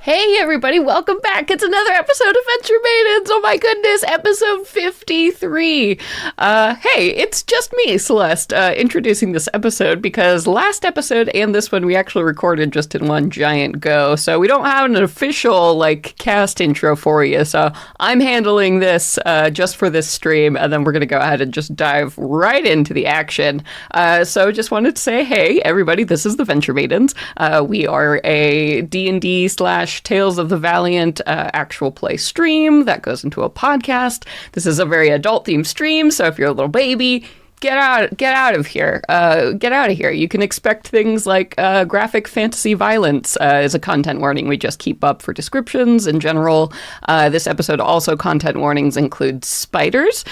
Hey everybody, welcome back. It's another episode of Venture Maidens. Oh my goodness, episode 53. Hey, it's just me, Celeste, introducing this episode because last episode and this one we actually recorded just in one giant go. So we don't have an official cast intro for you. So I'm handling this just for this stream, and then we're going to go ahead and just dive right into the action. So just wanted to say, hey everybody, this is the Venture Maidens. We are a D&D / Tales of the Valiant actual play stream that goes into a podcast. This is a very adult themed stream, so if you're a little baby, get out of here. Get out of here. You can expect things like graphic fantasy violence as a content warning. We just keep up for descriptions in general. This episode also content warnings include spiders,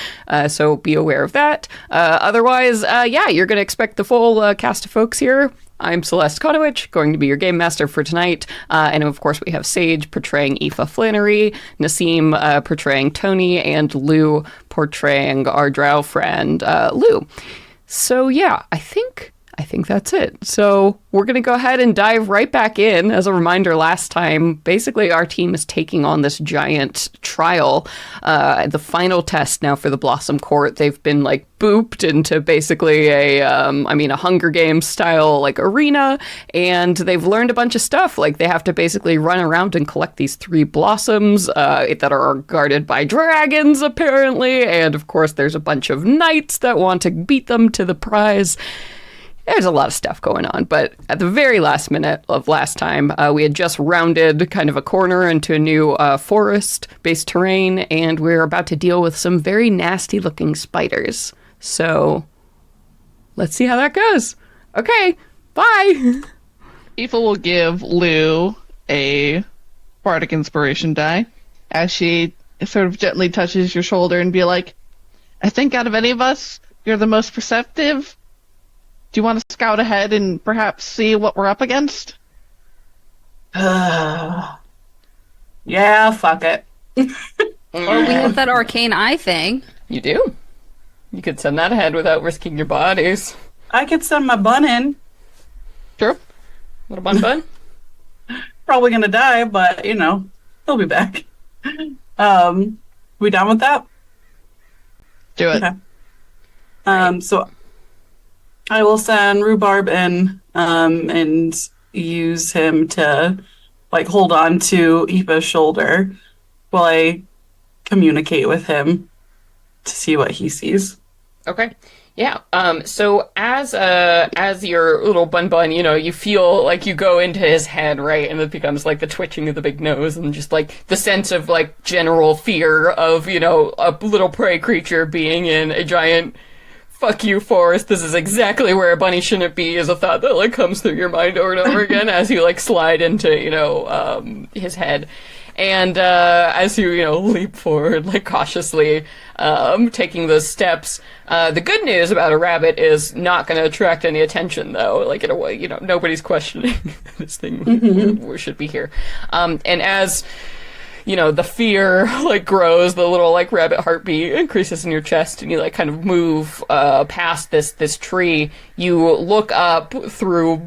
so be aware of that. Otherwise, you're going to expect the full cast of folks here. I'm Celeste Konowich, going to be your game master for tonight. And of course, we have Sage portraying Aoife Flannery, Nassim portraying Tony, and Lou portraying our drow friend, Lou. So yeah, I think that's it. So we're going to go ahead and dive right back in. As a reminder, last time, basically our team is taking on this giant trial, the final test now for the Blossom Court. They've been booped into basically a Hunger Games style arena, and they've learned a bunch of stuff. They have to basically run around and collect these 3 blossoms that are guarded by dragons, apparently. And of course, there's a bunch of knights that want to beat them to the prize. There's a lot of stuff going on, but at the very last minute of last time, we had just rounded kind of a corner into a new forest-based terrain, and we're about to deal with some very nasty-looking spiders. So, let's see how that goes. Okay, bye! Aoife will give Lou a bardic inspiration die as she sort of gently touches your shoulder and be like, I think out of any of us, you're the most perceptive. Do you want to scout ahead and perhaps see what we're up against? Yeah, fuck it. Or we have that arcane eye thing. You do? You could send that ahead without risking your bodies. I could send my bun in. Sure. Little bun? Probably gonna die, but, he'll be back. We done with that? Do it. Okay. So I will send Rhubarb in and use him to hold on to Aoife's shoulder while I communicate with him to see what he sees. Okay. Yeah. So as your little bun, you feel like you go into his head, right? And it becomes the twitching of the big nose and just the sense of general fear of, a little prey creature being in a giant fuck you, forest. This is exactly where a bunny shouldn't be, is a thought that comes through your mind over and over again as you slide into his head. And as you leap forward cautiously, taking those steps. The good news about a rabbit is not going to attract any attention, though. In a way, nobody's questioning this thing should be here. And as the fear grows, the little rabbit heartbeat increases in your chest, and you kind of move past this tree. You look up through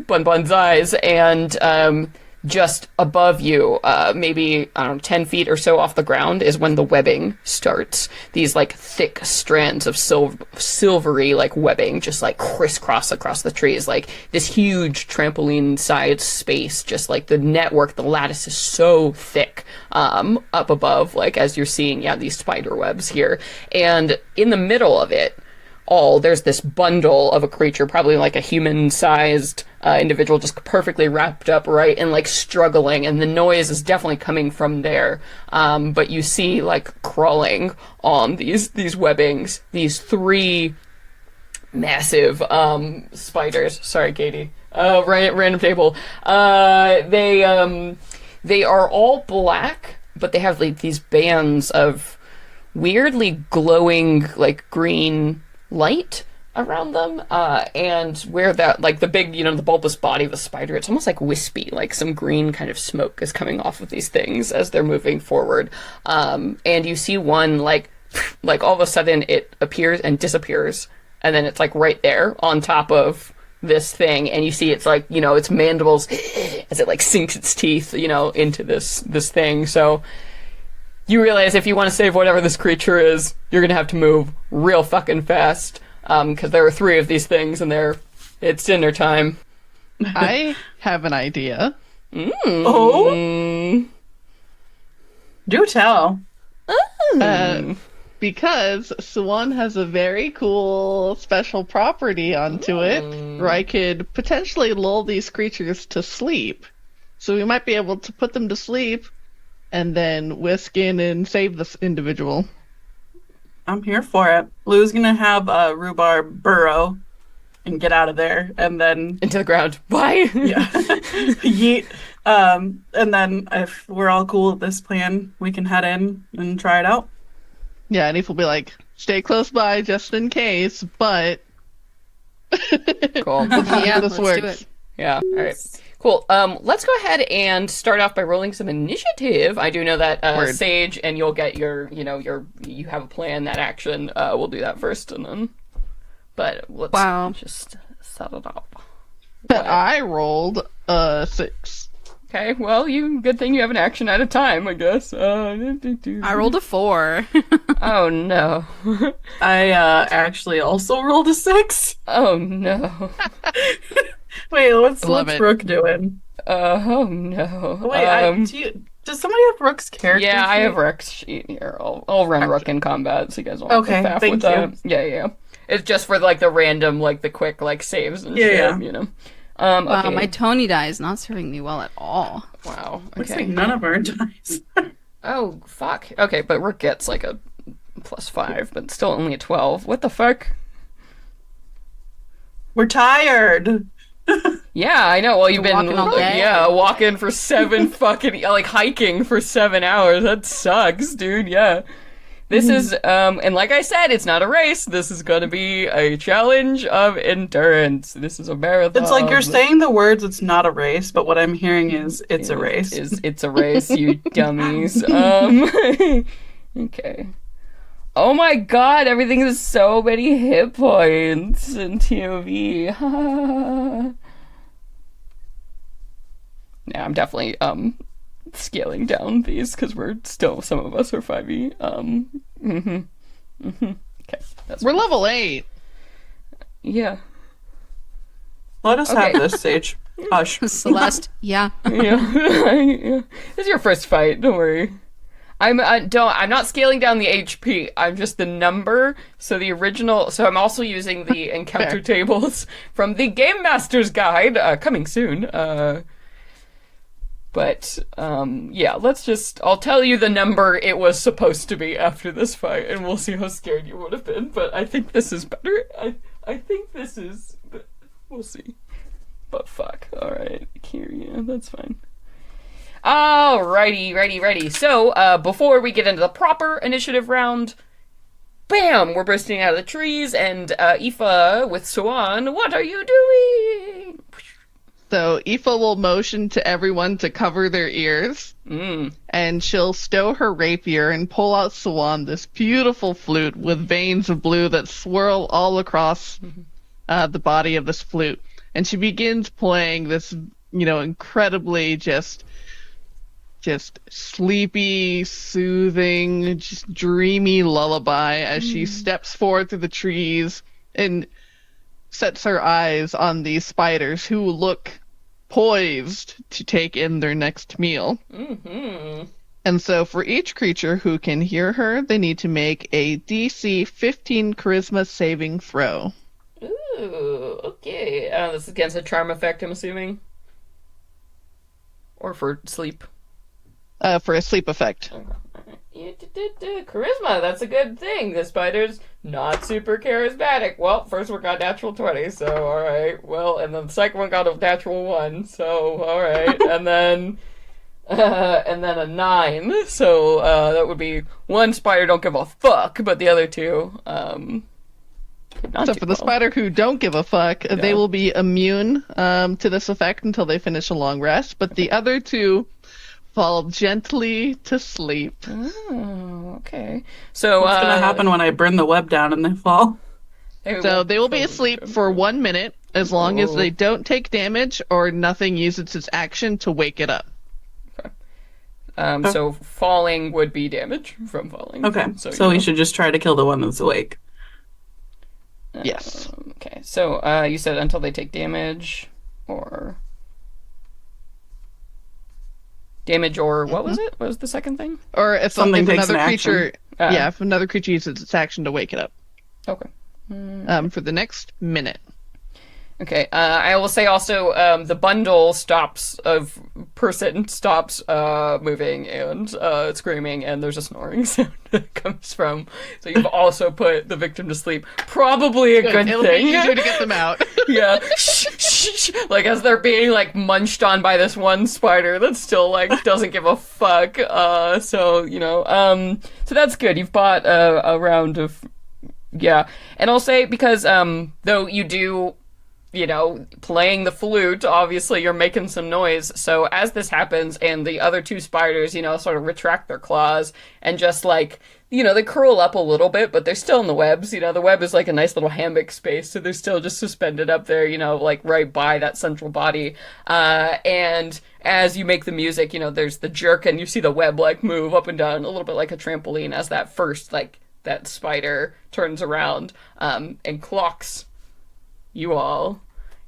Bun's eyes, and just above you, maybe, 10 feet or so off the ground, is when the webbing starts. These thick strands of silvery webbing just crisscross across the trees, this huge trampoline-sized space. Just the network, the lattice is so thick up above, as you're seeing, these spider webs here. And in the middle of it all, there's this bundle of a creature, probably a human-sized individual, just perfectly wrapped up right and struggling, and the noise is definitely coming from there. But you see crawling on these webbings, these 3 massive spiders. Sorry, Katie. Random table. They are all black, but they have these bands of weirdly glowing green light around them, and where that the big the bulbous body of a spider, it's almost wispy, some green kind of smoke is coming off of these things as they're moving forward, and you see one all of a sudden it appears and disappears, and then it's right there on top of this thing, and you see it's like, its mandibles as it like sinks its teeth, into this thing. So you realize if you want to save whatever this creature is, you're gonna have to move real fucking fast, because there are 3 of these things, and it's dinner time. I have an idea. Oh, do tell. Because Swan has a very cool special property onto it, where I could potentially lull these creatures to sleep. So we might be able to put them to sleep, and then whisk in and save this individual. I'm here for it. Lou's gonna have Rhubarb burrow and get out of there, and then Into the ground. Why? yeah, yeet. And then if we're all cool with this plan, we can head in and try it out. Yeah, and Eve will be like, stay close by just in case, but Cool. Yeah, this let's works. do it. Yeah. All right. Cool. Let's go ahead and start off by rolling some initiative. I do know that Word. Sage, and you'll get you have a plan, that action. We'll do that first, and then. But let's just set it up. I rolled a 6. Okay. Well, good thing you have an action at a time, I guess. I rolled a 4. Oh no. I actually also rolled a 6. Oh no. Wait, what's Love it. Rook doing? Oh no. Wait, does somebody have Rook's character? Yeah, I sheet? have Rook's sheet here. I'll run Rook in combat, so you guys won't Okay, have to faff thank with that. Yeah. It's just for like the random, like the quick like saves and shit. Yeah. Wow, Okay. my Tony die is not serving me well at all. Wow. Looks Okay. like none of our dice. Oh fuck. Okay, but Rook gets like a +5, but still only a 12. What the fuck? We're tired. Yeah, I know. Well, you've been walking all day? walking for 7 fucking like hiking for 7 hours. That sucks, dude. Yeah. This is and like I said, it's not a race. This is going to be a challenge of endurance. This is a marathon. It's like you're saying the words, it's not a race, but what I'm hearing is it's a race. It's a race, you dummies. Okay. Oh my god, everything is so many hit points in TOV. Yeah, I'm definitely scaling down these because some of us are 5e. Okay, that's We're level 8. yeah. Let us Okay. have this, Sage. Hush. Celeste, yeah. Yeah. Yeah. This is your first fight. Don't worry. I'm not scaling down the HP. I'm just the number. So I'm also using the encounter tables from the Game Master's Guide, coming soon. Yeah, I'll tell you the number it was supposed to be after this fight, and we'll see how scared you would have been. But I think this is better. I think this is, but we'll see. But fuck. Alright, here, yeah, that's fine. Alrighty, ready. So, before we get into the proper initiative round, bam! We're bursting out of the trees, and, Aoife with Swan, what are you doing? So Aoife will motion to everyone to cover their ears, and she'll stow her rapier and pull out Swan this beautiful flute with veins of blue that swirl all across the body of this flute. And she begins playing this, incredibly just sleepy, soothing, just dreamy lullaby as she steps forward through the trees and sets her eyes on these spiders who look poised to take in their next meal. And so for each creature who can hear her, they need to make a DC 15 charisma saving throw. Ooh, okay. This is against a charm effect, I'm assuming? Or for sleep? For a sleep effect. Charisma, that's a good thing. The spider's not super charismatic. Well, first one got natural 20, so alright. Well, and then the second one got a natural 1, so alright. and then a 9, so that would be one spider don't give a fuck, but the other two, not So too for the well. spider who don't give a fuck, they will be immune to this effect until they finish a long rest, but the other two fall gently to sleep. Oh, okay. So, What's gonna happen when I burn the web down and they fall? So they will be asleep for 1 minute, as long as Oh. they don't take damage or nothing uses its action to wake it up. So falling would be damage from falling. Okay, So, so we should just try to kill the one that's awake. Yes. Okay, so you said until they take damage, or what was it? What was the second thing? Or if Something if takes another an creature, action. yeah, if another creature uses its action to wake it up. Okay. For the next minute. Okay. I will say also the bundle person stops moving and screaming, and there's a snoring sound that comes from. So you've also put the victim to sleep. Probably a good It'll thing. be easier to get them out. Yeah. Shh, shh, shh. Like as they're being like munched on by this one spider that still like doesn't give a fuck. So that's good. You've bought a round of. Yeah, and I'll say because though you do, playing the flute, obviously you're making some noise. So as this happens and the other two spiders, sort of retract their claws and just like, they curl up a little bit, but they're still in the webs. The web is like a nice little hammock space, so they're still just suspended up there, like right by that central body. And as you make the music, there's the jerk and you see the web like move up and down a little bit like a trampoline as that first like that spider turns around and clocks you all,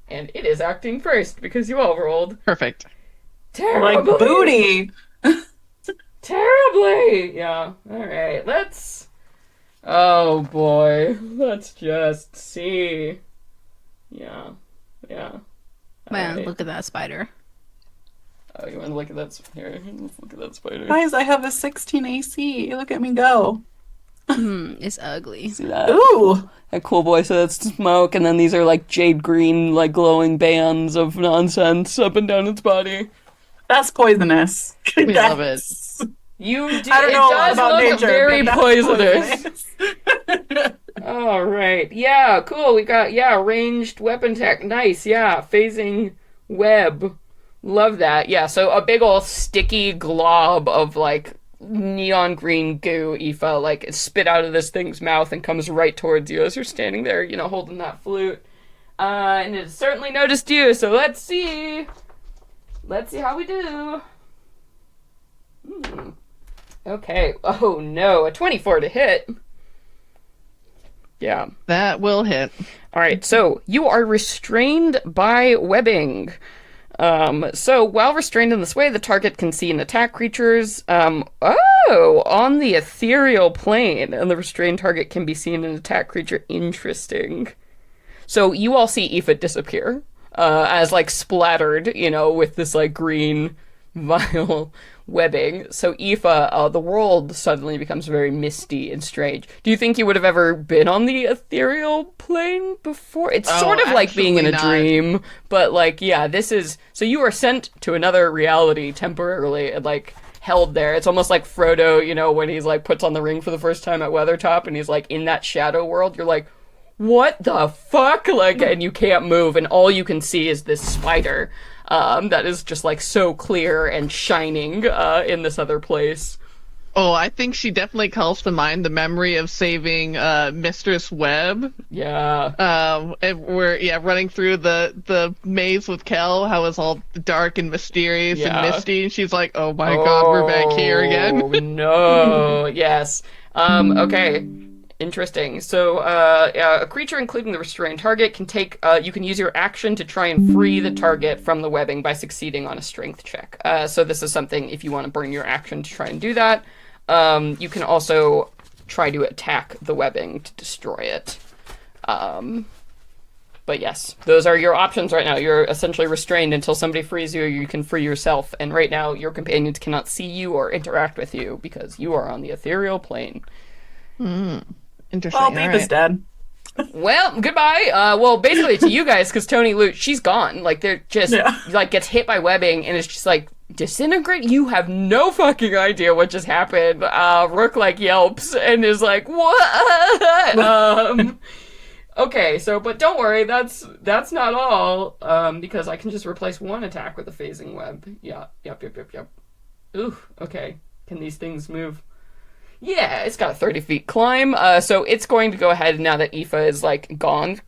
and it is acting first because you all rolled Perfect. terribly. Like booty. Terribly. Yeah. All right. Oh boy. Let's just see. Yeah. Yeah. Man, Alright. look at that spider. Oh, you want to look at that? Here, let's look at that spider. Guys, I have a 16 AC. Look at me go. It's ugly. See that? Ooh. That cool boy. So that's smoke, and then these are like jade green, like glowing bands of nonsense up and down its body. That's poisonous. We love it. You do. I don't It know does about look nature, very but poisonous. poisonous. All right. Yeah. Cool. We got ranged weapon tech. Nice. Yeah. Phasing web. Love that. Yeah. So a big old sticky glob of like neon green goo, Aoife, like spit out of this thing's mouth and comes right towards you as you're standing there, holding that flute. And it certainly noticed you. So let's see. Let's see how we do. Okay. Oh no, a 24 to hit. Yeah. That will hit. All right, so you are restrained by webbing. So while restrained in this way, the target can see and attack creatures. On the ethereal plane, and the restrained target can be seen and attack creature. Interesting. So you all see Aoife disappear, as like splattered, with this like green vile webbing. So Aoife, the world suddenly becomes very misty and strange. Do you think you would have ever been on the ethereal plane before? It's sort of like being in a dream, but like, yeah, this is... So you are sent to another reality temporarily and like held there. It's almost like Frodo, when he's like puts on the ring for the first time at Weathertop and he's like in that shadow world. You're like, what the fuck? Like, and you can't move, and all you can see is this spider. That is just like so clear and shining in this other place. Oh, I think she definitely calls to mind the memory of saving Mistress Webb. Yeah. And we're running through the maze with Kel, how it's all dark and mysterious and misty, and she's like, "Oh my god, we're back here again." Oh no! Yes. Okay. Interesting. So, a creature, including the restrained target, can take. You can use your action to try and free the target from the webbing by succeeding on a strength check. So this is something if you want to burn your action to try and do that. You can also try to attack the webbing to destroy it. But yes, those are your options right now. You're essentially restrained until somebody frees you, or you can free yourself. And right now, your companions cannot see you or interact with you because you are on the ethereal plane. Interesting. Well, Beep is dead. Well, goodbye. Well, basically to you guys, because Tony Lute, she's gone. Like, they're just, like, gets hit by webbing, and it's just, like, disintegrate? You have no fucking idea what just happened. Rook, like, yelps, and is like, what? Okay, so, but don't worry, that's not all, because I can just replace one attack with a phasing web. Yeah, yep. Ooh, okay. Can these things move? Yeah, it's got a 30 feet climb, so it's going to go ahead now that Aoife is, like, gone.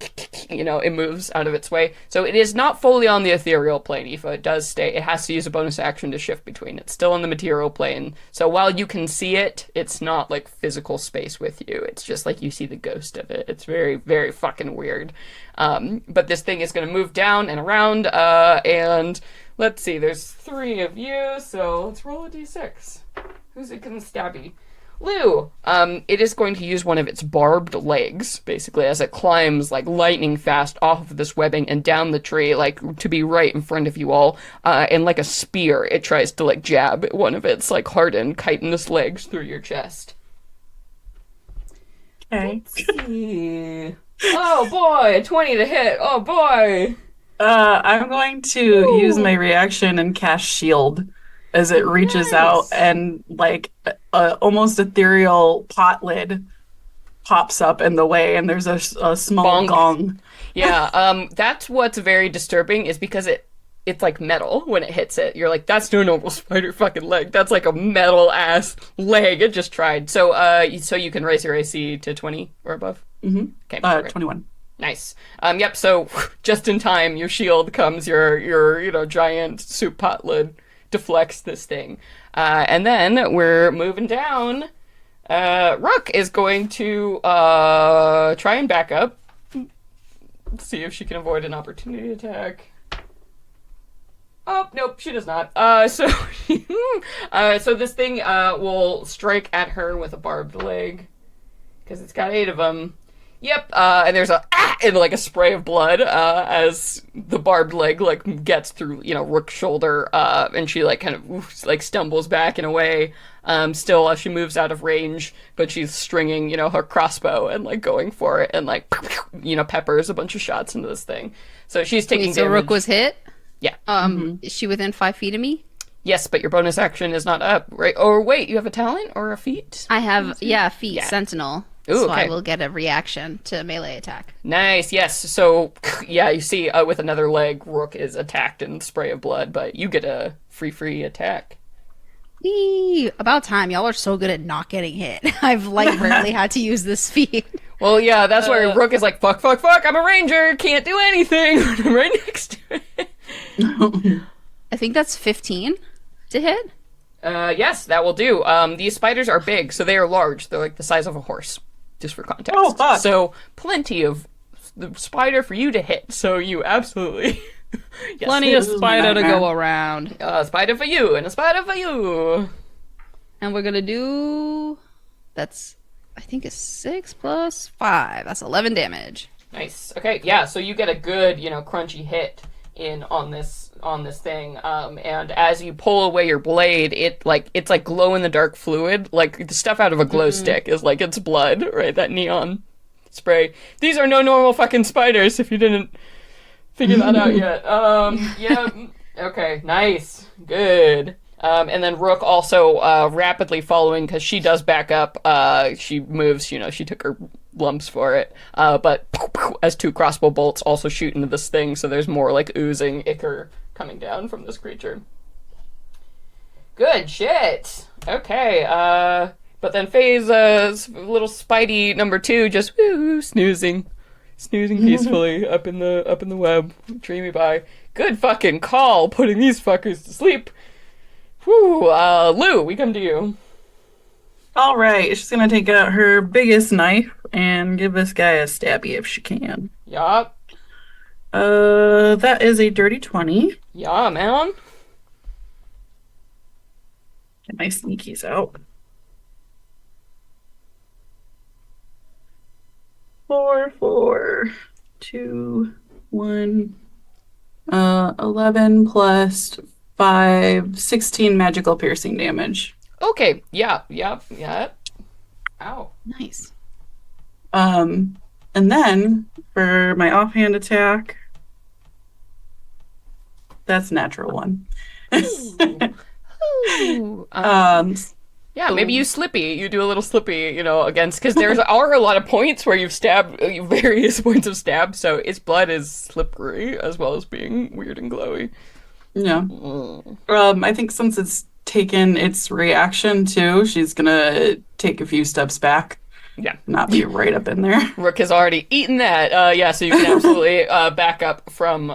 it moves out of its way. So it is not fully on the ethereal plane, Aoife. It does stay. It has to use a bonus action to shift between. It's still on the material plane. So while you can see it, it's not like physical space with you. It's just like you see the ghost of it. It's very, very fucking weird. But this thing is going to move down and around, and let's see, there's 3 of you, so let's roll a d6. Who's it going to stabby? Lou! It is going to use one of its barbed legs, basically, as it climbs, like, lightning fast off of this webbing and down the tree, like, to be right in front of you all. And like a spear, it tries to, like, jab one of its, like, hardened, chitinous legs through your chest. Okay. Let's see. Oh boy, 20 to hit. Oh boy. I'm going to use my reaction and cast shield as it reaches out, and like almost ethereal pot lid pops up in the way, and there's a small Bonk. gong. Yeah, that's what's very disturbing is because it's like metal when it hits it. You're like, that's no normal spider fucking leg. That's like a metal ass leg. It just tried. So so you can raise your AC to 20 or above. Mm-hmm. Okay, great. 21. Nice. Yep, so just in time, your shield comes, your giant soup pot lid deflects this thing. And then we're moving down. Rook is going to try and back up. See if she can avoid an opportunity attack. Oh, nope, she does not. So this thing will strike at her with a barbed leg. Because it's got 8 of them. Yep, and there's and like a spray of blood as the barbed leg like gets through Rook's shoulder, and she like kind of like stumbles back in a way. Still, as she moves out of range, but she's stringing her crossbow and like going for it, and like peppers a bunch of shots into this thing. So she's taking Wait, so damage. Rook was hit? Yeah. Is she within 5 feet of me? Yes, but your bonus action is not up, right? Or wait, you have a talent or a feat? I have, feet, sentinel. Ooh, so okay. I will get a reaction to melee attack. Nice, yes. So, yeah, you see with another leg, Rook is attacked in spray of blood, but you get a free attack. Whee! About time. Y'all are so good at not getting hit. I've like rarely had to use this feat. Well, yeah, that's where Rook is like, fuck, I'm a ranger, can't do anything. I'm right next to it. I think that's 15 to hit. Yes, that will do. These spiders are big, so they are large. They're like the size of a horse, just for context. Oh, fuck. So, plenty of the spider for you to hit, so you absolutely... yes. Plenty of spider to go around. A spider for you, and a spider for you. And we're gonna do... That's, I think, it's 6 plus 5. That's 11 damage. Nice. Okay, yeah, so you get a good, crunchy hit in on this thing, and as you pull away your blade, it's like glow in the dark fluid, like the stuff out of a glow stick is like it's blood, right? That neon spray. These are no normal fucking spiders, if you didn't figure that out yet. Yeah. Okay, nice. Good. And then Rook also rapidly following, because she does back up. She moves, she took her lumps for it. But as 2 crossbow bolts also shoot into this thing, so there's more like oozing ichor coming down from this creature. Good shit. Okay. But then Faye's little Spidey number 2 just snoozing peacefully up in the web, dreamy by. Good fucking call, putting these fuckers to sleep. Whew, Lou, we come to you. All right, she's gonna take out her biggest knife and give this guy a stabby if she can. Yup. That is a dirty 20. Yeah, man. Get my sneakies out. 4, 2, 1. 11 plus 5, 16 magical piercing damage. Okay, yeah. Ow. Nice. And then for my offhand attack, that's natural 1. Ooh. Yeah, maybe you do a little slippy, against, because there are a lot of points where you've stabbed, various points of stab, so its blood is slippery, as well as being weird and glowy. Yeah. I think since it's taken its reaction too, she's gonna take a few steps back Yeah. not be right up in there. Rook has already eaten that. Yeah, so you can absolutely back up from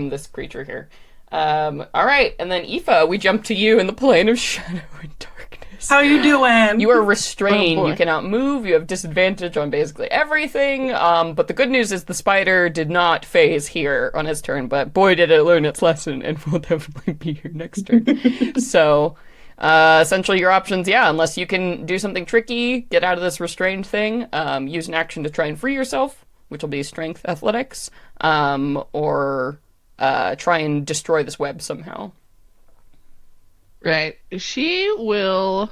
this creature here. All right, and then Aoife, we jump to you in the plane of shadow and darkness. How you doing? You are restrained. Oh, You boy. cannot move. You have disadvantage on basically everything. But the good news is the spider did not phase here on his turn. But boy, did it learn its lesson, and will definitely be here next turn. So, essentially, your options, yeah, unless you can do something tricky, get out of this restrained thing, use an action to try and free yourself, which will be strength athletics, or try and destroy this web somehow. Right. She will.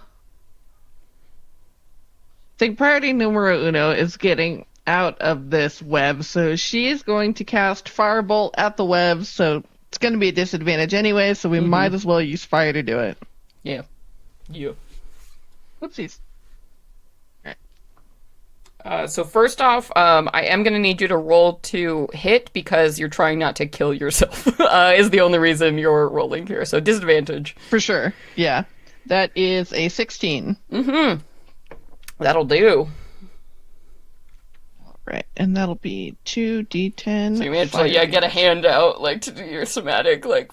I think priority numero uno is getting out of this web, so she is going to cast Firebolt at the web, so it's going to be a disadvantage anyway, so we might as well use fire to do it. Yeah. You. Whoopsies. So first off, I am going to need you to roll to hit because you're trying not to kill yourself, is the only reason you're rolling here. So disadvantage. For sure. Yeah. That is a 16. That'll do. Right. And that'll be 2d10. So you managed to, get a hand out, like, to do your somatic, like...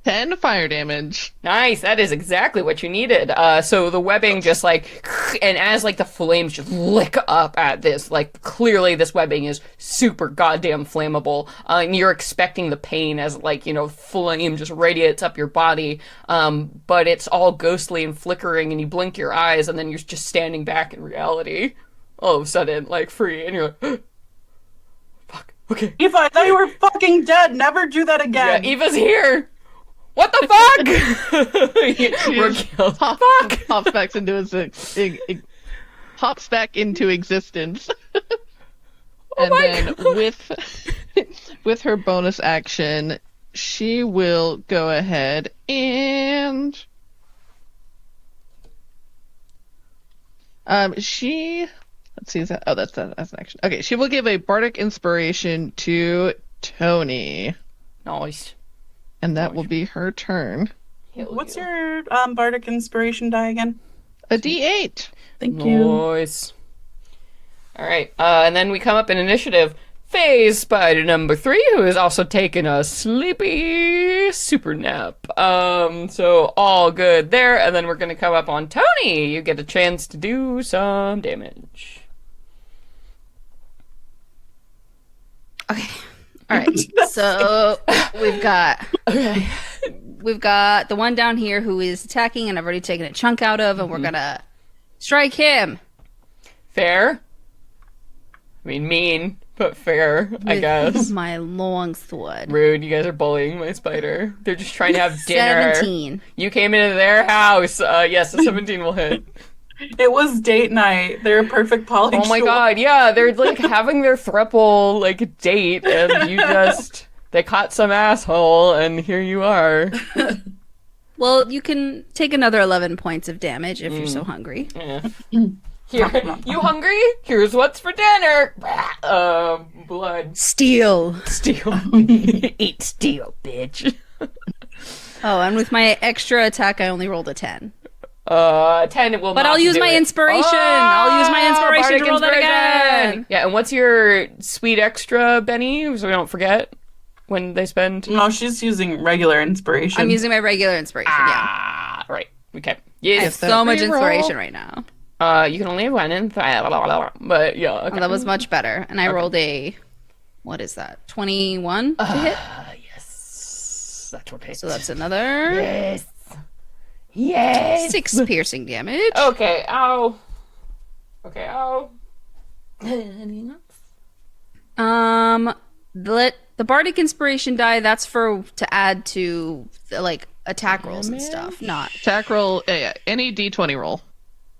10 fire damage. Nice, that is exactly what you needed. So the webbing just like, and as like the flames just lick up at this, like clearly this webbing is super goddamn flammable, and you're expecting the pain as like, flame just radiates up your body, but it's all ghostly and flickering, and you blink your eyes, and then you're just standing back in reality, all of a sudden, like free, and you're like, fuck, okay. Aoife, I thought you were fucking dead. Never do that again. Yeah, Eva's here! What the fuck? Pops back into pops back into existence. And then with her bonus action, she will go ahead and let's see, is that that's an action. Okay, she will give a bardic inspiration to Tony. Nice. And that will be her turn. What's your bardic inspiration die again? A D8. Thank you. Nice. Alright, and then we come up in initiative. Phase Spider number 3, who has also taken a sleepy super nap. So all good there, and then we're gonna come up on Tony. You get a chance to do some damage. Okay. All right. So we've got the one down here who is attacking, and I've already taken a chunk out of, and we're gonna strike him. Fair? I mean, mean, but fair, I guess. With my longsword. Rude, you guys are bullying my spider. They're just trying to have dinner. 17. You came into their house. Yes, a 17 will hit. It was date night. They're a perfect poly. Oh my god, yeah, they're like having their throuple like date, and you just they caught some asshole, and here you are. Well, you can take another 11 points of damage if you're so hungry. Yeah. Here, you hungry? Here's what's for dinner. Blood. Steel. Steel. Eat steel, bitch. Oh, and with my extra attack, I only rolled a 10. 10 it will But not I'll use do my it. inspiration. I'll use my inspiration Bardic to roll that inspiration. again. Yeah, and what's your sweet extra, Benny? So we don't forget when they spend. No, she's using regular inspiration. I'm using my regular inspiration, yeah. Ah, right. Okay. I have Yes. so much reroll. inspiration right now. You can only have one in but yeah. Okay. Oh, that was much better. And I rolled a, what is that, 21 to hit? Yes. That's what So that's another Yes. Yes. 6 piercing damage. Okay. Ow. Okay. Ow. Anything else? The bardic inspiration die, that's to add to like attack rolls and stuff, not Attack roll, any D20 roll.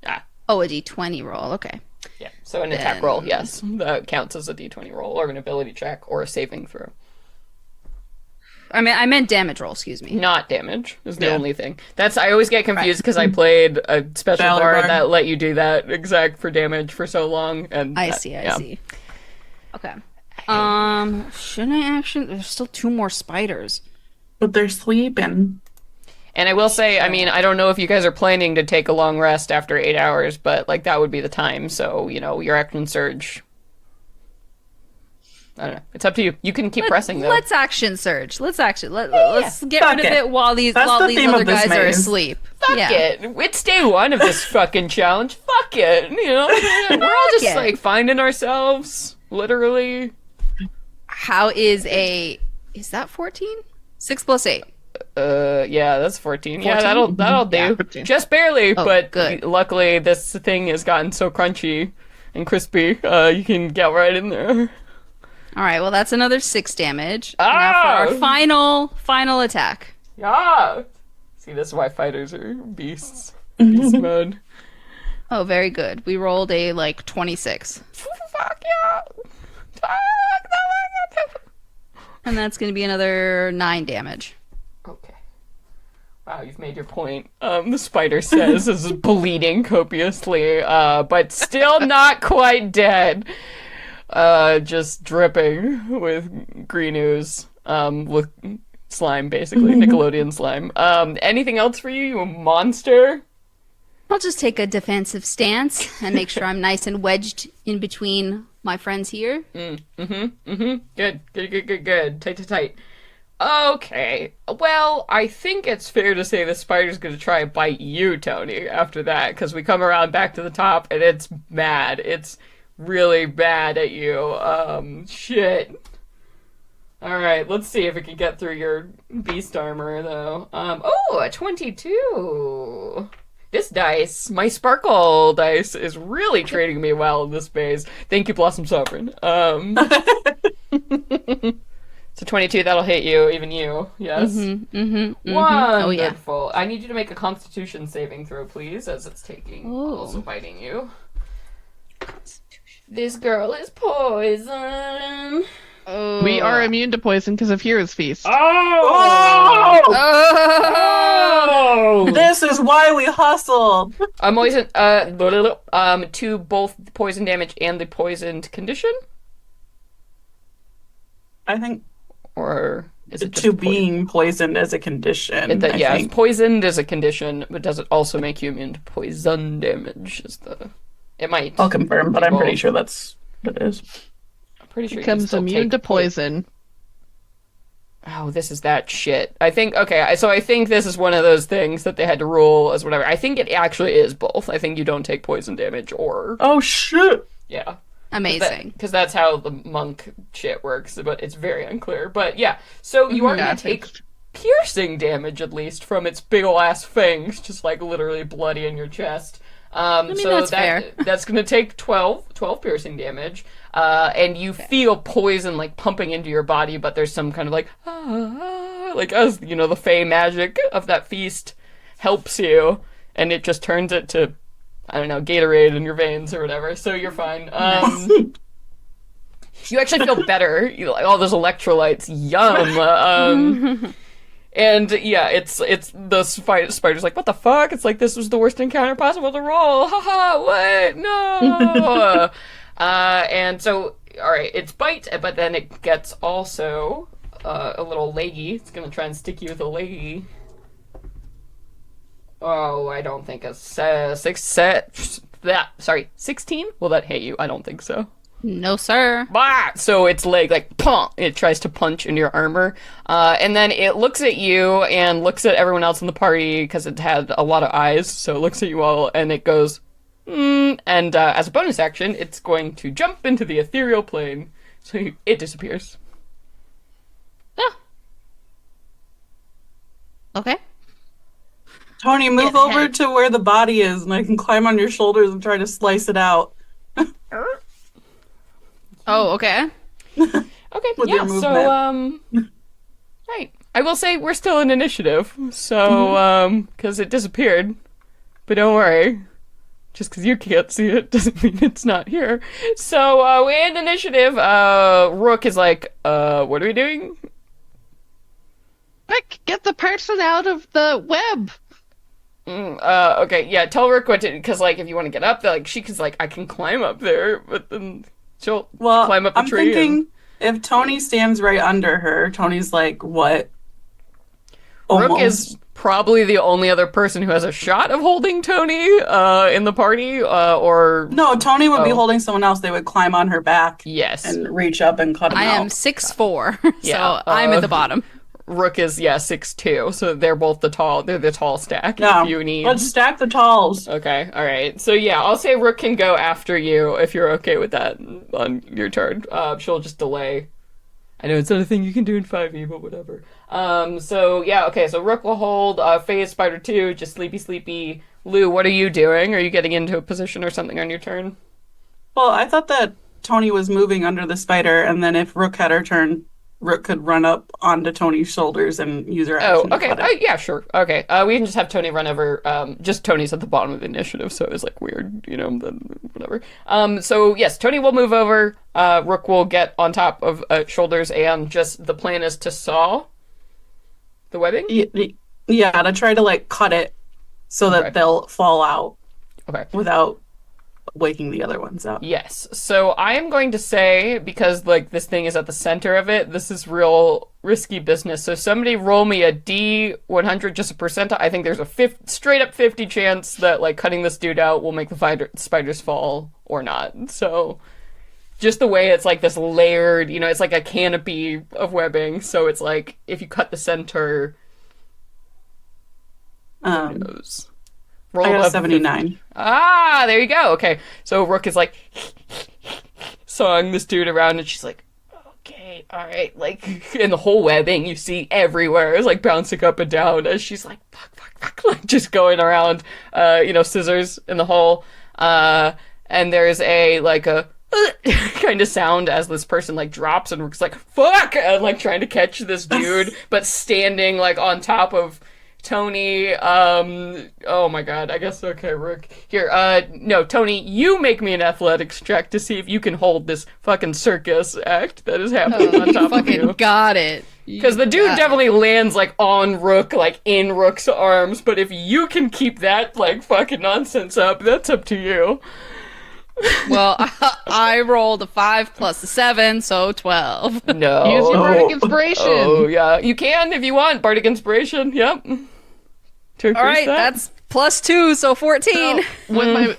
Ah. a d20 roll. Okay. Yeah. So an attack roll, yes, that counts as a d20 roll or an ability check or a saving throw. I meant damage roll. Excuse me. Not damage is the Yeah. only thing. I always get confused because I played a special Valor bard bard. that let you do that exact for damage for so long, and I that- see. I yeah. see. Okay. Shouldn't I actually? There's still 2 more spiders. but they're sleeping. And I will say, I mean, I don't know if you guys are planning to take a long rest after 8 hours, but like that would be the time. So, your action surge. I don't know. It's up to you. You can keep pressing though. Let's action surge. Let's get rid Fuck of it. it while these That's the theme other of this guys are maze. asleep. Fuck it. It's day one of this fucking challenge. Fuck it. We're all just it. like finding ourselves, literally. How is that 14? 6 plus 8. Yeah, that's 14. Yeah, that'll do. Yeah, 14. Just barely, but good. luckily this thing has gotten so crunchy and crispy. You can get right in there. All right, well that's another 6 damage. Now for our final attack. Yeah. See, this is why fighters are beasts. Beast mode. Oh, very good. We rolled a 26. Fuck yeah. And that's going to be another 9 damage. Okay. Wow, you've made your point. The spider says is bleeding copiously, but still not quite dead. Just dripping with green ooze, with slime, basically. Nickelodeon slime. Anything else for you, you monster? I'll just take a defensive stance and make sure I'm nice and wedged in between my friends here. Good. Tight. Okay. Well, I think it's fair to say the spider's gonna try and bite you, Tony, after that, because we come around back to the top, and it's mad. It's really mad at you. Shit. Alright, let's see if it can get through your beast armor, though. A 22! This dice, my sparkle dice, is really treating me well in this phase. Thank you, Blossom Sovereign. So 22, that'll hit you, even you. Yes. Wonderful. Oh, yeah. I need you to make a Constitution saving throw, please, as it's taking, also biting you. This girl is poison. Oh. We are immune to poison because of Hero's Feast. Oh! This is why we hustled. Poison, to both the poison damage and the poisoned condition? I think Or is it just to being poisoned as a condition. I it's think. poisoned as a condition, but does it also make you immune to poison damage? It might. I'll confirm, but I'm pretty sure that's what it is. I'm pretty sure you Becomes can still immune take to poison. Oh, this is that shit. I think this is one of those things that they had to rule as whatever. I think it actually is both. I think you don't take poison damage or... Oh, shit. Yeah. Amazing. Because that's how the monk shit works, but it's very unclear. But yeah, so you are going to take piercing damage, at least, from its big ol' ass fangs, just like literally bloody in your chest. That's fair. That's going to take 12 piercing damage. And you feel poison like pumping into your body, but there's some kind of like as the fey magic of that feast helps you, and it just turns it to, I don't know, Gatorade in your veins or whatever. So you're fine. You actually feel better. You like all those electrolytes. Yum. And yeah, it's the spider's like, what the fuck? It's like, this was the worst encounter possible to roll. Haha, what? No. And so, alright, it's bite, but then it gets also a little leggy. It's gonna try and stick you with a leggy. Oh, I don't think 16? Will that hit you? I don't think so. No, sir. Bah! So its leg, like, pump, it tries to punch into your armor. And then it looks at you and looks at everyone else in the party because it had a lot of eyes. So it looks at you all and it goes, and as a bonus action, it's going to jump into the ethereal plane. So it disappears. Ah. Okay. Tony, move over to where the body is, and I can climb on your shoulders and try to slice it out. Oh, okay. Okay, With your so, right. I will say we're still in initiative, so, because it disappeared. But don't worry. Just because you can't see it doesn't mean it's not here. So, we end initiative. Rook is like, what are we doing? Quick, get the person out of the web. Okay, yeah, tell Rook what to, because, like, if you want to get up there, like, she's like, I can climb up there, but then she'll climb up a I'm tree. thinking if Tony stands right under her, Tony's like, what? Rook Almost. is probably the only other person who has a shot of holding Tony in the party, or No, Tony would be Oh. holding someone else. They would climb on her back yes. and reach up and cut him I out. am 6'4", Yeah, so I'm at the bottom. Rook is 6'2", so they're both the tall stack. Yeah, If you need. let's stack the talls. Okay, all right. So yeah, I'll say Rook can go after you if you're okay with that on your turn. She'll just delay. I know it's not a thing you can do in 5e, but whatever. So yeah, okay. So Rook will hold. Faye, Spider 2, just sleepy. Lou, what are you doing? Are you getting into a position or something on your turn? Well, I thought that Tony was moving under the spider, and then if Rook had her turn, Rook could run up onto Tony's shoulders and use her Oh, action. to okay. cut it. Yeah, sure. Okay. We can just have Tony run over. Just Tony's at the bottom of the initiative, so it was like weird, whatever. So yes, Tony will move over. Rook will get on top of shoulders, and just the plan is to saw the webbing. Yeah, to try to like cut it so that Okay. they'll fall out Okay. without waking the other ones up. Yes. So I am going to say, because like this thing is at the center of it, this is real risky business. So somebody roll me a D100, just a percentile. I think there's a straight up 50 chance that like cutting this dude out will make the spiders fall or not. So just the way it's like this layered, it's like a canopy of webbing. So it's like if you cut the center, who knows? Roll I got a above 79. Ah, there you go. Okay. So Rook is like sawing this dude around, and she's like, okay, all right. Like, in the whole webbing you see everywhere is like bouncing up and down as she's like, fuck, like just going around, scissors in the hole. And there's a kind of sound as this person like drops, and Rook's like, fuck, and like trying to catch this dude, but standing like on top of Tony. Oh my god, I guess, okay, Rook. Here, no, Tony, you make me an athletics check to see if you can hold this fucking circus act that is happening on top of Fucking you. got it. Because the dude definitely lands, like, on Rook, like, in Rook's arms, but if you can keep that, like, fucking nonsense up, that's up to you. Well, I rolled a 5 plus a 7, so 12. No. Use your bardic inspiration. Oh, yeah. You can if you want. Bardic inspiration, yep. To increase All right, that. that's plus 2, so 14.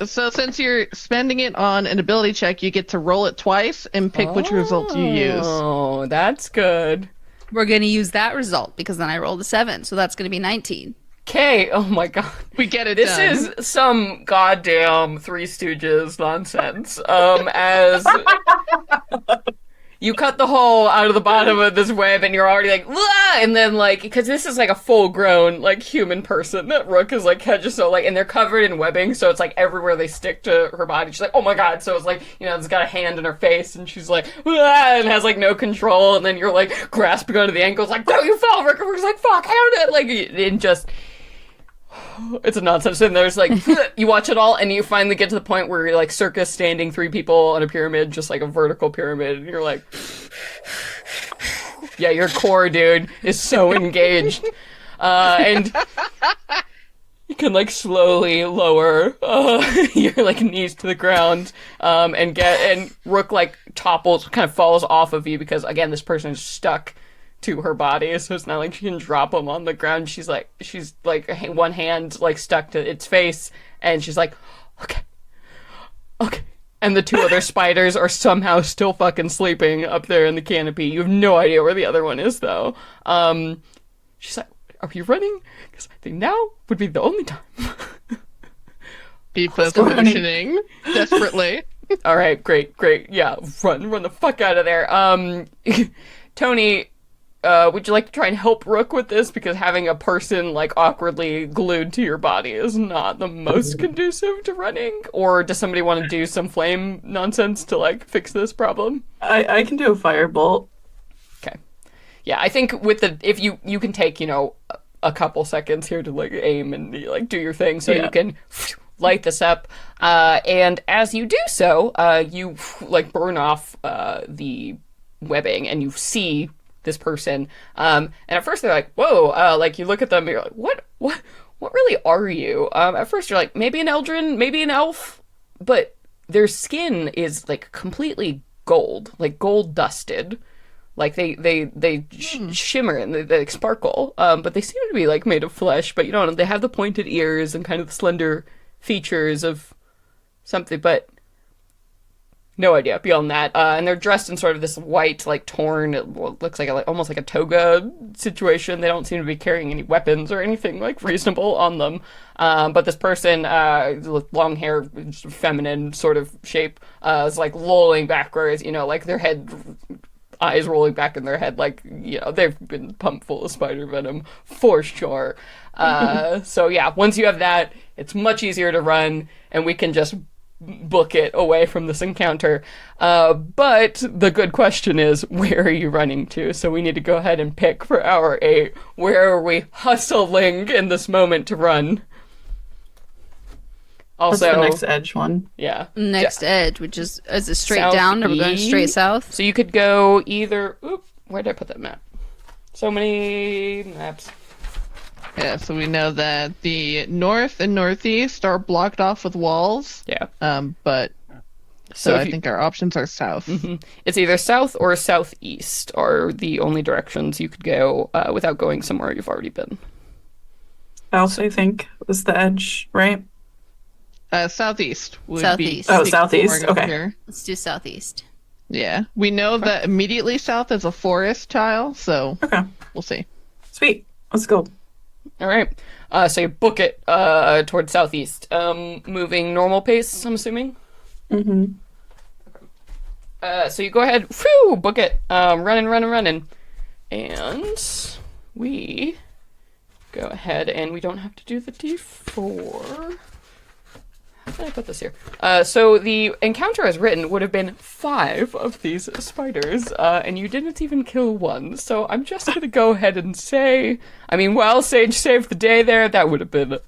So since you're spending it on an ability check, you get to roll it twice and pick which result you use. Oh, that's good. We're going to use that result because then I rolled a 7, so that's going to be 19. Okay, oh my god. We get it This done. is some goddamn Three Stooges nonsense. As you cut the hole out of the bottom of this web and you're already like, "Wah!" And then like, because this is like a full grown like human person that Rook is like catches, so like, and they're covered in webbing, so it's like everywhere they stick to her body. She's like, oh my god. So it's like, it's got a hand in her face and she's like, "Wah!" And has like no control, and then you're like grasping onto the ankles like, don't you fall, Rook. And Rook's like, fuck, how did it, like, and just, it's a nonsense. And there's like, you watch it all, and you finally get to the point where you're like circus standing 3 people on a pyramid, just like a vertical pyramid, and you're like, yeah, your core, dude, is so engaged. And you can like slowly lower your like knees to the ground, and Rook like topples, kind of falls off of you because again, this person is stuck to her body, so it's not like she can drop him on the ground. She's like one hand like stuck to its face, and she's like, okay. And the 2 other spiders are somehow still fucking sleeping up there in the canopy. You have no idea where the other one is, though. She's like, are we running? Because I think now would be the only time. Beepa's motioning desperately. All right, great. Yeah, run the fuck out of there. Tony, would you like to try and help Rook with this? Because having a person like awkwardly glued to your body is not the most conducive to running. Or does somebody want to do some flame nonsense to like fix this problem? I can do a firebolt. Okay. Yeah, I think with if you can take, a couple seconds here to like aim and like do your thing, so you can light this up. And as you do so, you like burn off the webbing, and you see this person. And at first they're like, whoa, like you look at them and you're like, what really are you? At first you're like, maybe an Eldrin, maybe an elf, but their skin is like completely gold, like gold dusted. Like they shimmer and they like sparkle, but they seem to be like made of flesh. But you don't know, they have the pointed ears and kind of the slender features of something, but no idea beyond that. And they're dressed in sort of this white, like torn, it looks like, almost like a toga situation. They don't seem to be carrying any weapons or anything like reasonable on them. But this person, with long hair, feminine sort of shape, is like lolling backwards, like their head, eyes rolling back in their head, like, they've been pumped full of spider venom for sure. So yeah, once you have that, it's much easier to run, and we can just book it away from this encounter. But the good question is, where are you running to? So we need to go ahead and pick for hour 8. Where are we hustling in this moment to run? What's Also, the next edge one? yeah. Next edge, which is it straight down, or we're going straight south? So you could go either... Oop, where did I put that map? So many maps. Yeah, so we know that the north and northeast are blocked off with walls. Yeah. But So I think our options are south. It's either south or southeast are the only directions you could go without going somewhere you've already been. South, I think, was the edge, right? Southeast would Southeast. be. Oh, southeast? going Okay. here. Let's do southeast. Yeah, we know that immediately south is a forest tile, so Okay. we'll see. Sweet. Let's go. All right. So you book it towards southeast. Moving normal pace, I'm assuming? Mm-hmm. So you go ahead, whew, book it. Running. And we go ahead, and we don't have to do the D4. How did I put this here? So the encounter as written would have been 5 of these spiders, and you didn't even kill one. So I'm just going to go ahead and say, Sage saved the day there. That would have been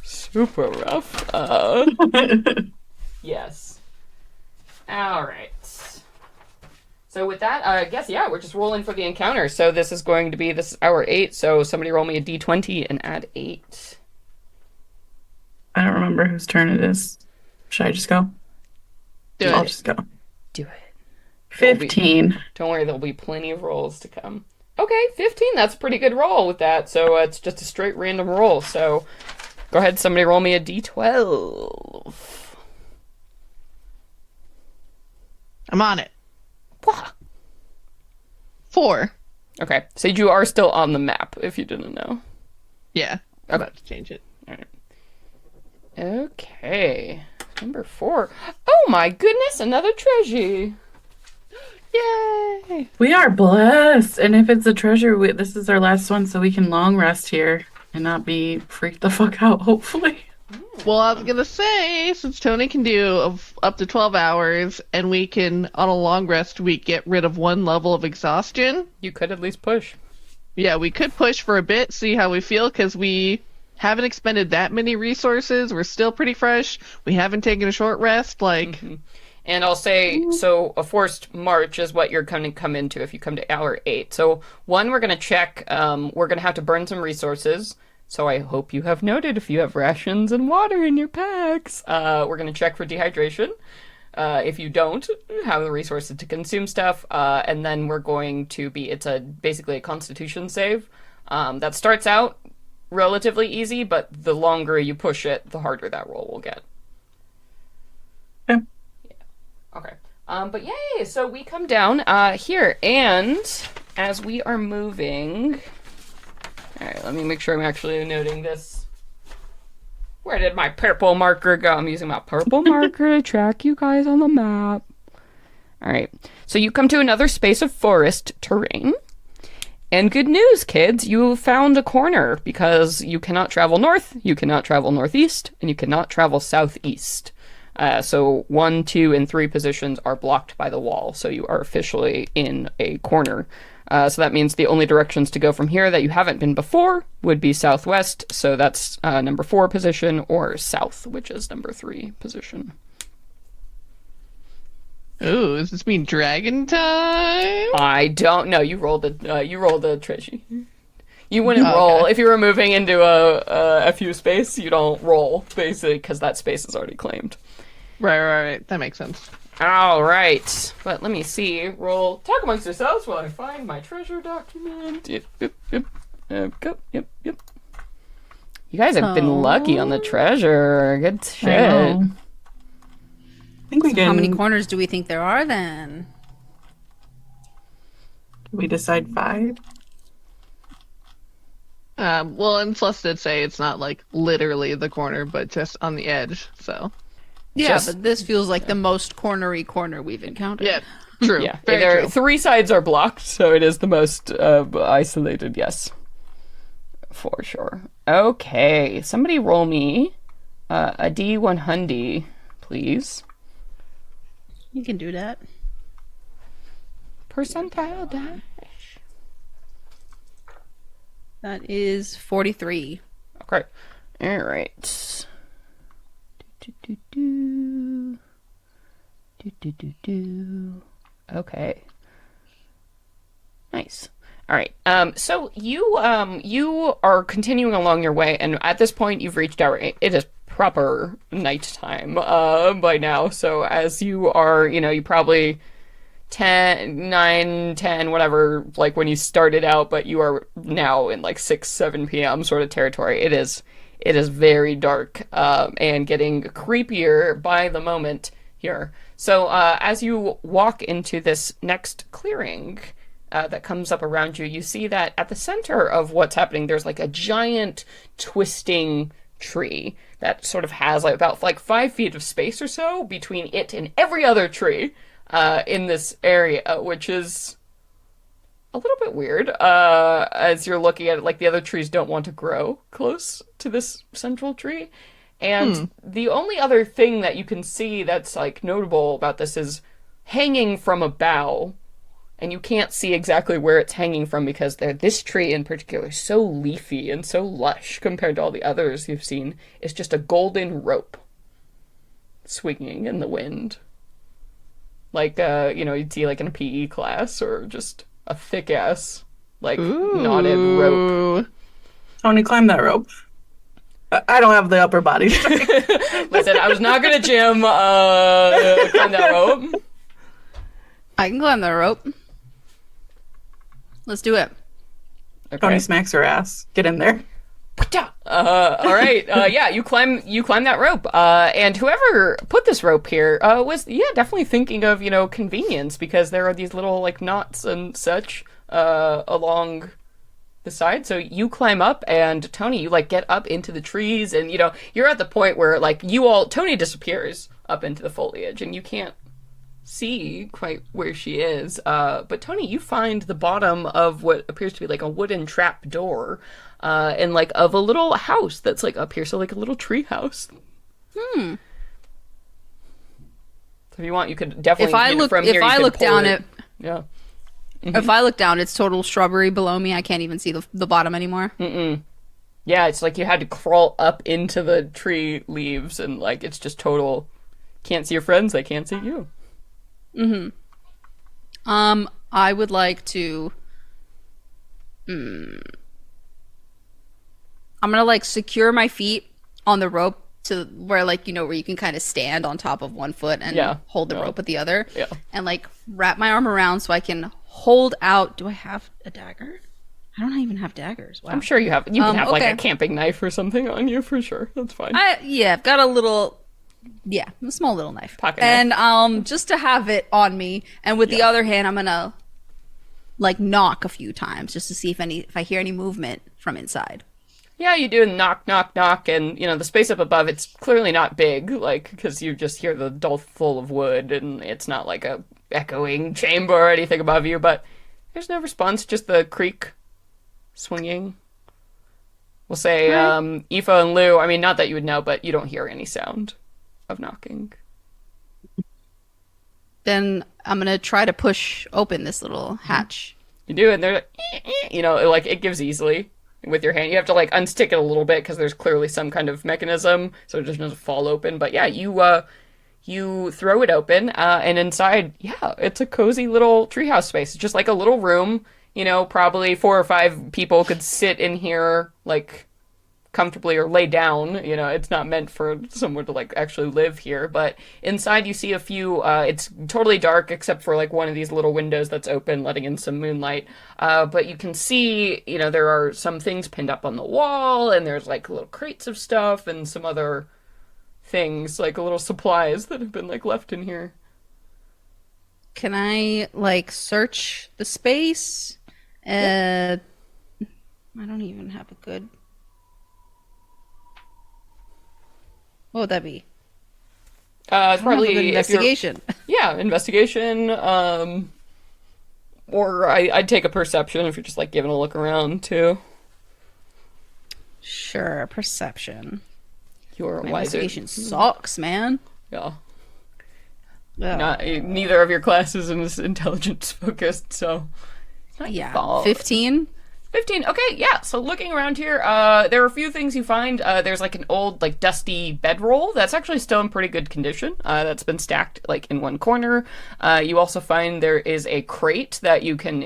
super rough. Yes. All right. So with that, I guess, yeah, we're just rolling for the encounter. So this is hour 8. So somebody roll me a D20 and add 8. I don't remember whose turn it is. Should I just go? I'll just go. Do it. 15. Don't worry, there'll be plenty of rolls to come. Okay, 15, that's a pretty good roll with that. So it's just a straight random roll. So go ahead, somebody roll me a D12. I'm on it. Wah. 4. Okay, so you are still on the map, if you didn't know. Yeah. I'm Okay. about to change it. Okay, number 4. Oh my goodness, another treasure. Yay! We are blessed. And if it's a treasure, this is our last one, so we can long rest here and not be freaked the fuck out, hopefully. Well, I was gonna say, since Tony can do up to 12 hours, and we can, on a long rest week, get rid of 1 level of exhaustion. You could at least push. Yeah, we could push for a bit, see how we feel, because we haven't expended that many resources. We're still pretty fresh. We haven't taken a short rest. And I'll say, so a forced march is what you're going to come into if you come to hour 8. So one, we're going to check, we're going to have to burn some resources. So I hope you have noted if you have rations and water in your packs. We're going to check for dehydration. If you don't have the resources to consume stuff, and then we're going to it's basically a constitution save. That starts out relatively easy, but the longer you push it, the harder that roll will get. Okay. Yeah. Okay. But yay! So we come down here, and as we are moving... Alright, let me make sure I'm actually noting this. Where did my purple marker go? I'm using my purple marker to track you guys on the map. Alright, so you come to another space of forest terrain. And good news, kids, you found a corner, because you cannot travel north, you cannot travel northeast, and you cannot travel southeast. So 1, 2, and 3 positions are blocked by the wall, so you are officially in a corner. So that means the only directions to go from here that you haven't been before would be southwest, so that's number 4 position, or south, which is number 3 position. Ooh, does this mean dragon time? I don't know. You rolled a treasure. You wouldn't Oh, roll okay. if you were moving into a few space. You don't roll basically because that space is already claimed. Right. That makes sense. All right. But let me see. Roll. Talk amongst yourselves while I find my treasure document. Yep. Go. Yep. You guys have been lucky on the treasure. Good shit. I think we can. How many corners do we think there are then? We decide 5. Well, and Celeste did say it's not like literally the corner, but just on the edge. So Yeah, but this feels like the most cornery corner we've encountered. yeah, true. Yeah. Very true. 3 sides are blocked, so it is the most isolated. Yes. For sure. Okay. Somebody roll me a D100, please. You can do that. Percentile die. That is 43. Okay. All right. Okay. Nice. All right. So you are continuing along your way, and at this point you've reached our. It is proper nighttime by now. So as you are, you probably 10, 9, 10, whatever, like when you started out, but you are now in like 6, 7 p.m. sort of territory. It is very dark and getting creepier by the moment here. So as you walk into this next clearing that comes up around you, you see that at the center of what's happening, there's like a giant twisting tree that sort of has like about 5 feet of space or so between it and every other tree in this area, which is a little bit weird as you're looking at it. Like the other trees don't want to grow close to this central tree. And the only other thing that you can see that's like notable about this is hanging from a bough. And you can't see exactly where it's hanging from because this tree in particular is so leafy and so lush compared to all the others you've seen. It's just a golden rope swinging in the wind. Like, you'd see like in a PE class, or just a thick-ass, knotted rope. Tony, climb that rope. I don't have the upper body. Listen, I was not gonna climb that rope. I can climb that rope. Let's do it. Okay. Tony smacks her ass. Get in there. All right. Yeah, you climb that rope. And whoever put this rope here was definitely thinking of convenience, because there are these little knots and such along the side. So you climb up, and Tony, you get up into the trees, and you're at the point where Tony disappears up into the foliage, and you can't see quite where she is. But Tony, you find the bottom of what appears to be a wooden trap door, and of a little house that's up here. So a little tree house. So if you want, you could definitely. If I look down it, yeah. If I look down, it's total shrubbery below me. I can't even see the bottom anymore. Yeah, it's you had to crawl up into the tree leaves, and it's just total. Can't see your friends. They can't see you. I would like to. I'm gonna secure my feet on the rope to where where you can kind of stand on top of one foot and hold the rope with the other. Yeah. And wrap my arm around so I can hold out. Do I have a dagger? I don't even have daggers. Wow. I'm sure you have. You can have okay. a camping knife or something on you for sure. That's fine. I've got a small little knife. Pocket knife. And just to have it on me, and with the other hand, I'm gonna knock a few times just to see if I hear any movement from inside. Yeah, you do knock, knock, knock, and the space up above, it's clearly not big, because you just hear the dull full of wood, and it's not a echoing chamber or anything above you, but there's no response, just the creak swinging. We'll say, Aoife and Lou, I mean, not that you would know, but you don't hear any sound of knocking. Then I'm gonna try to push open this little hatch. You do, and they're, it gives easily. With your hand, you have to unstick it a little bit because there's clearly some kind of mechanism, so it just doesn't fall open. But yeah, you throw it open, and inside, it's a cozy little treehouse space. It's just a little room. Probably 4 or 5 people could sit in here, comfortably or lay down. You know, it's not meant for someone to like actually live here. But inside you see a few, it's totally dark except for like one of these little windows that's open, letting in some moonlight. But you can see, you know, there are some things pinned up on the wall, and there's like little crates of stuff and some other things, like little supplies that have been like left in here. Can I like search the space? I don't even have a good. What would that be? It's I don't have a probably good if you're- investigation. Yeah, investigation. Or I'd take a perception if you're just like giving a look around too. Sure, perception. You're My wise. investigation sucks, man. Yeah. Ugh. Neither of your classes is intelligence focused, so it's not your Yeah, fault. 15. 15. Okay, yeah. So looking around here, there are a few things you find. There's like an old, like dusty bedroll that's actually still in pretty good condition. That's been stacked like in one corner. You also find there is a crate that you can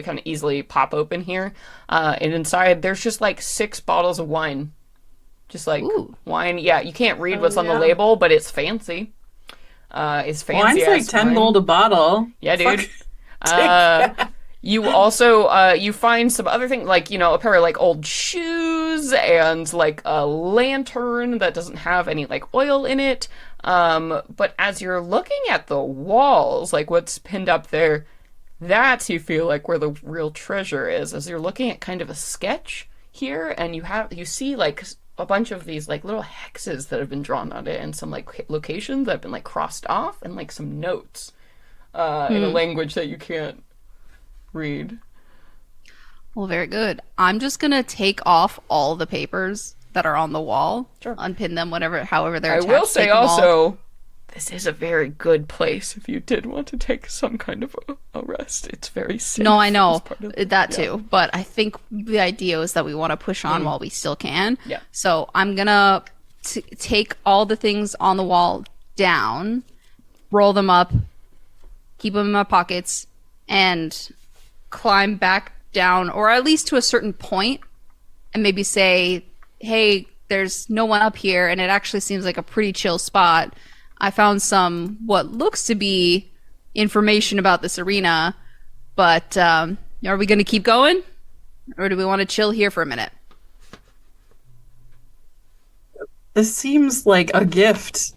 kind of easily pop open here, and inside there's just like 6 bottles of wine. Just like Ooh. wine. Yeah, you can't read what's on the yeah. label, but it's fancy. It's fancy. Wine's like ass 10 wine. gold a bottle. Yeah, dude. Fuck. You also you find some other things, like, you know, a pair of like old shoes and like a lantern that doesn't have any like oil in it. But as you're looking at the walls, like what's pinned up there, that's, you feel like, where the real treasure is. As you're looking at kind of a sketch here, and you see like a bunch of these like little hexes that have been drawn on it, and some like locations that have been like crossed off, and like some notes in a language that you can't read. Well, very good. I'm just gonna take off all the papers that are on the wall, Sure. unpin them, however they're I attached. will say take them all. also, this is a very good place if you did want to take some kind of a rest. It's very safe. No, I as know part of that too, but I think the idea is that we want to push on while we still can. Yeah. So I'm gonna take all the things on the wall down, roll them up, keep them in my pockets, and climb back down, or at least to a certain point, and maybe say, hey, there's no one up here, and it actually seems like a pretty chill spot. I found some what looks to be information about this arena, but are we going to keep going, or do we want to chill here for a minute? This seems like a gift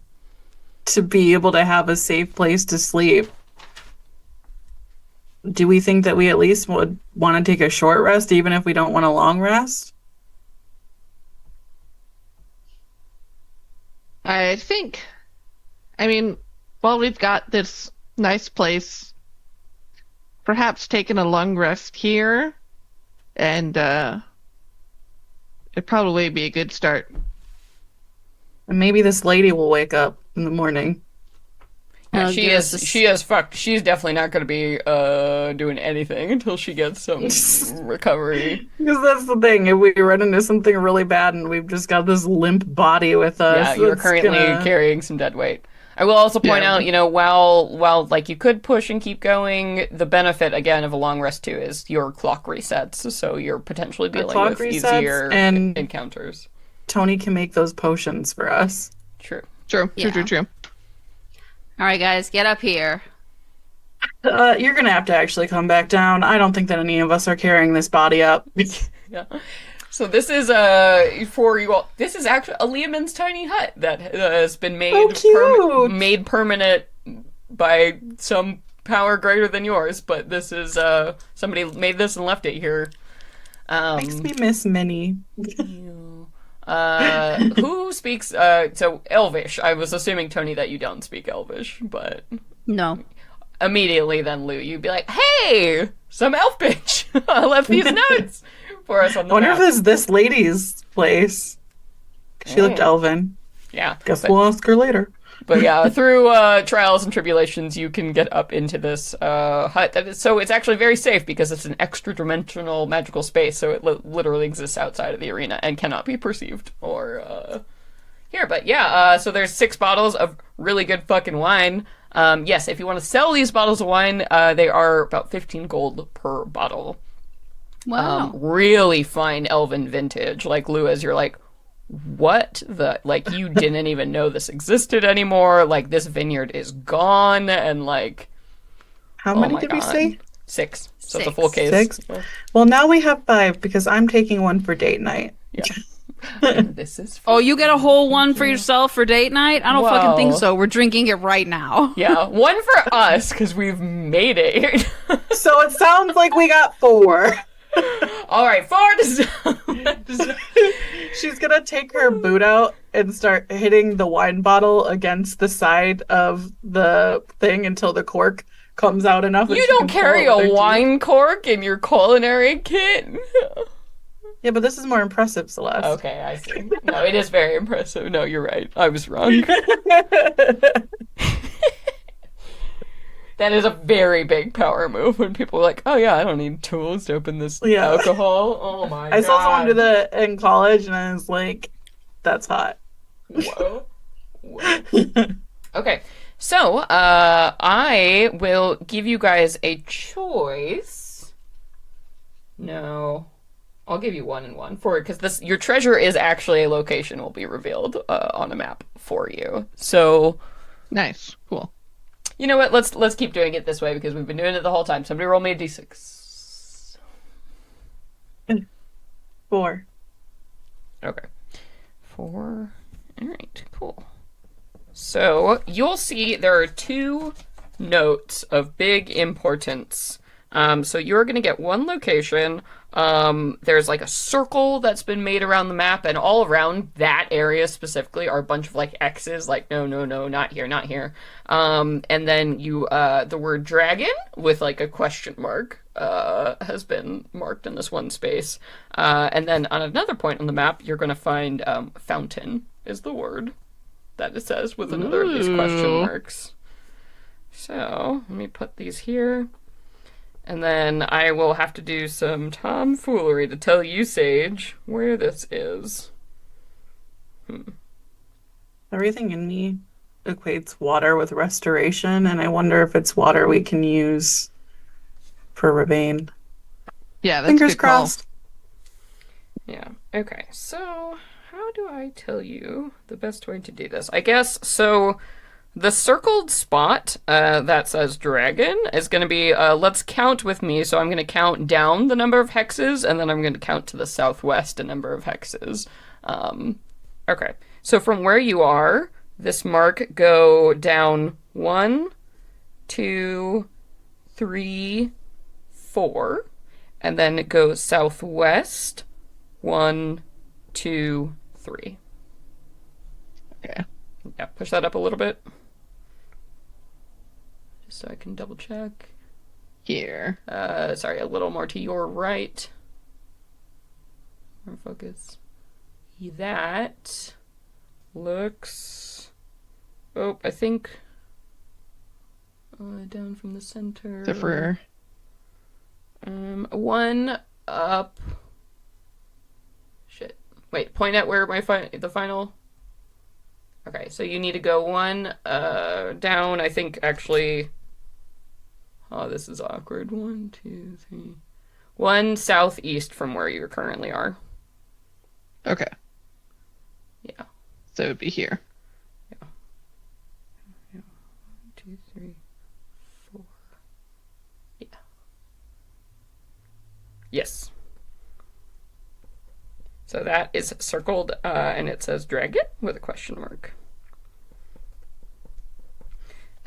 to be able to have a safe place to sleep. Do we think that we at least would want to take a short rest, even if we don't want a long rest? I think, I mean, while we've got this nice place, perhaps taking a long rest here, and it'd probably be a good start. And maybe this lady will wake up in the morning. Yeah, Oh, she give is. us a She is fucked. She's definitely not going to be doing anything until she gets some recovery. Because that's the thing. If we run into something really bad and we've just got this limp body with us, Yeah, you're it's currently gonna- carrying some dead weight. I will also point Yeah. out, you know, while like you could push and keep going, the benefit again of a long rest too is your clock resets, so you're potentially dealing clock with resets easier and- encounters. Tony can make those potions for us. True. True, Yeah. true. All right, guys, get up here. You're gonna have to actually come back down. I don't think that any of us are carrying this body up. Yeah. So this is for you all. This is actually a Leoman's tiny hut that has been made Oh, cute. made permanent by some power greater than yours. But this is somebody made this and left it here. Makes me miss Minnie. Who speaks so Elvish? I was assuming, Tony, that you don't speak Elvish, but No. immediately then Lou, you'd be like, "Hey, some elf bitch left these notes for us on I the wonder map." if this is this lady's place. She looked elven. Yeah, Guess but, we'll ask her later. but yeah, through trials and tribulations, you can get up into this hut. So it's actually very safe because it's an extra-dimensional magical space. So it literally exists outside of the arena and cannot be perceived or here. But yeah, so there's 6 bottles of really good fucking wine. Yes, if you want to sell these bottles of wine, they are about 15 gold per bottle. Wow. Really fine elven vintage. Like, Lou, as you're like what the, like, you didn't even know this existed anymore. Like, this vineyard is gone, and like, How oh many my did we God. say? 6. So it's a Six. full case. 6? Well, now we have 5 because I'm taking one for date night. Yeah. And this is Oh, you get a whole one for yourself for date night? I don't fucking think so. We're drinking it right now. yeah, one for us because we've made it. So it sounds like we got 4. All right, 4 to She's gonna take her boot out and start hitting the wine bottle against the side of the thing until the cork comes out enough. that You she don't can carry pull it with a her wine cork in your culinary kit. teeth. Yeah, but this is more impressive, Celeste. Okay, I see. No, it is very impressive. No, you're right. I was wrong. That is a very big power move when people are like, oh yeah, I don't need tools to open this Yeah. alcohol. Oh my God. I saw someone do that in college, and I was like, "That's hot." Whoa. Okay, so I will give you guys a choice. No, I'll give you 1 and 1 for it because this your treasure is actually a location will be revealed on a map for you. So Nice. Cool. you know what? Let's keep doing it this way because we've been doing it the whole time. Somebody roll me a d6. 4. Okay, 4. All right, cool. So you'll see there are 2 notes of big importance. So you're going to get 1 location. There's like a circle that's been made around the map, and all around that area specifically are a bunch of like X's, like no, no, no, not here, not here. And then you, the word dragon with like a question mark, has been marked in this one space. And then on another point on the map, you're going to find, fountain is the word that it says with another of these question Ooh. marks. So let me put these here. And then I will have to do some tomfoolery to tell you, Sage, where this is. Everything in me equates water with restoration, and I wonder if it's water we can use for Ravane. Yeah, that's a Fingers good call. crossed. Yeah. Okay. So, how do I tell you the best way to do this? I guess so. The circled spot that says dragon is going to be, let's count with me. So I'm going to count down the number of hexes, and then I'm going to count to the southwest a number of hexes. Okay. So from where you are, this mark, go down 1, 2, 3, 4, and then it goes southwest 1, 2, 3. Okay. Yeah, push that up a little bit. Just so I can double check. Here. Sorry, a little more to your right. More focus. That looks... Oh, I think... down from the center. Except for 1 up... Shit. Wait, point at where my the final... Okay, so you need to go 1 down, I think, actually... Oh, this is awkward. 1, 2, 3... 1 southeast from where you currently are. okay. Yeah. So it would be here. 1, 2, 3, 4... Yeah. Yes. So that is circled, and it says dragon with a question mark.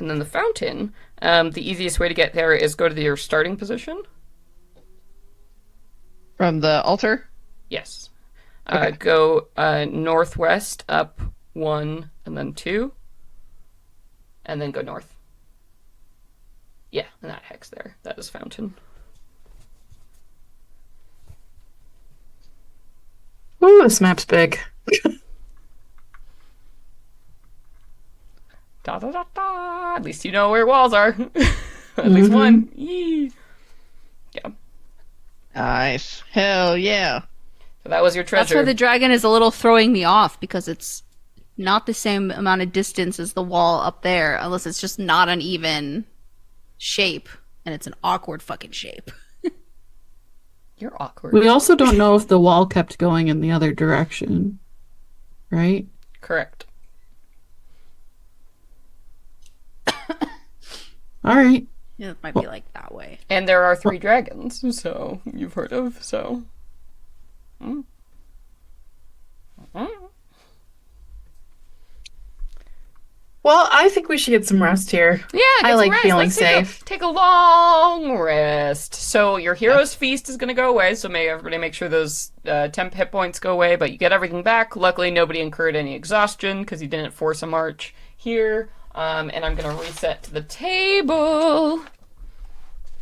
And then the fountain, the easiest way to get there is go to your starting position. From the altar? Yes. Okay. Go northwest up 1 and then 2. And then go north. Yeah, and that hex there. That is fountain. Ooh, this map's big. Da da da da. At least you know where walls are. At least one. Yee. Yeah. Nice. Hell yeah. So that was your That's treasure. why the dragon is a little throwing me off because it's not the same amount of distance as the wall up there, unless it's just not an even shape and it's an awkward fucking shape. You're awkward. We also don't know if the wall kept going in the other direction. right? Correct. All right. Yeah, it might be like that way. And there are 3 dragons, so you've heard of, so. Mm. Mm. Well, I think we should get some rest here. Yeah, I get some like rest. feeling Let's safe. Take a long rest. So your hero's feast is going to go away, so may everybody make sure those temp hit points go away, but you get everything back. Luckily, nobody incurred any exhaustion because you didn't force a march here. And I'm going to reset to the table.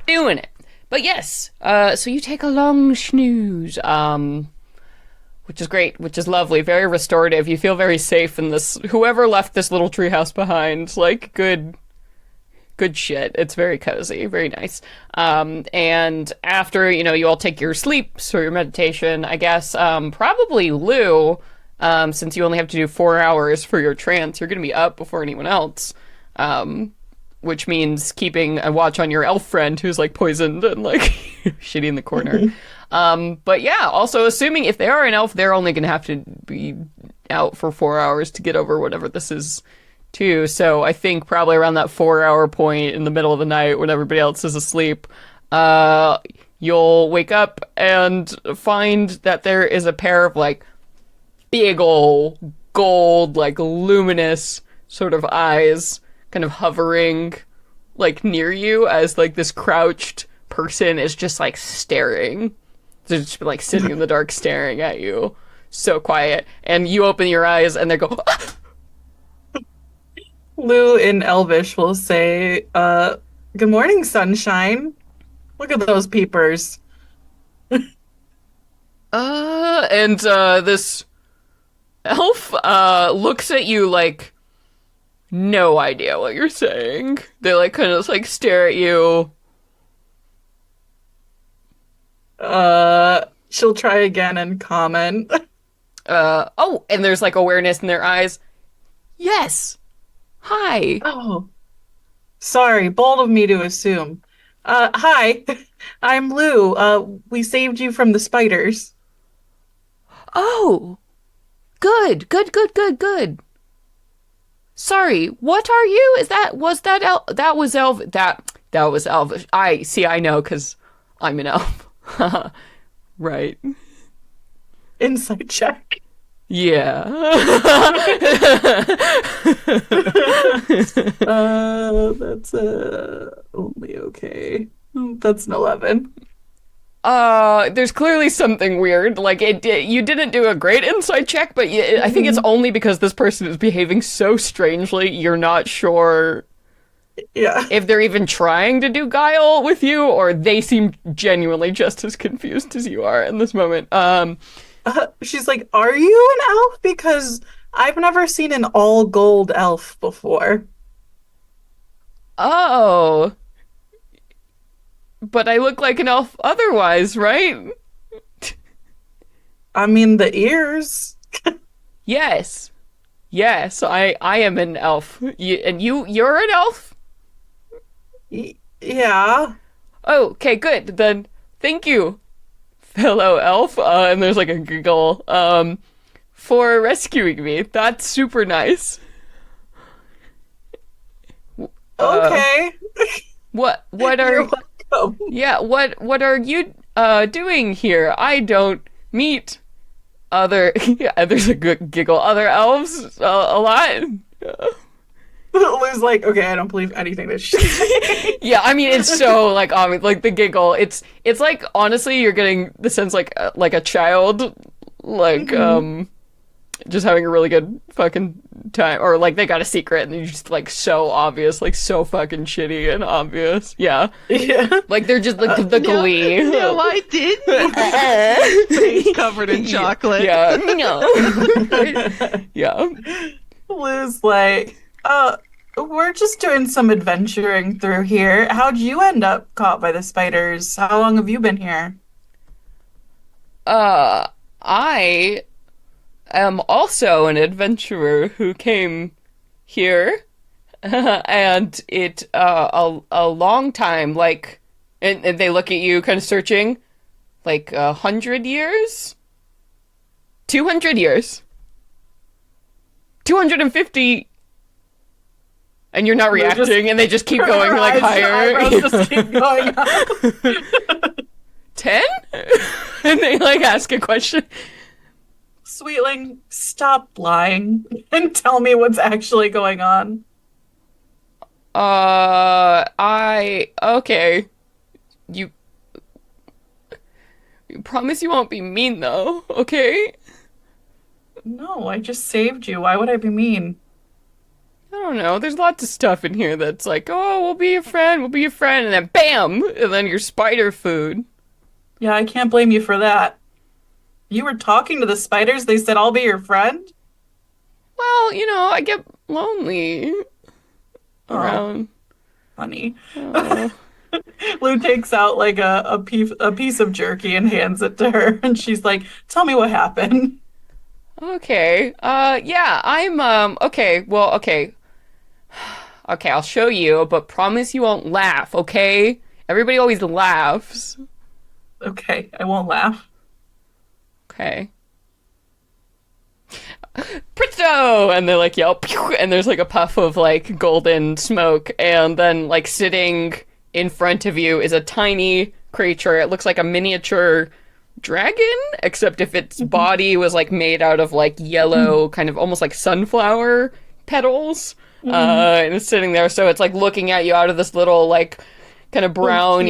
Doing it. But yes, so you take a long snooze, which is great, which is lovely, very restorative. You feel very safe in this. Whoever left this little treehouse behind, like, good shit. It's very cozy, very nice. And after, you all take your sleep, so your meditation, I guess, probably Lou, since you only have to do 4 hours for your trance, you're going to be up before anyone else. Which means keeping a watch on your elf friend who's, like, poisoned and, like, shitty in the corner. But yeah, also assuming if they are an elf, they're only going to have to be out for 4 hours to get over whatever this is, too. So I think probably around that 4-hour point in the middle of the night when everybody else is asleep, you'll wake up and find that there is a pair of, like, big ol' gold, like, luminous sort of eyes kind of hovering, like, near you as, like, this crouched person is just, like, staring. They're just, like, sitting in the dark staring at you. So quiet. And you open your eyes and they go, ah! Lou in Elvish will say, good morning, sunshine. Look at those peepers. And this elf, looks at you like, no idea what you're saying. They, like, kind of, like, stare at you. She'll try again and comment. Oh, and there's, like, awareness in their eyes. Yes! Hi! Oh, sorry, bold of me to assume. Hi, I'm Lou. We saved you from the spiders. Oh! Good. Sorry, what are you? That was elf. I know, because I'm an elf. Right. Insight check. Yeah. That's only okay. That's an 11. There's clearly something weird. Like, you didn't do a great insight check, but I think it's only because this person is behaving so strangely, you're not sure Yeah. if they're even trying to do guile with you, or they seem genuinely just as confused as you are in this moment. She's like, are you an elf? Because I've never seen an all gold elf before. Oh. But I look like an elf otherwise, right? I mean, the ears. Yes. Yes, I am an elf. You're an elf? Yeah. Oh, okay, good. Then thank you, fellow elf. And there's, like, a giggle, for rescuing me. That's super nice. Okay. What You're are welcome. Yeah, what are you doing here? I don't meet other yeah, there's a good giggle. Other elves a lot. Lou's like, okay, I don't believe anything that she said. Yeah, I mean it's so like obvious, like the giggle. It's like honestly you're getting the sense like a child like just having a really good fucking time, or like they got a secret and they're just like so obvious, like so fucking shitty and obvious. Yeah, Yeah. like they're just like the glee. No, I didn't. Face covered in chocolate. Yeah, no. Yeah. Lou's like, we're just doing some adventuring through here. How'd you end up caught by the spiders? How long have you been here? I am also an adventurer who came here, and it a long time, like, and they look at you, kind of searching, like 100 years, 200 years. 250. And you're not reacting, and they just keep going like higher. Eyebrows just keep going up. 10? And they like ask a question. Sweetling, stop lying and tell me what's actually going on. Okay. You promise you won't be mean though, okay? No, I just saved you. Why would I be mean? I don't know. There's lots of stuff in here that's like, oh, we'll be your friend, and then bam, and then your spider food. Yeah, I can't blame you for that. You were talking to the spiders. They said, I'll be your friend. Well, I get lonely around. Honey. Oh. Lou takes out like a piece of jerky and hands it to her, and she's like, "Tell me what happened." Okay. Yeah, I'm okay. Well, okay. Okay, I'll show you, but promise you won't laugh, okay? Everybody always laughs. Okay, I won't laugh. Okay. Presto! And they like yell, pew! And there's like a puff of like golden smoke, and then like sitting in front of you is a tiny creature. It looks like a miniature dragon, except if its body was like made out of like yellow, kind of almost like sunflower petals. And it's sitting there, so it's like looking at you out of this little like kind of brown,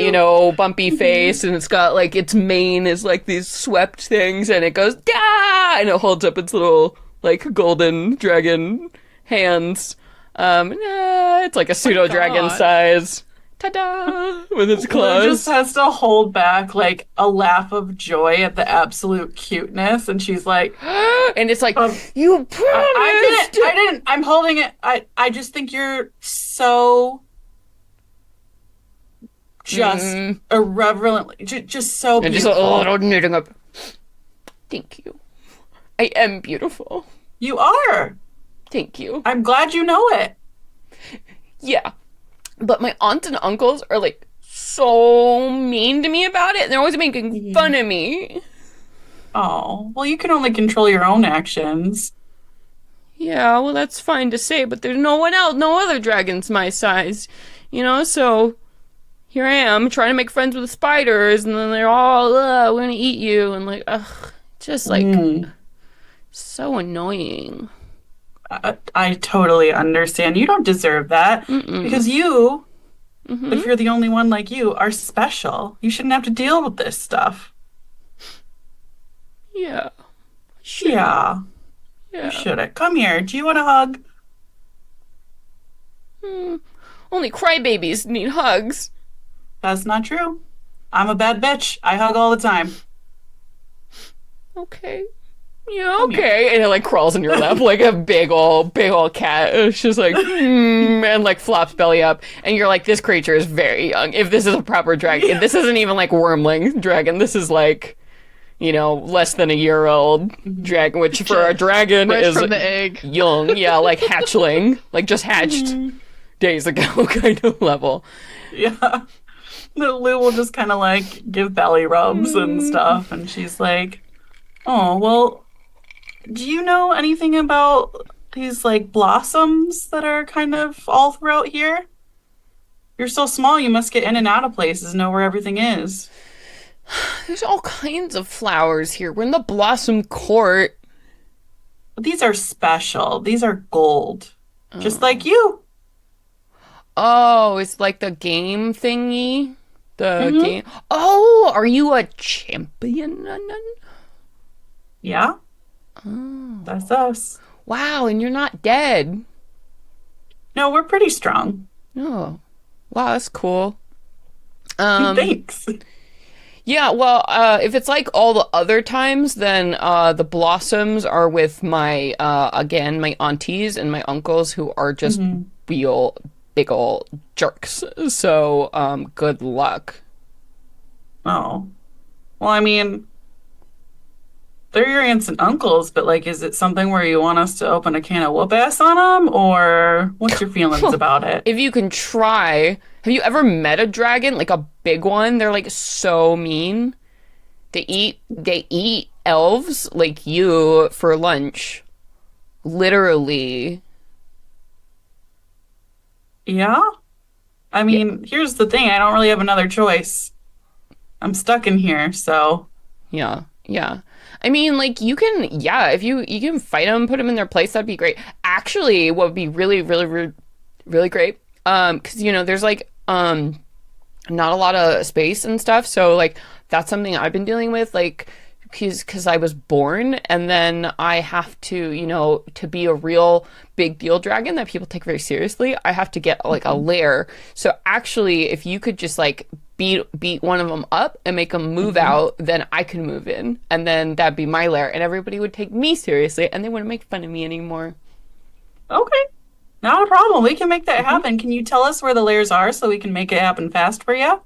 bumpy face, and it's got like its mane is like these swept things, and it goes da, and it holds up its little like golden dragon hands. It's like a pseudo dragon size. Ta-da! With its claws. Lou just has to hold back like a laugh of joy at the absolute cuteness, and she's like, and it's like, you promised! I didn't. I'm holding it. I just think you're so just irreverently, just so and beautiful. just a little knitting up. Thank you. I am beautiful. You are. Thank you. I'm glad you know it. Yeah. But my aunts and uncles are like so mean to me about it, and they're always making fun of me. Oh, well, you can only control your own actions. Yeah, well, that's fine to say, but there's no one else, no other dragons my size, so here I am trying to make friends with the spiders, and then they're all, we're gonna eat you, and like, ugh, just like, so annoying. I totally understand. You don't deserve that because you, if you're the only one like you, are special. You shouldn't have to deal with this stuff. Yeah. Yeah. You shouldn't. Come here. Do you want a hug? Only crybabies need hugs. That's not true. I'm a bad bitch. I hug all the time. Okay. Yeah, okay. And it like crawls in your lap like a big old cat. It's just like, and like flops belly up. And you're like, this creature is very young. If this is a proper dragon, this isn't even like wormling dragon. This is like, less than a year old dragon, which for a dragon Fresh is from the egg. young. Yeah, like hatchling, like just hatched days ago kind of level. Yeah. Lou will just kind of like give belly rubs and stuff. And she's like, oh, well, do you know anything about these like blossoms that are kind of all throughout here? You're so small, you must get in and out of places, know where everything is. There's all kinds of flowers here. We're in the Blossom Court. These are special. These are gold. Just like you. Oh, it's like the game thingy? The game. Oh, are you a champion? Yeah. Oh. That's us. Wow, and you're not dead. No, we're pretty strong. Oh. Wow, that's cool. Thanks. Yeah, well, if it's like all the other times, then the blossoms are with my, again, my aunties and my uncles who are just real big ol' jerks. So, good luck. Oh. Well, I mean, they're your aunts and uncles, but like, is it something where you want us to open a can of whoop ass on them, or what's your feelings about it? If you can try, have you ever met a dragon, like a big one? They're like so mean. They eat elves like you for lunch. literally. Yeah? I Yeah. mean, here's the thing. I don't really have another choice. I'm stuck in here, so. Yeah, yeah. I mean, like you can, yeah, if you can fight them, put them in their place, that'd be great. Actually, what would be really, really, really, really great, because there's like not a lot of space and stuff, so like that's something I've been dealing with, like because I was born and then I have to, to be a real big deal dragon that people take very seriously, I have to get like a lair. So actually, if you could just like beat one of them up and make them move out, then I can move in, and then that'd be my lair, and everybody would take me seriously, and they wouldn't make fun of me anymore. Okay. Not a problem. We can make that happen. Can you tell us where the layers are so we can make it happen fast for you?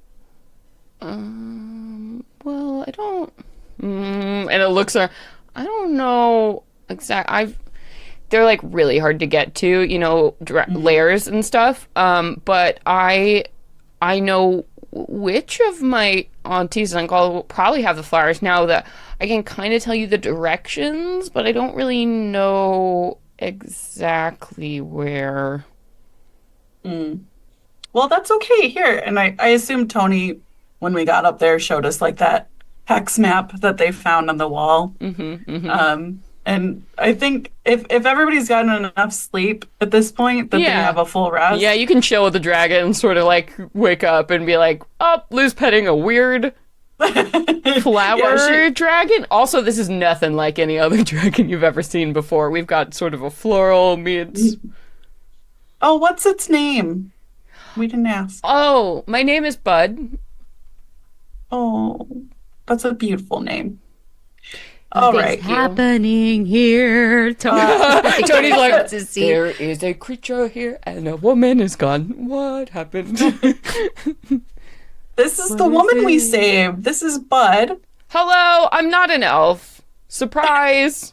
Well, I don't. And it looks. I don't know exact. They're like really hard to get to, layers and stuff. But I know which of my aunties and uncle will probably have the flowers now that I can kind of tell you the directions, but I don't really know exactly where. Well, that's okay. Here. And I assume Tony, when we got up there, showed us like that hex map that they found on the wall. And I think if everybody's gotten enough sleep at this point that they Yeah. have a full rest. Yeah, you can chill with the dragon and sort of like wake up and be like, oh, Lou's petting a weird flower Yeah, dragon. Also, this is nothing like any other dragon you've ever seen before. We've got sort of a floral meets. Oh, what's its name? We didn't ask. Oh, my name is Bud. Oh, that's a beautiful name. All right. Happening here. Tony's like, to see. there is a creature here and a woman is gone. What happened? This is the woman we saved. This is Bud. Hello, I'm not an elf. Surprise.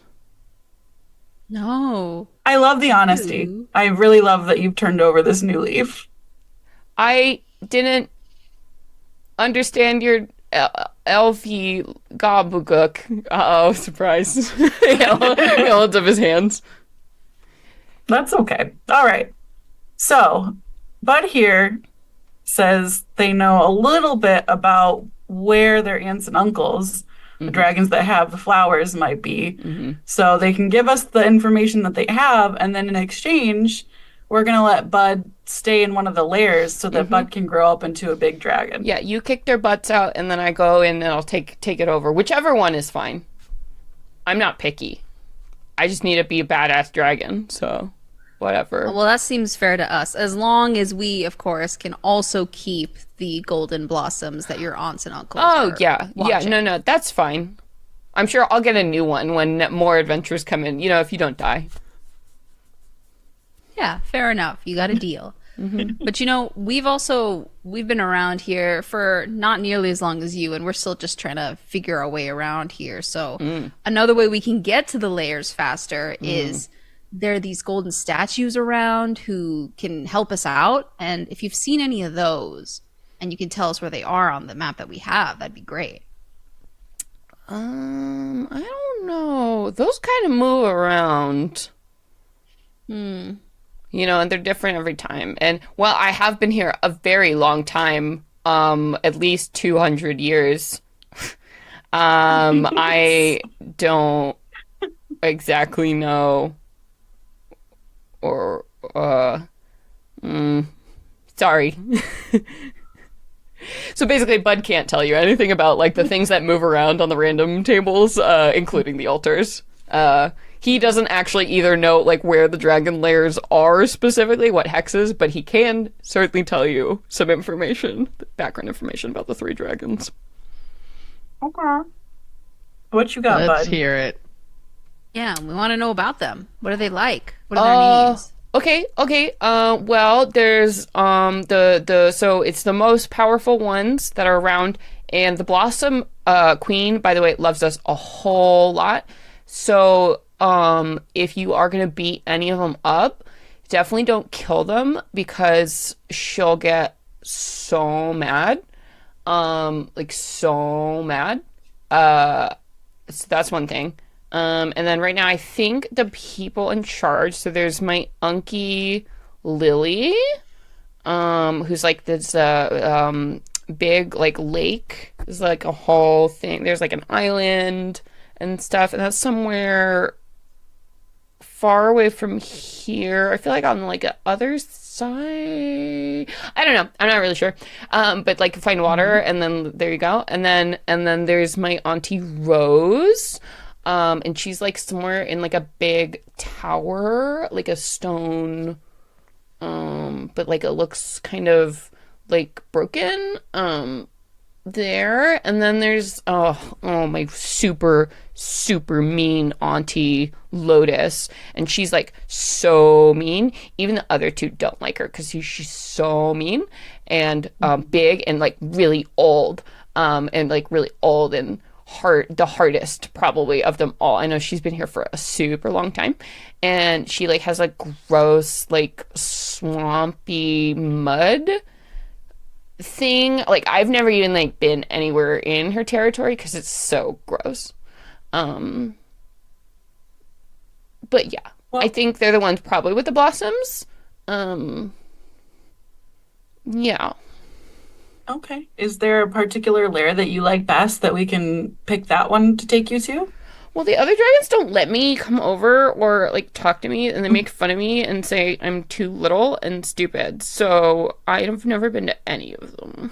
No. I love the honesty. Ooh. I really love that you've turned over this new leaf. I didn't understand your elfy gobblegook. Uh-oh, surprise. He holds up his hands. That's okay. All right. So, Bud here says they know a little bit about where their aunts and uncles, the dragons that have the flowers, might be. So they can give us the information that they have, and then in exchange, we're going to let Bud stay in one of the lairs so that Bud can grow up into a big dragon. Yeah, you kick their butts out, and then I go in and I'll take it over. Whichever one is fine. I'm not picky. I just need to be a badass dragon, so whatever. Well, that seems fair to us. As long as we, of course, can also keep the golden blossoms that your aunts and uncles Oh, are yeah. watching. Yeah, no, that's fine. I'm sure I'll get a new one when more adventures come in, if you don't die. Yeah, fair enough. You got a deal. But we've been around here for not nearly as long as you, and we're still just trying to figure our way around here. So another way we can get to the layers faster is there are these golden statues around who can help us out. And if you've seen any of those and you can tell us where they are on the map that we have, that'd be great. I don't know. Those kind of move around. And they're different every time. And, well, I have been here a very long time, at least 200 years. I don't exactly know. Or, sorry. So basically, Bud can't tell you anything about, like, the things that move around on the random tables, including the altars. He doesn't actually either know, like, where the dragon lairs are specifically, what hexes, but he can certainly tell you some information, background information about the three dragons. Okay. What you got, Let's Bud? hear it. Yeah, we want to know about them. What are they like? What are their names? Okay. Well, there's so it's the most powerful ones that are around, and the Blossom Queen, by the way, loves us a whole lot. So, if you are gonna beat any of them up, definitely don't kill them because she'll get so mad. Like so mad. So that's one thing. And then right now, I think the people in charge. So there's my unkie Lily, who's like this big like lake. There's like a whole thing. There's like an island and stuff, and that's somewhere far away from here. I feel like on like the other side. I don't know. I'm not really sure. But like find water, and then there you go. And then there's my auntie Rose. And she's like somewhere in like a big tower, like a stone, but like it looks kind of like broken, there. And then there's, my super, super mean auntie Lotus. And she's like so mean. Even the other two don't like her because she's so mean and, big and like really old, and like really old and the hardest probably of them all. I know she's been here for a super long time, and she like has like gross like swampy mud thing. Like I've never even like been anywhere in her territory because it's so gross. But yeah, Well, I think they're the ones probably with the blossoms. Yeah. okay. Is there a particular lair that you like best that we can pick that one to take you to? Well, the other dragons don't let me come over or like talk to me, and they make fun of me and say I'm too little and stupid. So I've never been to any of them.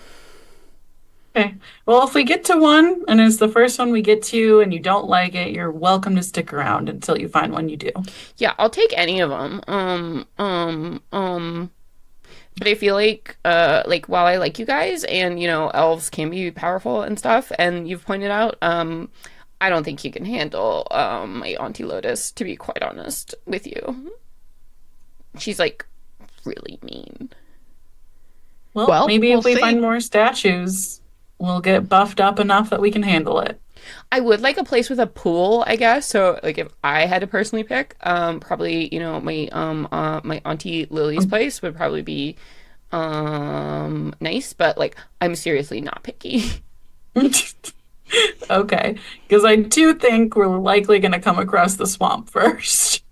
Okay. Well, if we get to one and it's the first one we get to and you don't like it, you're welcome to stick around until you find one you do. Yeah, I'll take any of them. But I feel like while I like you guys, and you know, elves can be powerful and stuff, and you've pointed out, I don't think you can handle my Auntie Lotus, to be quite honest with you. She's like really mean. Well, maybe we'll if we see. find more statues, we'll get buffed up enough that we can handle it. I would like a place with a pool, I guess. So like if I had to personally pick, probably, you know, my Auntie Lily's place would probably be nice, but like I'm seriously not picky. Okay. Because I do think we're likely going to come across the swamp first.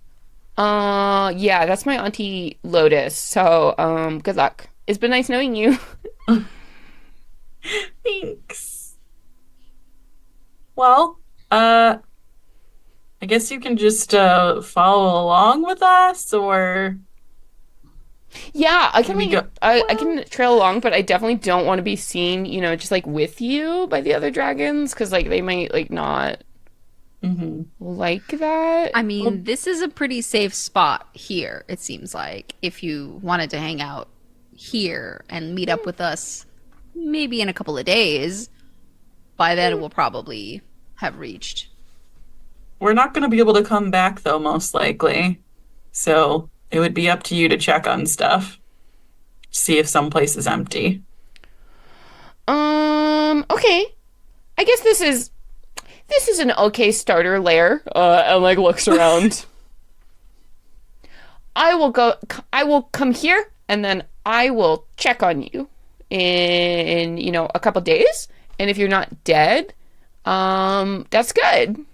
Yeah, that's my Auntie Lotus. So, good luck. It's been nice knowing you. Thanks. Well, I guess you can just follow along with us, or Yeah, I can we like, go. I can trail along, but I definitely don't want to be seen, you know, just like with you by the other dragons, because like they might like not Mhm. like that. I mean, this is a pretty safe spot here, it seems like. If you wanted to hang out here and meet up with us maybe in a couple of days, by then we'll probably have reached. We're not going to be able to come back, though, most likely. So it would be up to you to check on stuff, see if some place is empty. Okay. I guess this is an okay starter lair. And like looks around. I will come here, and then I will check on you in, you know, a couple days. And if you're not dead, that's good.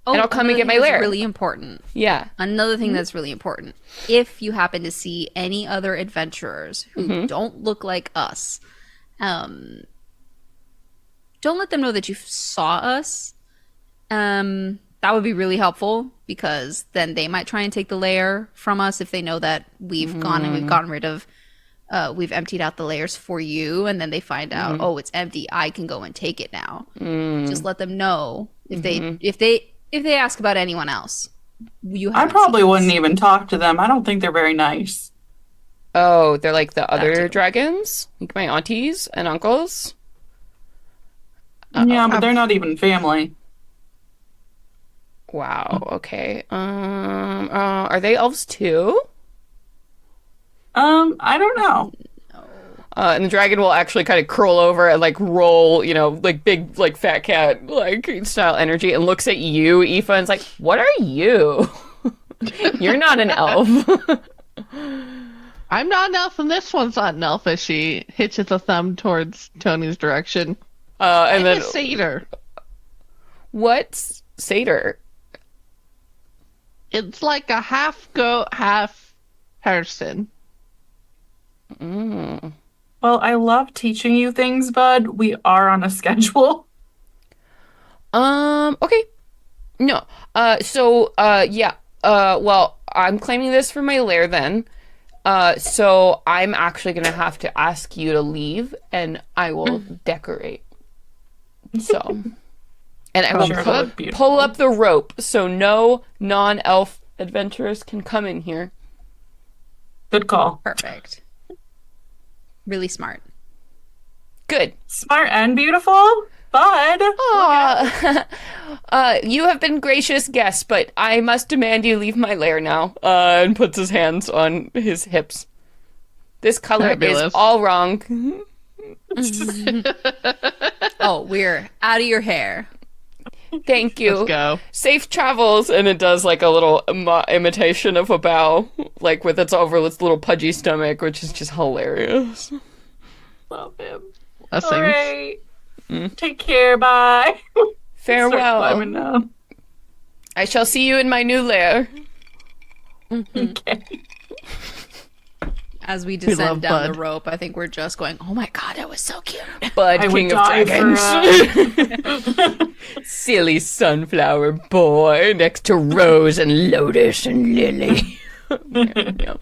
Oh, And I'll come and another get my thing that's lair. really important. Yeah. Another thing that's really important. If you happen to see any other adventurers who don't look like us, don't let them know that you saw us. That would be really helpful, because then they might try and take the layer from us if they know that we've gone and we've gotten rid of, we've emptied out the layers for you, and then they find out, oh, it's empty. I can go and take it now. Just let them know if they ask about anyone else. You I haven't probably seen us. wouldn't even talk to them. I don't think they're very nice. Oh, they're like the other too. dragons? Like my aunties and uncles? Yeah, but they're not even family. Wow, okay. Are they elves too? I don't know. And the dragon will actually kind of curl over and like roll, you know, like big, like fat cat, like style energy, and looks at you, Aoife, and is like, "What are you? You're not an elf." I'm not an elf, and this one's not an elf, as she hitches a thumb towards Tony's direction. And I'm then a satyr. what satyr? It's like a half goat, half person. Mm. Well, I love teaching you things, bud. We are on a schedule. Okay. No. Yeah. Well, I'm claiming this for my lair then. So I'm actually gonna have to ask you to leave, and I will decorate. So, and I will Sure, it'll look beautiful. pull up the rope so no non-elf adventurers can come in here. Good call. Perfect. Really smart. Good. Smart and beautiful, bud. Aw. You have been gracious guests, but I must demand you leave my lair now. And puts his hands on his hips. This color Fabulous. is all wrong. Oh, we're out of your hair. Thank you. Let's go. Safe travels, and it does like a little imitation of a bow, like with its little pudgy stomach, which is just hilarious. Love him. That All seems- right. Take care. Bye. Start Farewell. climbing down. I shall see you in my new lair. Okay. As we love descend down the Bud. rope, I think we're just going, oh my god, that was so cute. Bud, I would King of die Dragons. Silly sunflower boy next to Rose and Lotus and Lily. No.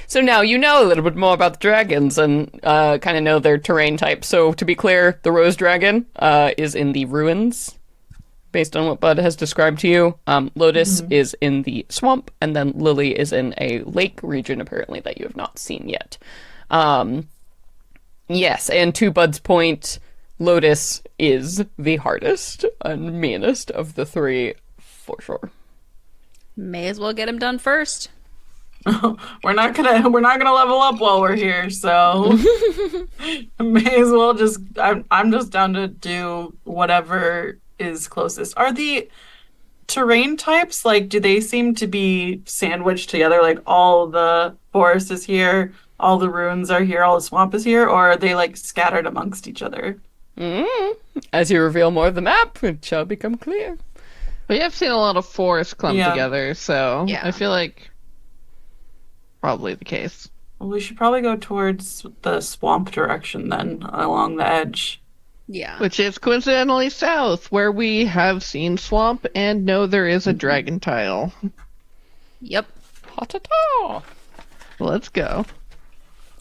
So now you know a little bit more about the dragons and kind of know their terrain type. So to be clear, the Rose Dragon is in the ruins, based on what Bud has described to you. Lotus is in the swamp, and then Lily is in a lake region, apparently, that you have not seen yet. Yes, and to Bud's point, Lotus is the hardest and meanest of the three, for sure. May as well get him done first. We're not gonna level up while we're here, so may as well just. I'm just down to do whatever is closest. Are the terrain types like? Do they seem to be sandwiched together? Like all the forest is here, all the ruins are here, all the swamp is here, or are they like scattered amongst each other? As you reveal more of the map, it shall become clear. We have seen a lot of forests clumped Yeah. together, so Yeah. I feel like probably the case. Well, we should probably go towards the swamp direction then, along the edge. Yeah. Which is coincidentally south, where we have seen swamp and know there is a dragon tile. Yep. Ha-ta-ta. Let's go.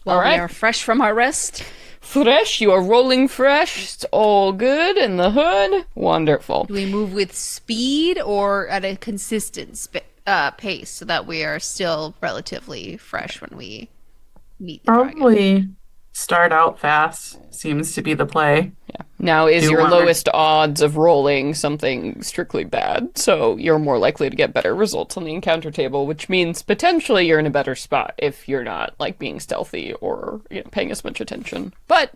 Well, All right. we are fresh from our rest. Fresh, you are rolling fresh. It's all good in the hood. Wonderful. Do we move with speed or at a consistent pace so that we are still relatively fresh when we meet the dragon? Probably start out fast seems to be the play. Now is Do your one. lowest odds of rolling something strictly bad, so you're more likely to get better results on the encounter table, which means potentially you're in a better spot if you're not like being stealthy or paying as much attention. But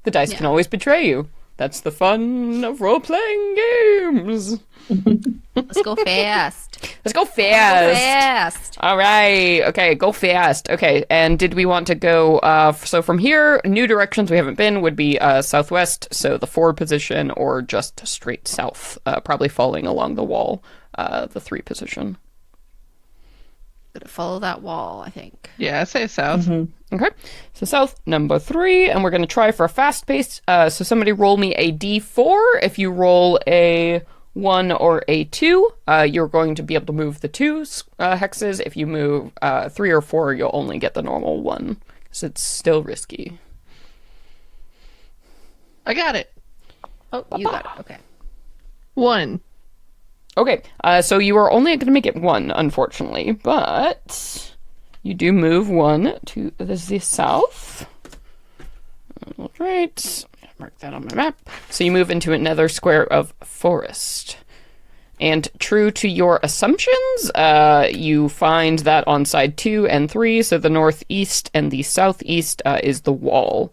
the dice can always betray you. That's the fun of role-playing games. Let's go fast. Let's go Go fast. fast. All right. Okay, go fast. Okay, and did we want to go, so from here, new directions we haven't been would be southwest, so the forward position, or just straight south, probably following along the wall, the 3 position. Gonna follow that wall, I think. Yeah, I say south. Okay, so south, number 3, and we're going to try for a fast pace. So somebody roll me a d4. If you roll a 1 or a 2, you're going to be able to move the 2 hexes. If you move 3 or 4, you'll only get the normal 1, because it's still risky. I got it. Oh, you got it. Okay. 1. Okay, so you are only going to make it 1, unfortunately, but you do move 1 to the south. All right, mark that on my map. So you move into another square of forest. And true to your assumptions, you find that on side 2 and 3, so the northeast and the southeast is the wall.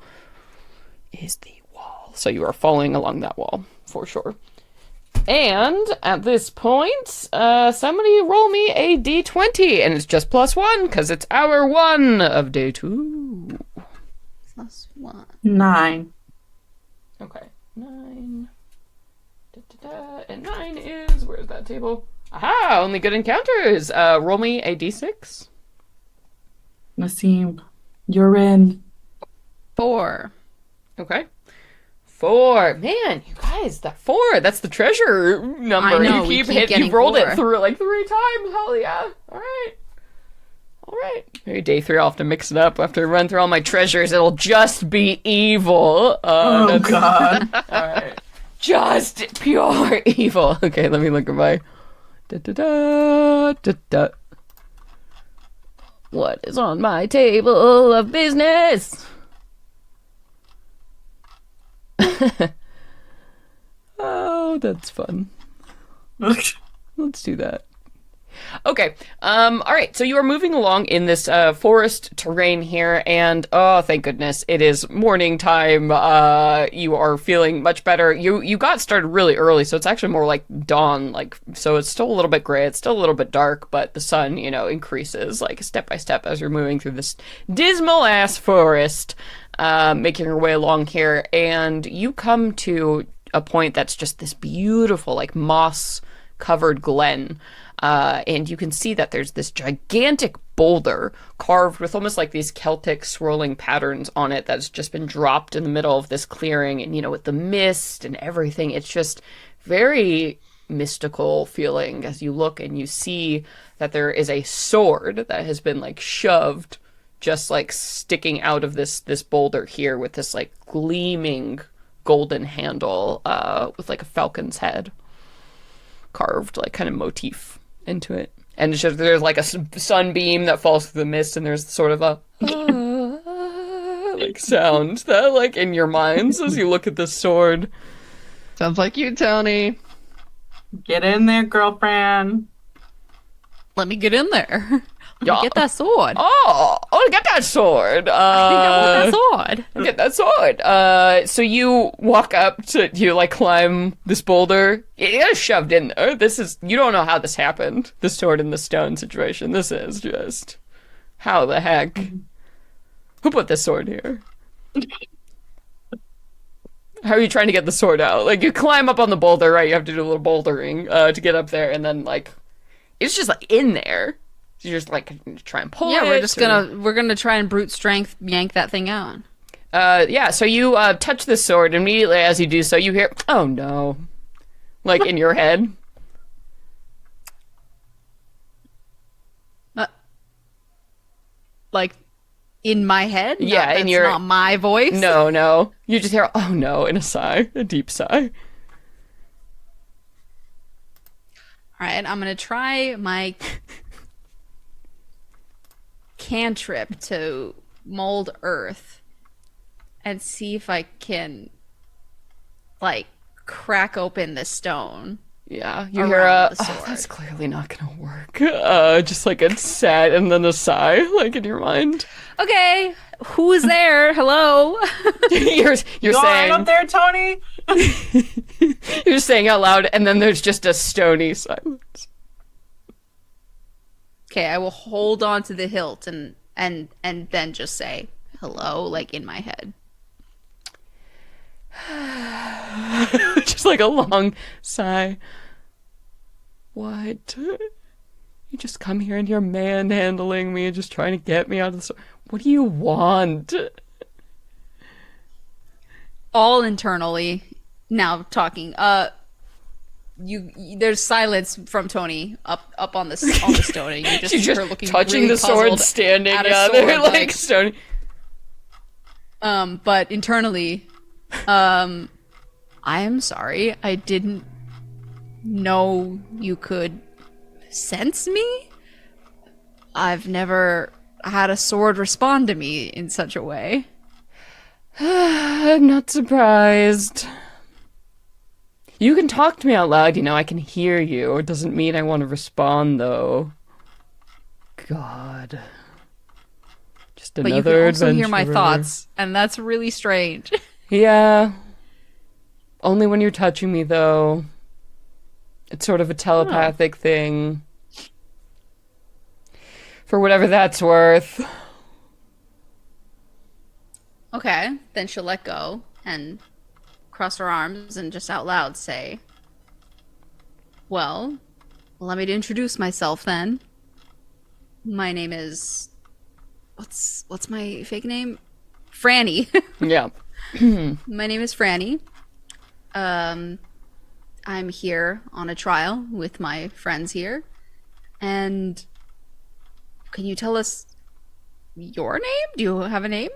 So you are following along that wall, for sure. And at this point, somebody roll me a d20, and it's just +1, because it's hour 1 of day 2. +1. 9. Okay, 9. And 9 is, where's that table? Aha! Only good encounters. Roll me a d6. Nassim, you're in. 4. Okay. 4. Man, you guys, that 4, that's the treasure number. I know, You we keep keep hitting, getting you've rolled 4. it through like 3 times. Hell yeah. All right. All right. Maybe day 3 I'll have to mix it up. After I run through all my treasures, it'll just be evil. Oh, God. All right. Just pure evil. Okay, let me look at my... Da-da-da, what is on my table of business? Oh, that's fun. Let's do that. Okay. All right. So you are moving along in this forest terrain here, and oh, thank goodness, it is morning time. You are feeling much better. You got started really early, so it's actually more like dawn. Like, so it's still a little bit gray. It's still a little bit dark, but the sun, increases like step by step as you're moving through this dismal ass forest, making your way along here, and you come to a point that's just this beautiful, like moss covered glen. And you can see that there's this gigantic boulder carved with almost like these Celtic swirling patterns on it that's just been dropped in the middle of this clearing. And, with the mist and everything, it's just very mystical feeling as you look and you see that there is a sword that has been like shoved, just like sticking out of this boulder here with this like gleaming golden handle, with like a falcon's head carved, like kind of motif into it. And it's just, there's like a sunbeam that falls through the mist, and there's sort of a like sound that like in your minds as you look at this sword. Sounds like you, Tony. Get in there, girlfriend. Let me get in there. Let Yeah. me get that sword. Oh, get that sword. I think I want that sword. Get that sword. So you walk up you like climb this boulder. It is shoved in there. You don't know how this happened. The sword in the stone situation. This is just, how the heck? Who put this sword here? How are you trying to get the sword out? Like, you climb up on the boulder, right? You have to do a little bouldering, to get up there, and then like, it's just like in there. So you're just like try and pull it. Yeah, we're gonna try and brute strength yank that thing out. Yeah, so you touch this sword. Immediately as you do so, you hear, oh no. Like in your head. Like in my head? Yeah, that's in your... not my voice. No. You just hear, oh no, in a sigh. A deep sigh. Alright, I'm gonna try my cantrip to mold earth and see if I can like crack open the stone. Yeah, you hear Around a, the oh, sword. that's clearly not gonna work. Just like a sad and then a sigh, like in your mind. Okay, who's there? Hello? you're You all right saying, up there, Tony? you're saying out loud, and then there's just a stony silence. Okay, I will hold on to the hilt and then just say hello, like in my head. Just like a long sigh. What? You just come here and you're manhandling me and just trying to get me out of the store. What do you want? All internally, now talking. There's silence from Tony up on the stone. And you just She's see just her looking touching really the sword, puzzled standing at a there, sword, like stony. But internally, I am sorry. I didn't know you could sense me. I've never had a sword respond to me in such a way. I'm not surprised. You can talk to me out loud, I can hear you. It doesn't mean I want to respond, though. God. Just But you another can also hear my adventurer. thoughts, and that's really strange. Yeah. Only when you're touching me, though. It's sort of a telepathic thing. For whatever that's worth. Okay, then she'll let go and cross her arms and just out loud say, Well, allow me to introduce myself then. My name is what's my fake name? Franny. Yeah. My name is Franny. I'm here on a trial with my friends here. And can you tell us your name? Do you have a name?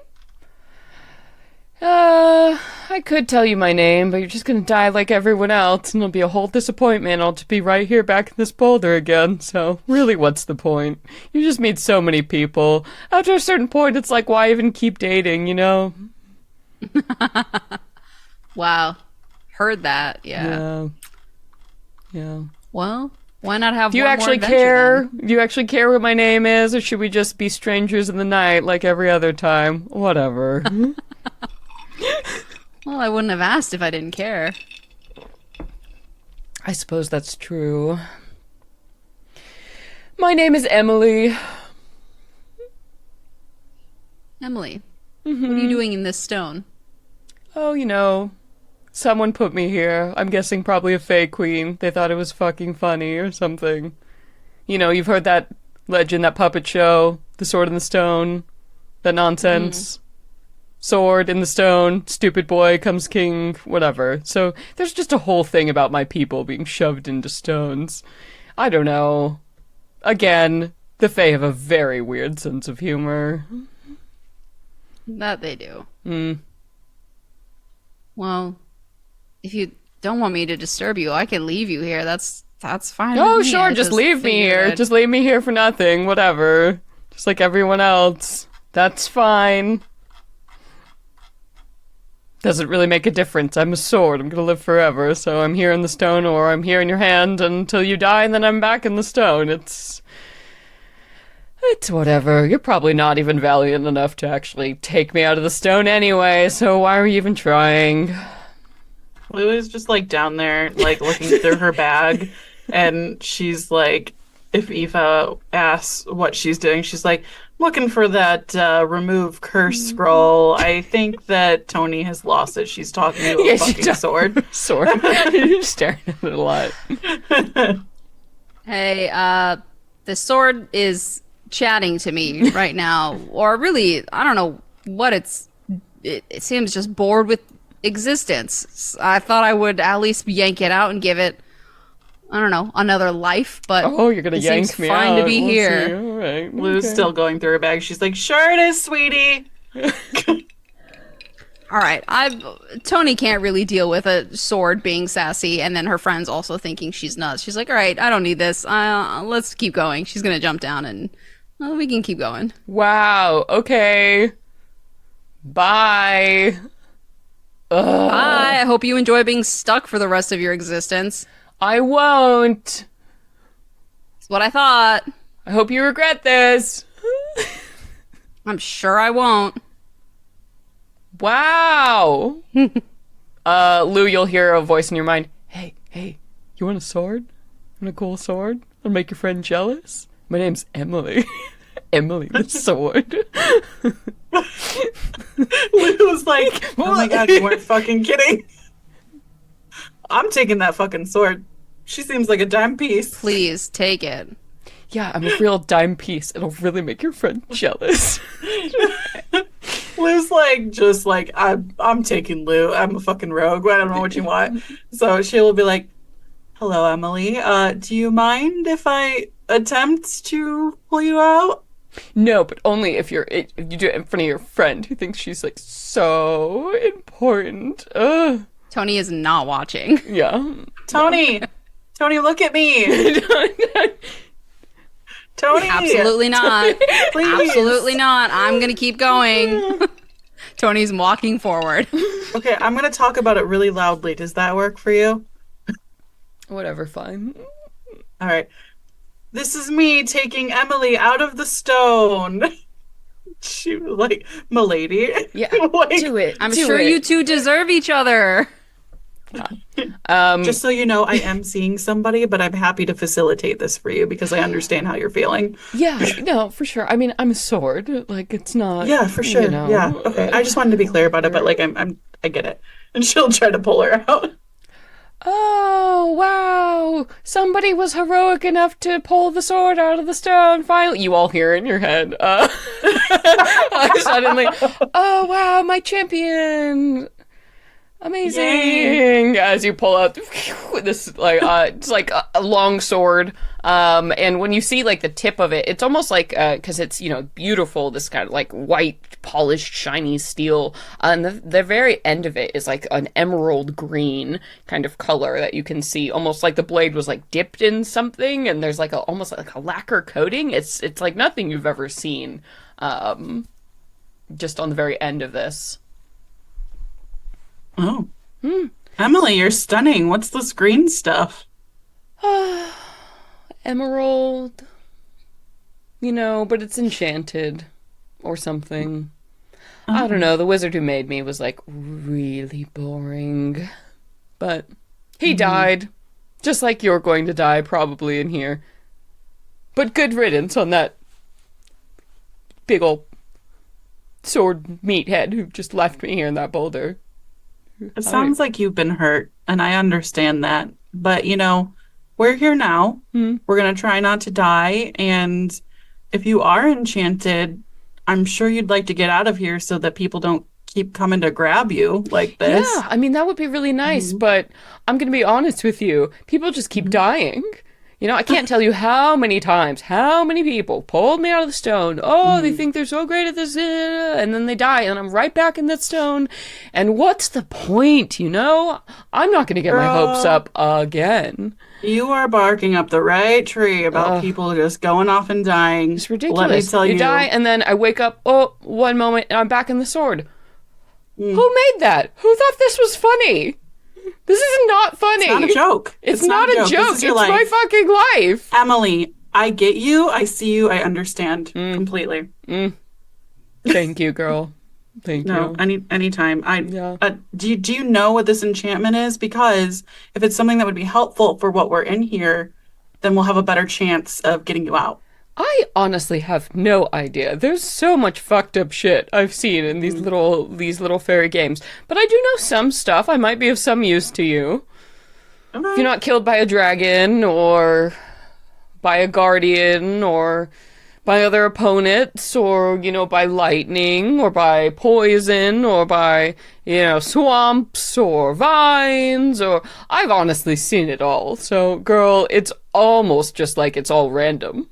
I could tell you my name, but you're just gonna die like everyone else, and it'll be a whole disappointment. I'll just be right here back in this boulder again, so really, what's the point? You just meet so many people. After a certain point, it's like, why even keep dating, you know? Wow. Heard that, yeah. Yeah. Yeah. Well, why not have Do you one more actually adventure care? then? Do you actually care what my name is, or should we just be strangers in the night like every other time? Whatever. Well, I wouldn't have asked if I didn't care. I suppose that's true. My name is Emily. Emily, what are you doing in this stone? Oh, you know, someone put me here. I'm guessing probably a fake queen. They thought it was fucking funny or something. You know, you've heard that legend, that puppet show, The Sword in the Stone, that nonsense. Sword in the stone, stupid boy comes king, whatever. So there's just a whole thing about my people being shoved into stones. I don't know. Again, the Fae have a very weird sense of humor. That they do. Hmm. Well, if you don't want me to disturb you, I can leave you here. That's fine. Oh, with me. sure, I just leave me figured here. I'd- Just leave me here for nothing, whatever. Just like everyone else. That's fine. Doesn't really make a difference. I'm a sword. I'm gonna live forever, so I'm here in the stone, or I'm here in your hand until you die, and then I'm back in the stone. It's whatever. You're probably not even valiant enough to actually take me out of the stone anyway, so why are you even trying? Lou is just like down there, like looking through her bag, and she's like, if Eva asks what she's doing, she's like, looking for that remove curse scroll. I think that Tony has lost it. She's talking to a Yeah, she fucking does. sword. Sword. You're staring at it a lot. Hey, the sword is chatting to me right now, or really, I don't know what it seems just bored with existence. I thought I would at least yank it out and give it, I don't know, another life, but Oh, you're gonna it yank seems me fine out. to be We'll here. see. All right. Lou's okay. still going through her bag. She's like, sure it is, sweetie. All right, Tony can't really deal with a sword being sassy, and then her friends also thinking she's nuts. She's like, all right, I don't need this. Let's keep going. She's gonna jump down, and we can keep going. Wow. Okay. Bye. Ugh. Bye. I hope you enjoy being stuck for the rest of your existence. I won't. That's what I thought. I hope you regret this. I'm sure I won't. Wow. Lou, you'll hear a voice in your mind. Hey, you want a sword? Want a cool sword? I'll make your friend jealous? My name's Emily. Emily the sword. Lou's like, oh my god, you weren't fucking kidding. I'm taking that fucking sword. She seems like a dime piece. Please take it. Yeah, I'm a real dime piece. It'll really make your friend jealous. Lou's like, just like, I'm taking Lou. I'm a fucking rogue. I don't know what you want. So she'll be like, hello, Emily. Do you mind if I attempt to pull you out? No, but only if you do it in front of your friend who thinks she's like so important. Ugh. Tony is not watching. Yeah. Tony, look at me. Tony, Absolutely not. please. Absolutely not. I'm going to keep going. Tony's walking forward. Okay, I'm gonna talk about it really loudly. Does that work for you? Whatever, fine. All right. This is me taking Emily out of the stone. She was like, "Milady." Yeah, Like, do it. I'm do sure it. you two deserve each other. Just so you know, I am seeing somebody, but I'm happy to facilitate this for you because I understand how you're feeling. Yeah, no, for sure. I mean, I'm a sword. Like, it's not. Yeah, for sure. You know, Yeah. Okay. I just wanted to be clear about it, but like, I get it. And she'll try to pull her out. oh, wow, somebody was heroic enough to pull the sword out of the stone, finally. You all hear it in your head. Suddenly, oh, wow, my champion. Amazing! Yay. As you pull out this, like, it's like a long sword. And when you see, like, the tip of it, it's almost like, because it's, you know, beautiful, this kind of, like, white, polished, shiny steel. And the very end of it is, like, an emerald green kind of color that you can see, almost like the blade was, like, dipped in something, and there's, like, almost like a lacquer coating. It's like nothing you've ever seen, just on the very end of this. Oh. Emily, you're stunning. What's this green stuff? Emerald. You know, but it's enchanted. Or something. I don't know. The wizard who made me was, like, really boring. But he died. Just like you're going to die, probably, in here. But good riddance on that big ol' sword meathead who just left me here in that boulder. It sounds like you've been hurt, and I understand that. But, you know, we're here now. We're going to try not to die, and if you are enchanted, I'm sure you'd like to get out of here so that people don't keep coming to grab you like this. Yeah, I mean, that would be really nice, but I'm going to be honest with you. People just keep dying. You know, I can't tell you how many times, how many people pulled me out of the stone. Oh, they think they're so great at this, and then they die, and I'm right back in that stone. And what's the point, you know? I'm not going to get my hopes up again. You are barking up the right tree about people just going off and dying. It's ridiculous. Let me tell you. You die, and then I wake up, one moment, and I'm back in the sword. Who made that? Who thought this was funny? This is not funny. It's not a joke. It's not a joke. It's life. my fucking life. Emily, I get you. I see you. I understand completely. Thank you, girl. Thank you. Anytime. Do you know what this enchantment is? Because if it's something that would be helpful for what we're in here, then we'll have a better chance of getting you out. I honestly have no idea. There's so much fucked up shit I've seen in these little fairy games. But I do know some stuff. I might be of some use to you. Okay. If you're not killed by a dragon, or by a guardian, or by other opponents, or, you know, by lightning, or by poison, or by, you know, swamps, or vines, or... I've honestly seen it all. So, girl, it's almost just like it's all random.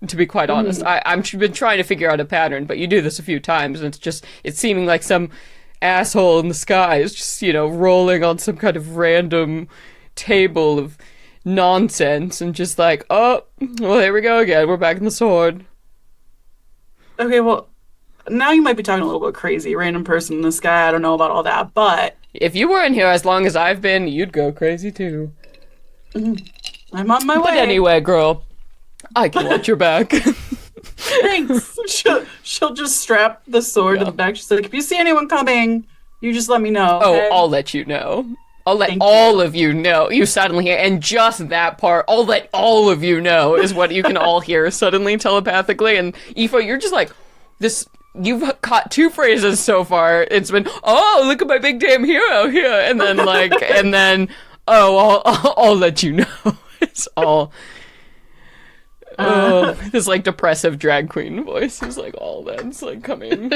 To be quite honest, I've been trying to figure out a pattern, but you do this a few times, and it's seeming like some asshole in the sky is just, you know, rolling on some kind of random table of nonsense, and just like, oh, well, here we go again, we're back in the sword. Okay, well, now you might be talking a little bit crazy, random person in the sky, I don't know about all that, but... If you were in here as long as I've been, you'd go crazy too. I'm on my way. But anyway, girl... I can watch your back. Thanks. She'll just strap the sword to the back. She's like, if you see anyone coming, you just let me know. Okay? Oh, I'll let you know. I'll let all of you know. You suddenly hear, and just that part, I'll let all of you know is what you can all hear suddenly telepathically. And Aoife, you're just like, this. You've caught two phrases so far. It's been, oh, look at my big damn hero here, and then like, and then, oh, I'll let you know. It's all. This like depressive drag queen voice is like all that's like coming.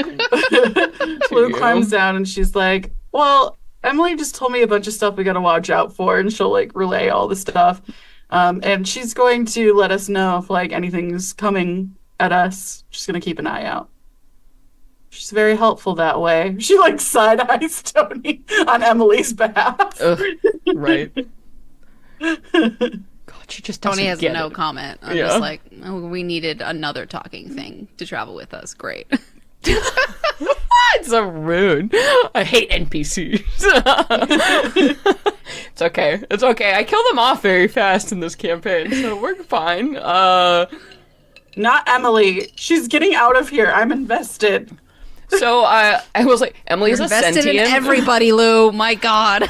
Lou climbs down and she's like, well, Emily just told me a bunch of stuff we gotta watch out for, and she'll like relay all the stuff. And she's going to let us know if like anything's coming at us. She's gonna keep an eye out. She's very helpful that way. She like side eyes Tony on Emily's behalf. Right. God, she just Tony has get no it. comment. I'm just like, oh, we needed another talking thing to travel with us. Great. It's so rude. I hate NPCs. It's okay. It's okay. I kill them off very fast in this campaign, so we're fine. Not Emily. She's getting out of here. I'm invested. So I was like, Emily's a Invested sentient. in everybody, Lou. My God.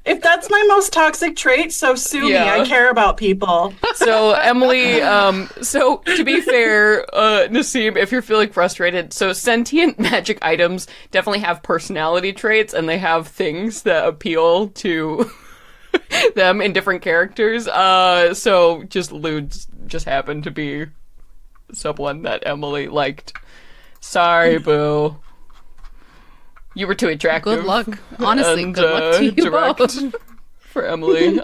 If that's my most toxic trait, so sue me. I care about people. So Emily, so to be fair, Nassim, if you're feeling frustrated, so sentient magic items definitely have personality traits, and they have things that appeal to them in different characters. So just Lou just happened to be someone that Emily liked. Sorry, boo. You were too attractive. Good luck. Honestly, and, good luck to you direct both. for Emily.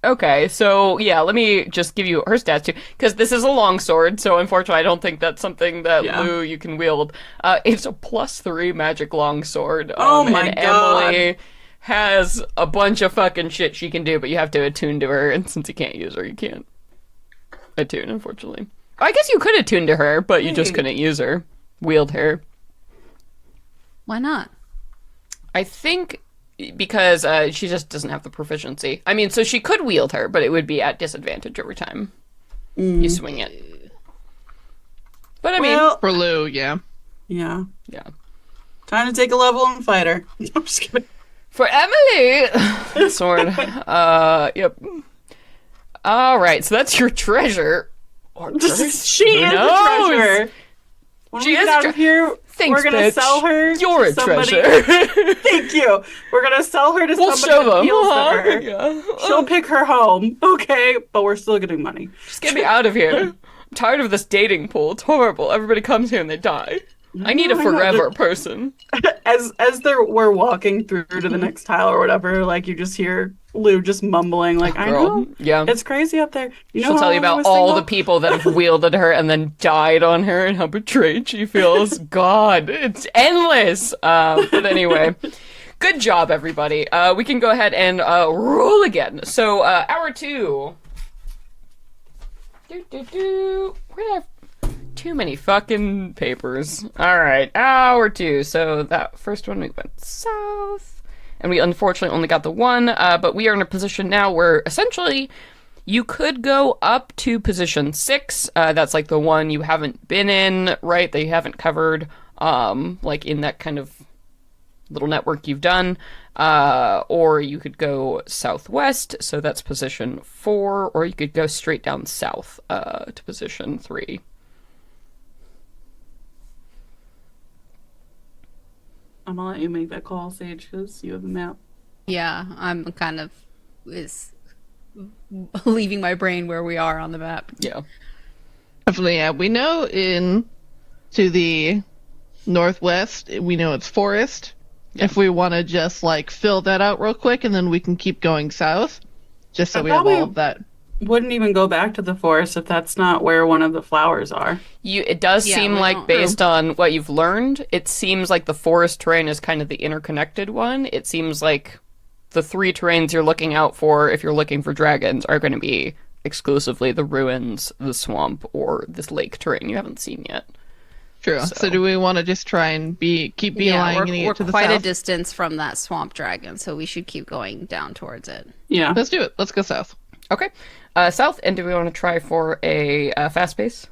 Okay, so yeah, let me just give you her stats too, because this is a longsword, so unfortunately I don't think that's something that Lou you can wield. It's a +3 magic longsword. Oh my and God. Emily has a bunch of fucking shit she can do, but you have to attune to her, and since you can't use her, you can't attune, unfortunately. I guess you could attune to her, but you just couldn't use her. Wield her. Why not? I think because she just doesn't have the proficiency. I mean, so she could wield her, but it would be at disadvantage every time you swing it. But I mean, For Lou, yeah. Yeah. yeah. Time to take a level and fight her. I'm just kidding. For Emily! Sword. Yep. Alright, so that's your treasure. Or curse? She Who is the knows? treasure. When She we is get a out of here, Thanks, we're gonna bitch. sell her. You're to a somebody. treasure. Thank you. We're gonna sell her to We'll somebody show that them. appeals to Uh-huh. her. Yeah. She'll pick her home, okay? But we're still getting money. Just get me out of here. I'm tired of this dating pool. It's horrible. Everybody comes here and they die. I need a I know. forever person. As we're walking through to the next tile or whatever, like you just hear Lou just mumbling, like, I Girl. know. Yeah. It's crazy out there. You know She'll how tell you I about was all single? the people that have wielded her and then died on her and how betrayed she feels. God, it's endless. But anyway, good job, everybody. We can go ahead and roll again. So, hour 2. Where did I... Too many fucking papers. Alright, hour 2. So that first one we went south. And we unfortunately only got the one, but we are in a position now where essentially you could go up to position 6. That's like the one you haven't been in, right? That you haven't covered, like in that kind of little network you've done. Or you could go southwest, so that's position 4, or you could go straight down south to position 3. I'm gonna let you make that call, Sage, because you have a map. Yeah, I'm kind of leaving my brain where we are on the map. Yeah. Definitely, yeah. We know to the northwest, we know it's forest. Yeah. If we want to just like fill that out real quick, and then we can keep going south, just so I we have probably all of that. Wouldn't even go back to the forest if that's not where one of the flowers are. It does Yeah, seem we like, don't based on what you've learned, it seems like the forest terrain is kind of the interconnected one. It seems like the 3 terrains you're looking out for, if you're looking for dragons, are going to be exclusively the ruins, the swamp, or this lake terrain you haven't seen yet. True. So do we want to just try and keep Yeah, beelining we're it to the quite a south? distance from that swamp dragon, so we should keep going down towards it. Yeah. Let's do it. Let's go south. Okay. South, and do we want to try for a fast pace?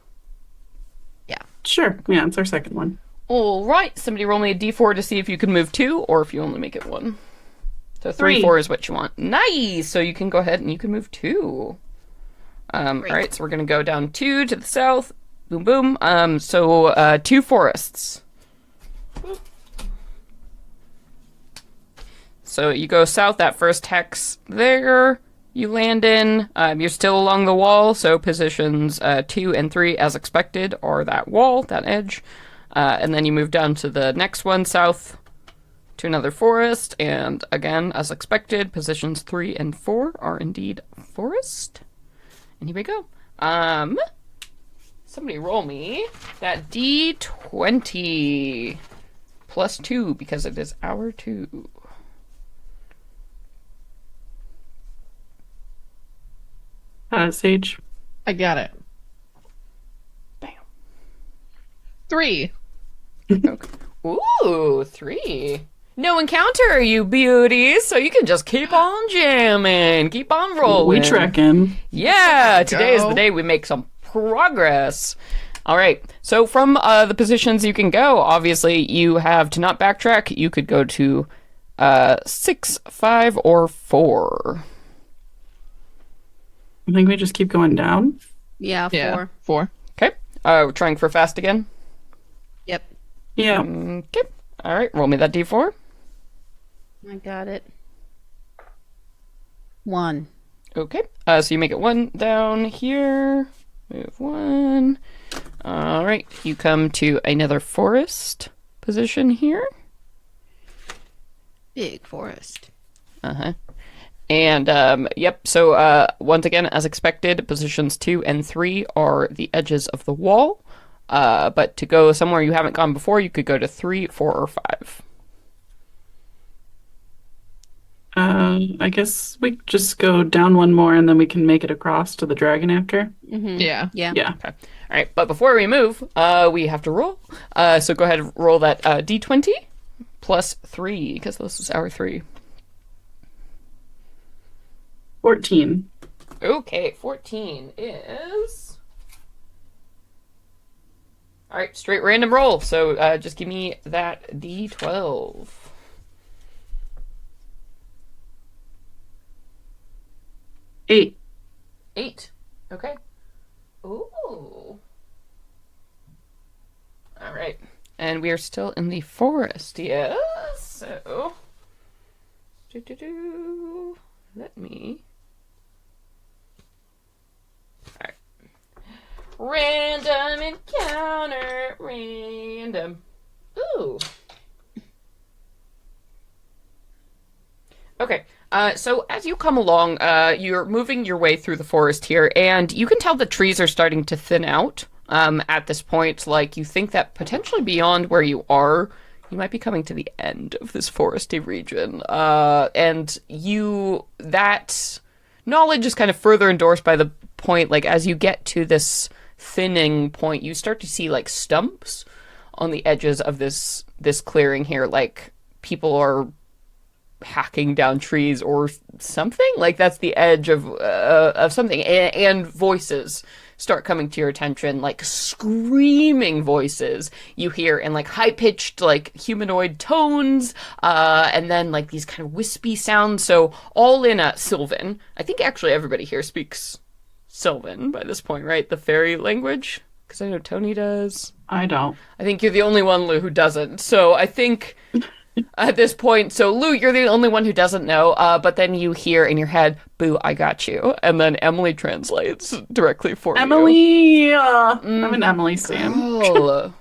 Yeah. Sure. Yeah, it's our second one. All right. Somebody roll me a d4 to see if you can move 2, or if you only make it 1. So 3, 3. 4 is what you want. Nice! So you can go ahead and you can move 2. Alright, so we're going to go down 2 to the south. Boom, boom. So 2 forests. So you go south, that first hex there. You land in. You're still along the wall, so positions 2 and 3, as expected, are that wall, that edge. And then you move down to the next one, south, to another forest. And again, as expected, positions 3 and 4 are indeed forest. And here we go. Somebody roll me that D20 plus 2, because it is hour 2. Sage. I got it. Bam. 3. Okay. Ooh, 3. No encounter, you beauties, so you can just keep on jamming, keep on rolling. We trekking. Yeah, today is Go. the day we make some progress. All right, so from the positions you can go, obviously you have to not backtrack. You could go to 6, 5, or 4. I think we just keep going down. Yeah, 4. Yeah. 4. Okay, we're trying for fast again. Yep. Yeah. Okay, all right, roll me that d4. I got it. 1. Okay. So you make it 1 down here. Move 1. All right. You come to another forest position here. Big forest. Uh-huh. And, yep, so once again, as expected, positions 2 and 3 are the edges of the wall. But to go somewhere you haven't gone before, you could go to 3, 4, or 5. I guess we just go down one more and then we can make it across to the dragon after. Yeah. Yeah. Yeah. Okay. All right, but before we move, we have to roll. So go ahead and roll that d20 plus 3, because this is our 3. 14. Okay, 14 is... All right, straight random roll. So just give me that d12. 8. 8. Okay. Ooh. All right. And we are still in the forest, yes. So... Let me... Alright. Random encounter. Random. Ooh. Okay. So as you come along, you're moving your way through the forest here, and you can tell the trees are starting to thin out. At this point, like, you think that potentially beyond where you are, you might be coming to the end of this foresty region. And that knowledge is kind of further endorsed by the point, like, as you get to this thinning point, you start to see, like, stumps on the edges of this clearing here. Like, people are hacking down trees or something. Like, that's the edge of something. And voices start coming to your attention, like screaming voices you hear in like high-pitched, like humanoid tones, and then like these kind of wispy sounds. So all in Sylvan. I think actually everybody here speaks Sylvan by this point, right? The fairy language? Because I know Tony does. I don't. I think you're the only one, Lou, who doesn't. So I think at this point, so Lou, you're the only one who doesn't know, but then you hear in your head, "Boo, I got you." And then Emily translates directly for you. Emily! I'm an Emily Sam. Oh.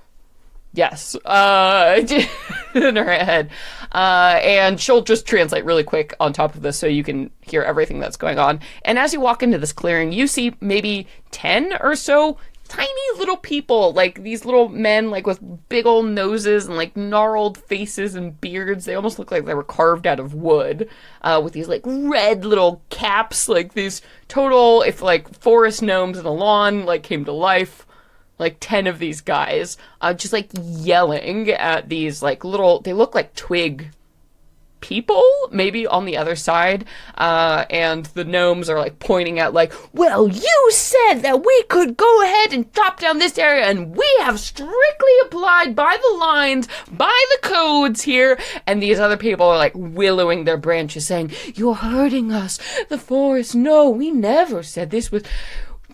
Yes. In her head. And she'll just translate really quick on top of this so you can hear everything that's going on. And as you walk into this clearing, you see maybe 10 or so tiny little people, like these little men, like with big old noses and like gnarled faces and beards. They almost look like they were carved out of wood, with these like red little caps, like these total, if like forest gnomes in a lawn like came to life, like 10 of these guys, just like yelling at these like little, they look like twig people, maybe on the other side, and the gnomes are like pointing at like, "Well, you said that we could go ahead and chop down this area, and we have strictly applied by the lines, by the codes here," and these other people are like willowing their branches saying, "You're hurting us, the forest, no, we never said this was...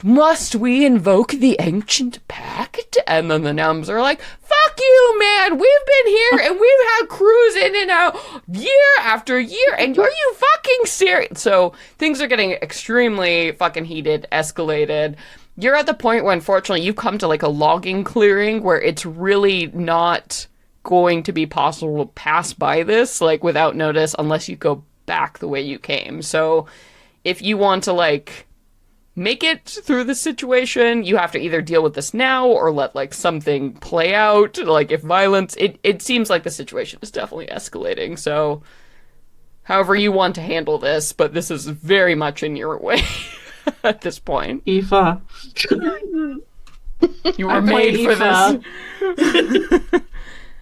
Must we invoke the ancient pact?" And then the gnomes are like, "Fuck you, man! We've been here and we've had crews in and out year after year, and are you fucking serious?" So things are getting extremely fucking heated, escalated. You're at the point where, unfortunately, you've come to like a logging clearing where it's really not going to be possible to pass by this, like, without notice unless you go back the way you came. So if you want to, like, make it through the situation, you have to either deal with this now or let like something play out. Like, if violence, it seems like the situation is definitely escalating. So however you want to handle this, but this is very much in your way at this point. Aoife. You were made for Aoife. this.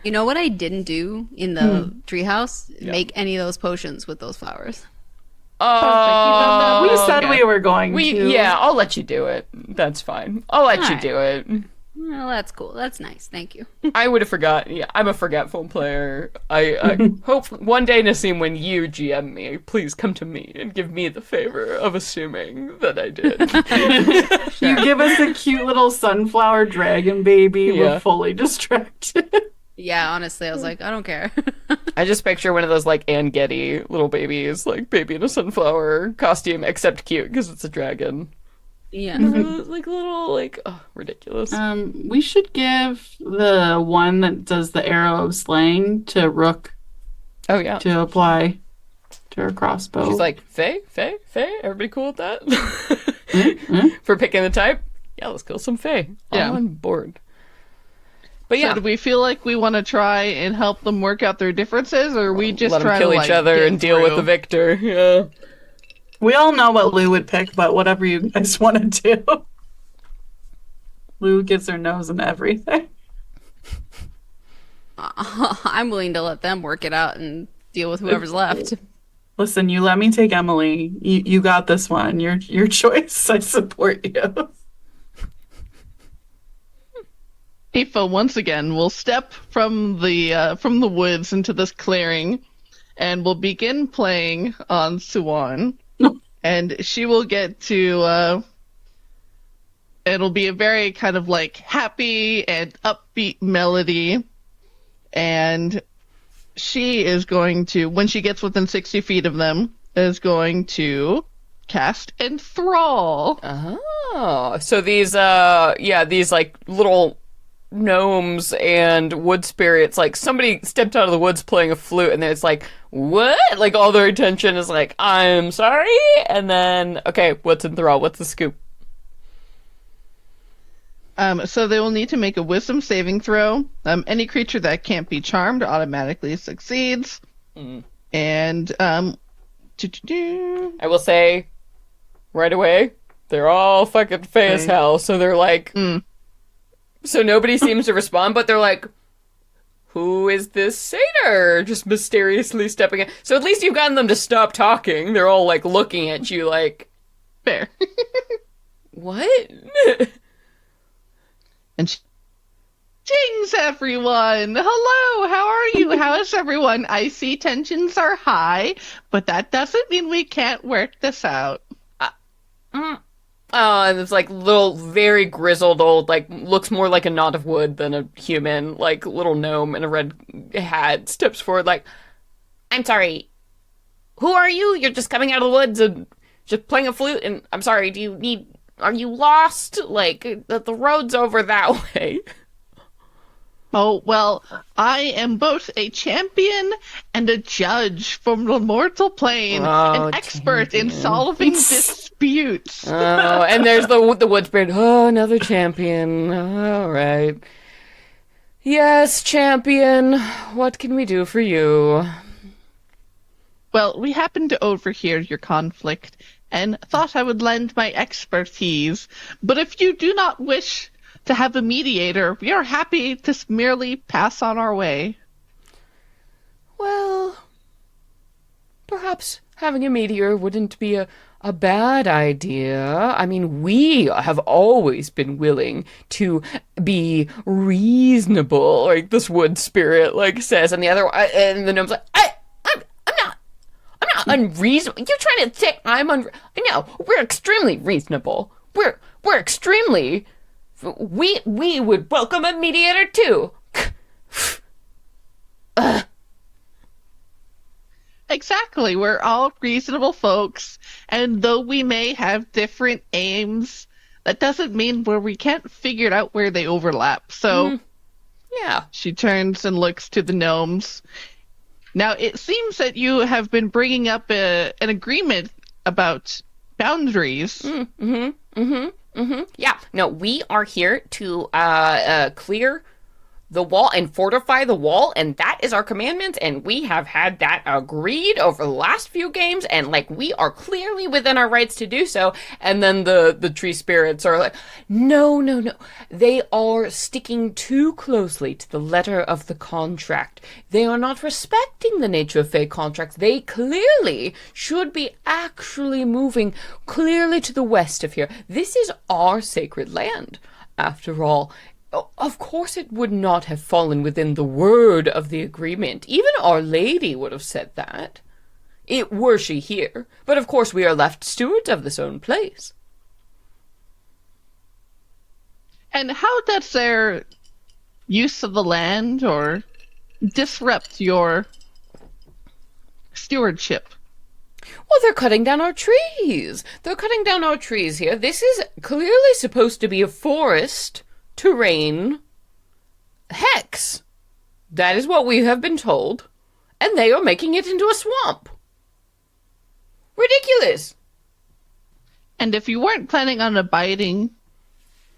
You know what I didn't do in the treehouse? Make any of those potions with those flowers. Oh, We said okay. we were going to. Yeah, I'll let you do it. That's fine. I'll let you Alright. do it. Well, that's cool. That's nice. Thank you. I would have forgotten. Yeah, I'm a forgetful player. I hope one day, Nassim, when you GM me, please come to me and give me the favor of assuming that I did. You give us a cute little sunflower dragon baby. Yeah. We're fully distracted. Yeah, honestly, I was like, I don't care. I just picture one of those like Anne Getty little babies, like baby in a sunflower costume, except cute because it's a dragon. Yeah. Like little, like, oh, ridiculous. We should give the one that does the arrow of slaying to Rook Oh yeah. to apply to her crossbow. She's like, Faye? Everybody cool with that? Mm-hmm. For picking the type? Yeah, let's kill some Faye. Yeah. On board. But yeah, So do we feel like we want to try and help them work out their differences, or we just let them try kill to each other get and deal with through? the victor. Yeah. We all know what Lou would pick, but whatever you guys want to do. Lou gets her nose in everything. I'm willing to let them work it out and deal with whoever's left. Listen, you let me take Emily. You got this one. Your choice. I support you. Aoife once again will step from the woods into this clearing, and will begin playing on Suwan, and she will get to. It'll be a very kind of like happy and upbeat melody, and she is going to, when she gets within 60 feet of them, is going to cast Enthrall. Oh, so these, these like little gnomes and wood spirits, like somebody stepped out of the woods playing a flute, and then it's like, what? Like all their attention is like, I'm sorry, and then, okay, what's Enthrall? What's the scoop? So they will need to make a wisdom saving throw. Any creature that can't be charmed automatically succeeds. And, I will say, right away, they're all fucking fey as hell, so they're like, so nobody seems to respond, but they're like, who is this satyr? Just mysteriously stepping in. So at least you've gotten them to stop talking. They're all like looking at you like, fair. what? And Greetings, everyone! Hello, how are you? How is everyone? I see tensions are high, but that doesn't mean we can't work this out. And it's like little, very grizzled old, like, looks more like a knot of wood than a human, like, little gnome in a red hat steps forward like, I'm sorry, who are you? You're just coming out of the woods and just playing a flute, and I'm sorry, are you lost? Like, the road's over that way. Oh, well, I am both a champion and a judge from the mortal plane, an expert in solving disputes. Oh, and there's the wood spirit. Oh, another champion. All right. Yes, champion. What can we do for you? Well, we happened to overhear your conflict and thought I would lend my expertise. But if you do not wish to have a mediator, we are happy to merely pass on our way. Well, perhaps having a mediator wouldn't be a bad idea. I mean, we have always been willing to be reasonable, like this wood spirit like says, and the gnome's like, I'm not unreasonable. You're trying to say no, we're extremely reasonable. We're extremely. We would welcome a mediator too. Exactly. We're all reasonable folks, and though we may have different aims, that doesn't mean we can't figure out where they overlap. So, yeah. She turns and looks to the gnomes. Now, it seems that you have been bringing up an agreement about boundaries. Yeah. No, we are here to clear the wall and fortify the wall, and that is our commandment, and we have had that agreed over the last few games, and like we are clearly within our rights to do so. And then the tree spirits are like, no, they are sticking too closely to the letter of the contract. They are not respecting the nature of fey contracts. They clearly should be actually moving clearly to the west of here. This is our sacred land, after all. Of course it would not have fallen within the word of the agreement. Even Our Lady would have said that, were she here. But of course we are left stewards of this own place. And how does their use of the land or disrupt your stewardship. Well, they're cutting down our trees. They're cutting down our trees here. This is clearly supposed to be a forest terrain hex. That is what we have been told. And they are making it into a swamp. Ridiculous. And if you weren't planning on abiding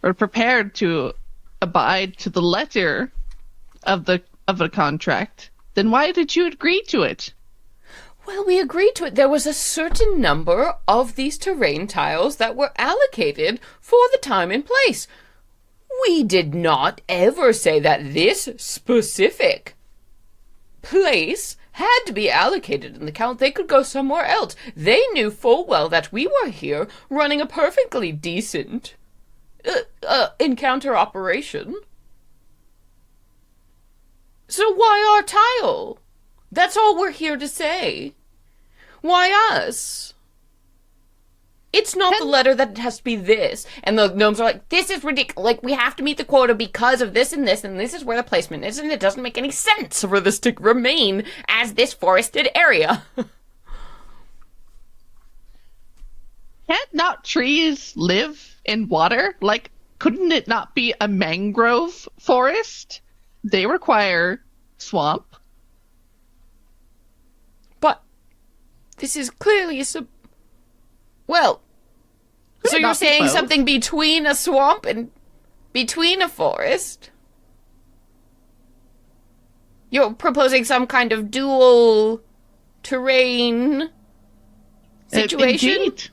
or prepared to abide to the letter of the contract, then why did you agree to it? Well, we agreed to it. There was a certain number of these terrain tiles that were allocated for the time and place. We did not ever say that this specific place had to be allocated in the count. They could go somewhere else. They knew full well that we were here running a perfectly decent encounter operation. So why our tile? That's all we're here to say. Why us? It's not the letter that it has to be this. And the gnomes are like, this is ridiculous. Like, we have to meet the quota because of this, and this is where the placement is, and it doesn't make any sense for this to remain as this forested area. Can't not trees live in water? Like, couldn't it not be a mangrove forest? They require swamp. But this is clearly well, so you're saying something between a swamp and between a forest? You're proposing some kind of dual terrain situation? Indeed.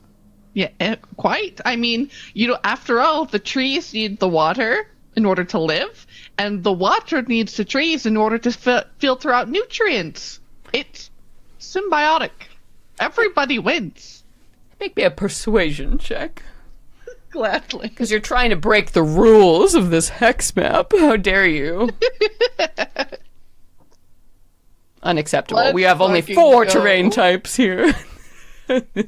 Yeah, quite. I mean, after all, the trees need the water in order to live, and the water needs the trees in order to filter out nutrients. It's symbiotic. Everybody wins. Make me a persuasion check. Gladly. Because you're trying to break the rules of this hex map. How dare you? Unacceptable. We have only 4 terrain types here. What?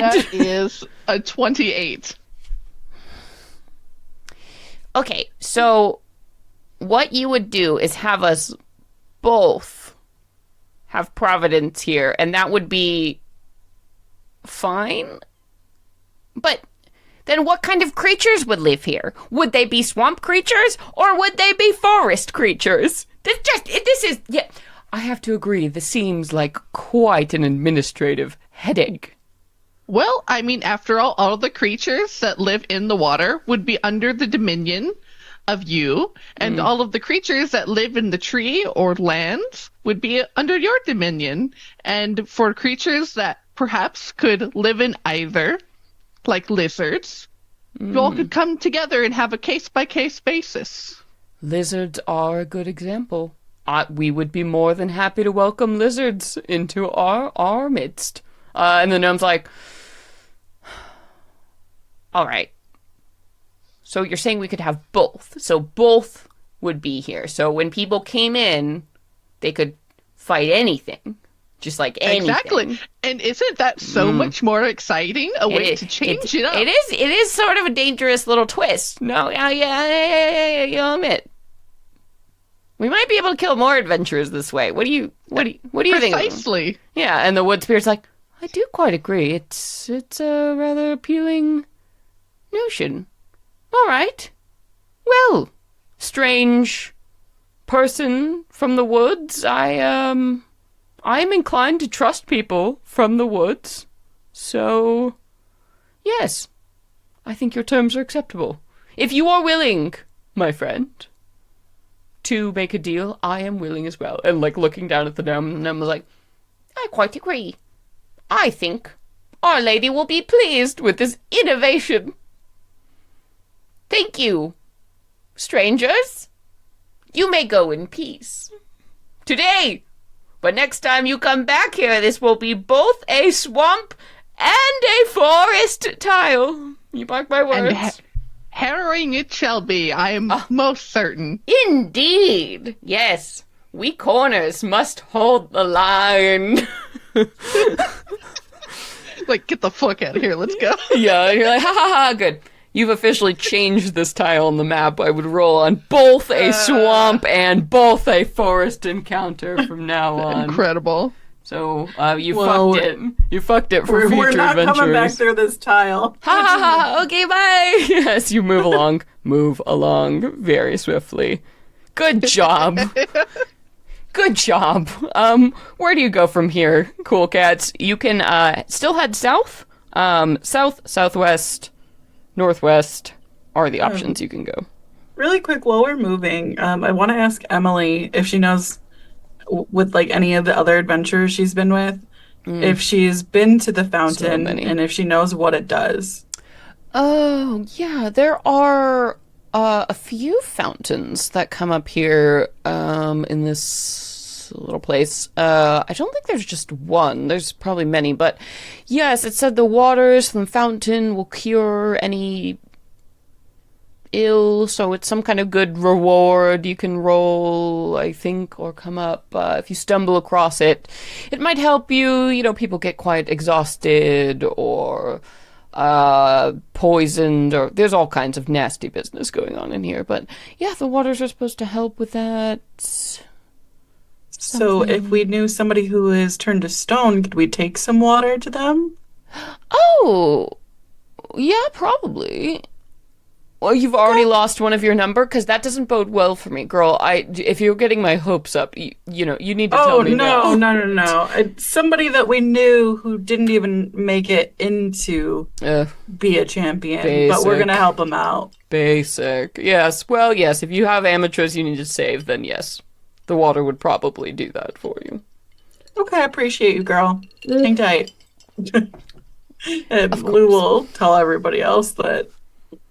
That is a 28. Okay, so what you would do is have us both have Providence here, and that would be fine. But then what kind of creatures would live here? Would they be swamp creatures, or would they be forest creatures? Yeah, I have to agree, this seems like quite an administrative headache. Well, I mean, after all the creatures that live in the water would be under the dominion of you, and all of the creatures that live in the tree or land would be under your dominion. And for creatures that perhaps could live in either, like lizards, you all could come together and have a case-by-case basis. Lizards are a good example. We would be more than happy to welcome lizards into our midst. And the gnome's like, all right. So you're saying we could have both. So both would be here. So when people came in, they could fight anything. Just like anything. Exactly. And isn't that so much more exciting? A way to change it up. It is sort of a dangerous little twist. No, yeah, you'll admit. We might be able to kill more adventurers this way. What do you think? Precisely. Yeah, and the wood spirit's like, I do quite agree. It's a rather appealing notion. All right. Well, strange person from the woods, I am inclined to trust people from the woods. So, yes, I think your terms are acceptable. If you are willing, my friend, to make a deal, I am willing as well. And, like, looking down at the gnome, was like, I quite agree. I think Our Lady will be pleased with this innovation. Thank you, strangers. You may go in peace. Today. But next time you come back here, this will be both a swamp and a forest tile. You mark my words. And harrowing it shall be, I am most certain. Indeed. Yes. We corners must hold the line. Like, get the fuck out of here, let's go. Yeah, you're like, ha ha ha, good. You've officially changed this tile on the map. I would roll on both a swamp and both a forest encounter from now on. Incredible. So you Well, fucked it. You fucked it for We're future not adventures. coming back through this tile. Ha ha ha! Okay, bye. Yes, you move along. Move along very swiftly. Good job. Good job. Where do you go from here, cool cats? You can still head south. South, southwest, northwest are the options you can go. Really quick, while we're moving, I want to ask Emily if she knows with like any of the other adventures she's been with, if she's been to the fountain many. and if she knows what it does. Oh, yeah, there are a few fountains that come up here in this little place. I don't think there's just one. There's probably many, but yes, it said the waters from the fountain will cure any ill, so it's some kind of good reward you can roll, I think, or come up. If you stumble across it, it might help you. You know, people get quite exhausted or poisoned, or there's all kinds of nasty business going on in here. But yeah, the waters are supposed to help with that. So if we knew somebody who is turned to stone, could we take some water to them? Oh, yeah, probably. Well, you've already lost one of your number, because that doesn't bode well for me, girl. If you're getting my hopes up, you need to tell me now. Oh, no. It's somebody that we knew who didn't even make it into be a champion, but we're going to help them out. Basic. Yes. Well, yes, if you have amateurs you need to save, then yes, the water would probably do that for you. Okay, I appreciate you, girl. Hang tight. And Lou will tell everybody else that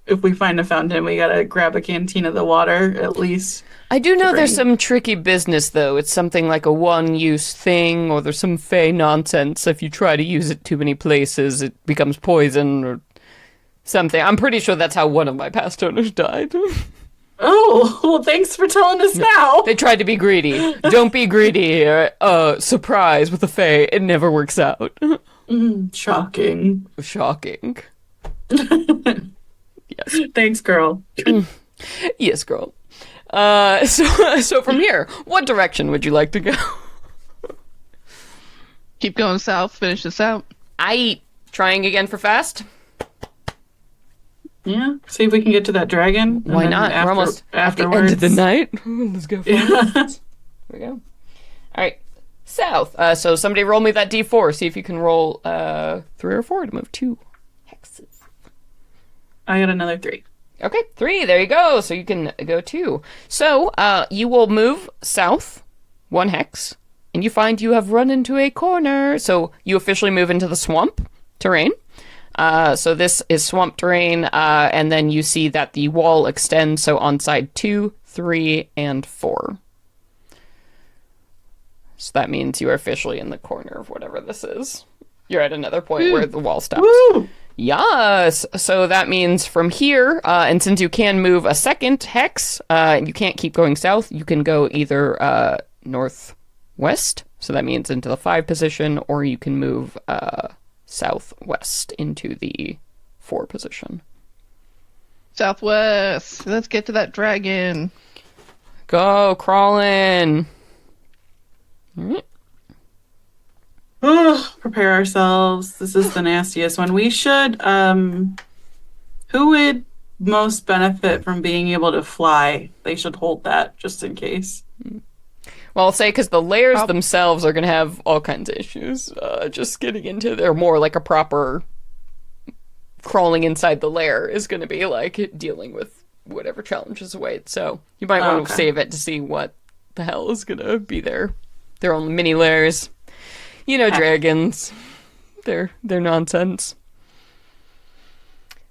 if we find a fountain, we gotta grab a canteen of the water, at least. I do know there's some tricky business, though. It's something like a one-use thing, or there's some fey nonsense. If you try to use it too many places, it becomes poison, or something. I'm pretty sure that's how one of my past owners died. Oh, well, thanks for telling us now. They tried to be greedy. Don't be greedy here. Surprise with the fey. It never works out. Shocking. Shocking. Yes. Thanks, girl. Yes, girl. So from here, what direction would you like to go? Keep going south, finish this out. Trying again for fast? Yeah, see if we can get to that dragon. and Why then not? We're almost at the end afterwards. of the night. Let's go fast. Here we go. All right. South. So somebody roll me that D4. See if you can roll 3 or 4 to move 2 hexes. I got another 3. Okay, 3. There you go. So you can go 2. So you will move south 1 hex, and you find you have run into a corner. So you officially move into the swamp terrain. So this is swamp terrain, and then you see that the wall extends. So on side 2, 3, and 4. So that means you are officially in the corner of whatever this is. You're at another point where the wall stops. Woo! Yes! So that means from here, and since you can move a second hex, and you can't keep going south, you can go either northwest, so that means into the 5 position, or you can move southwest into the 4 position. Southwest. Let's get to that dragon. Go, crawling! Alright. Prepare ourselves. This is the nastiest one. We should, who would most benefit from being able to fly? They should hold that just in case. Well, I'll say because the layers themselves are going to have all kinds of issues. Just getting into there more like a proper crawling inside the layer is going to be like dealing with whatever challenges await. So you might want to save it to see what the hell is going to be there. Their own mini layers. You know, dragons. They're nonsense.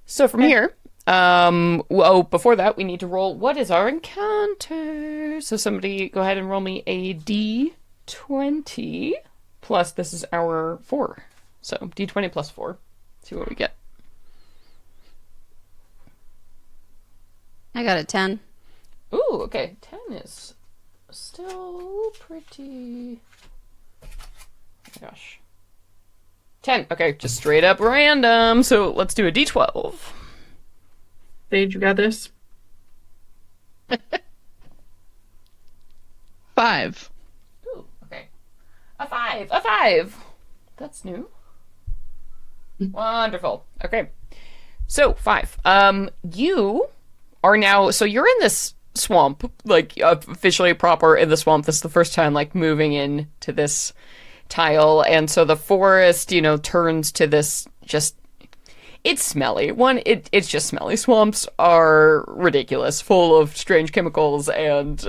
So from here, before that, we need to roll. What is our encounter? So somebody go ahead and roll me a D20. Plus, this is our 4. So D20 plus 4. See what we get. I got a 10. Ooh, okay. 10 is still pretty... Oh my gosh. 10. Okay, just straight up random. So let's do a D12. Sage, you got this? 5. Ooh, okay. A 5. A 5. That's new. Wonderful. Okay. So, 5. You are now, so you're in this swamp, like, officially proper in the swamp. This is the first time, like, moving into this tile, and so the forest, turns to this just, it's smelly. It's just smelly. Swamps are ridiculous, full of strange chemicals and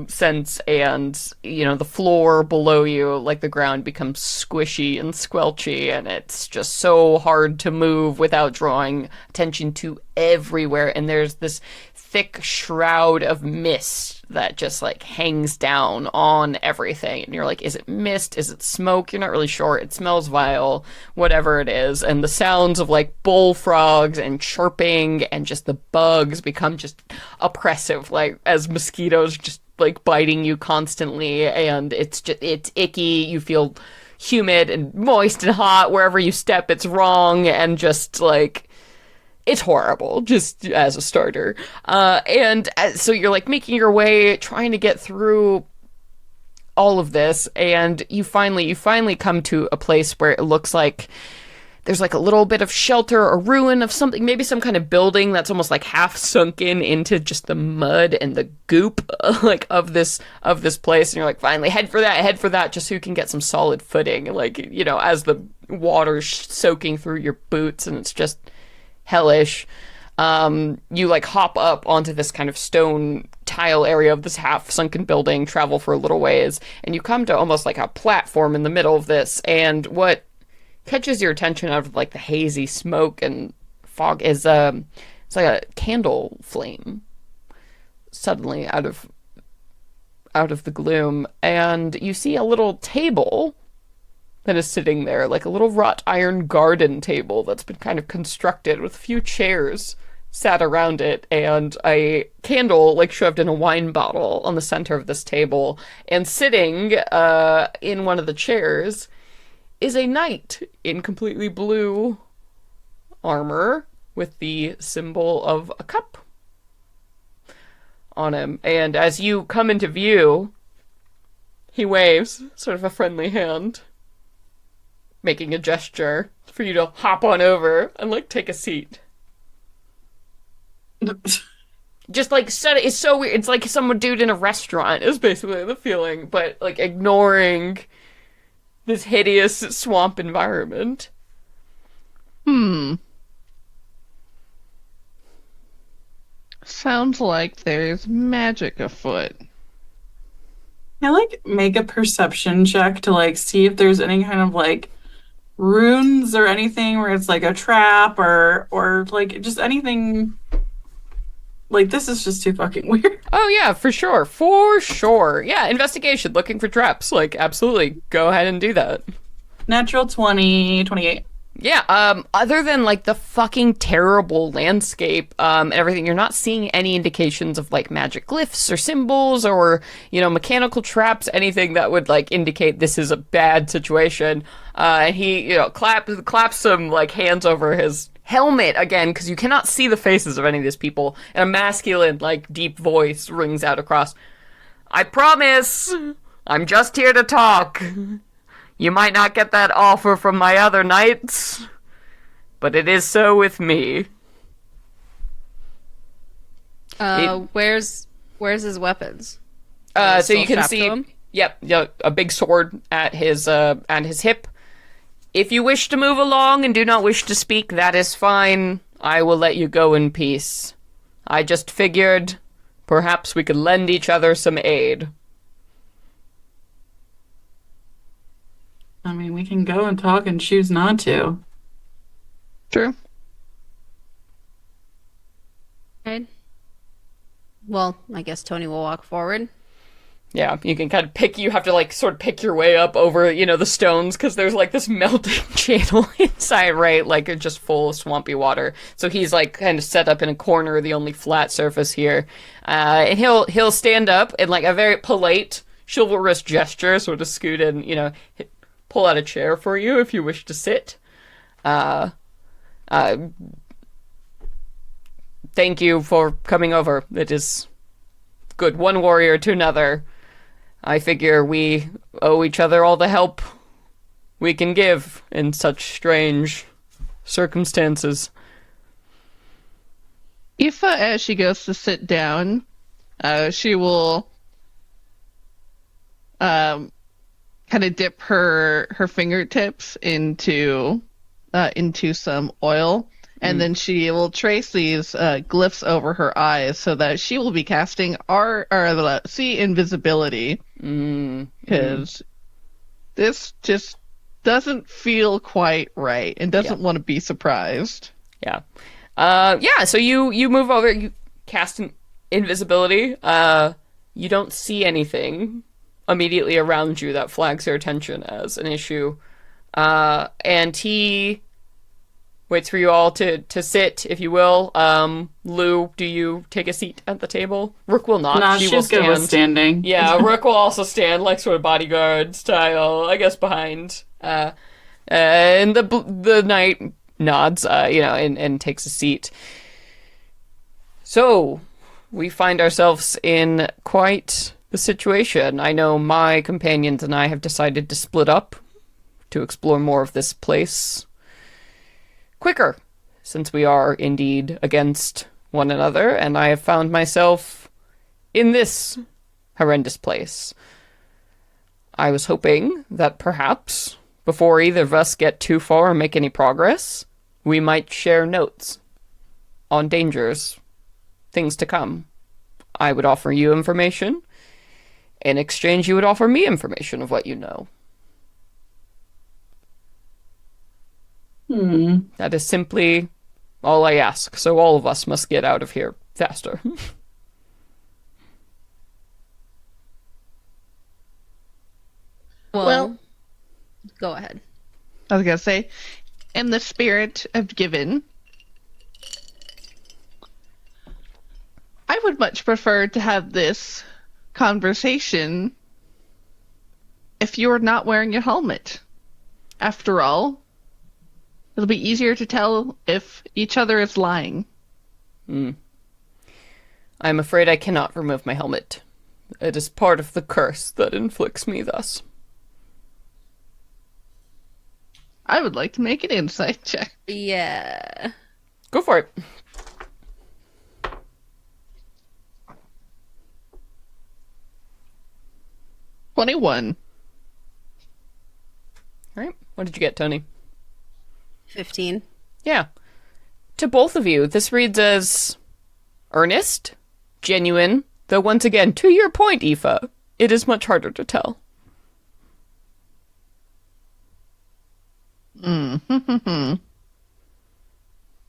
scents, and the floor below you, like the ground, becomes squishy and squelchy, and it's just so hard to move without drawing attention to everywhere. And there's this thick shroud of mist that just like hangs down on everything, and you're like, is it mist, is it smoke? You're not really sure. It smells vile, whatever it is. And the sounds of like bullfrogs and chirping and just the bugs become just oppressive, like as mosquitoes just like biting you constantly, and it's icky. You feel humid and moist and hot wherever you step. It's wrong, and just like, it's horrible, just as a starter. And so you're like making your way, trying to get through all of this, and you finally come to a place where it looks like there's like a little bit of shelter or ruin of something, maybe some kind of building that's almost like half sunken into just the mud and the goop like of this place. And you're like, finally, head for that, just so you can get some solid footing, like, as the water's soaking through your boots, and it's just hellish. You like hop up onto this kind of stone tile area of this half sunken building, travel for a little ways, and you come to almost like a platform in the middle of this. And what catches your attention out of like the hazy smoke and fog is it's like a candle flame suddenly out of the gloom, and you see a little table that is sitting there, like a little wrought iron garden table that's been kind of constructed with a few chairs sat around it, and a candle like shoved in a wine bottle on the center of this table. And sitting in one of the chairs is a knight in completely blue armor with the symbol of a cup on him. And as you come into view, he waves sort of a friendly hand, making a gesture for you to hop on over and like take a seat. Just like, it's so weird. It's like some dude in a restaurant is basically the feeling, but like ignoring this hideous swamp environment. Sounds like there's magic afoot. I like make a perception check to like see if there's any kind of like runes or anything where it's like a trap or like just anything. Like, this is just too fucking weird. Oh yeah, for sure. Yeah, investigation, looking for traps. Like, absolutely, go ahead and do that. Natural 20, 28. Yeah, other than like the fucking terrible landscape and everything, you're not seeing any indications of like magic glyphs or symbols or, mechanical traps, anything that would like indicate this is a bad situation. And he, claps some like hands over his helmet again, because you cannot see the faces of any of these people, and a masculine like deep voice rings out across. I promise, I'm just here to talk. You might not get that offer from my other knights, but it is so with me. Where's his weapons? So you can see, yep, a big sword at his hip. If you wish to move along and do not wish to speak, that is fine. I will let you go in peace. I just figured perhaps we could lend each other some aid. I mean, we can go and talk and choose not to. True. Right. Well, I guess Tony will walk forward. Yeah, you can kind of you have to like sort of pick your way up over, the stones, because there's like this melting channel inside, right? Like it's just full of swampy water. So he's like kind of set up in a corner, the only flat surface here. And he'll stand up in like a very polite, chivalrous gesture, sort of scoot in, pull out a chair for you if you wish to sit. Thank you for coming over. It is good. One warrior to another. I figure we owe each other all the help we can give in such strange circumstances. Aoife, as she goes to sit down, she will kind of dip her fingertips into some oil, and then she will trace these glyphs over her eyes so that she will be casting see invisibility, because this just doesn't feel quite right and doesn't want to be surprised. Yeah. So you move over, you cast invisibility. You don't see anything immediately around you that flags your attention as an issue. And he waits for you all to sit, if you will. Lou, do you take a seat at the table? Rook will not. No, She she's will good with standing. Yeah, Rook will also stand, like, sort of bodyguard style, I guess, behind. And the knight nods, and takes a seat. So, we find ourselves in quite the situation. I know my companions and I have decided to split up to explore more of this place quicker, since we are indeed against one another, and I have found myself in this horrendous place. I was hoping that perhaps, before either of us get too far or make any progress, we might share notes on dangers, things to come. I would offer you information. In exchange, you would offer me information of what you know. That is simply all I ask, so all of us must get out of here faster. Well, go ahead. I was going to say, in the spirit of giving, I would much prefer to have this conversation if you're not wearing your helmet. After all, it'll be easier to tell if each other is lying. I'm afraid I cannot remove my helmet. It is part of the curse that inflicts me thus. I would like to make an insight check. Yeah. Go for it. $21. All right. What did you get, Tony? 15. Yeah. To both of you, this reads as earnest, genuine, though once again, to your point, Aoife, it is much harder to tell.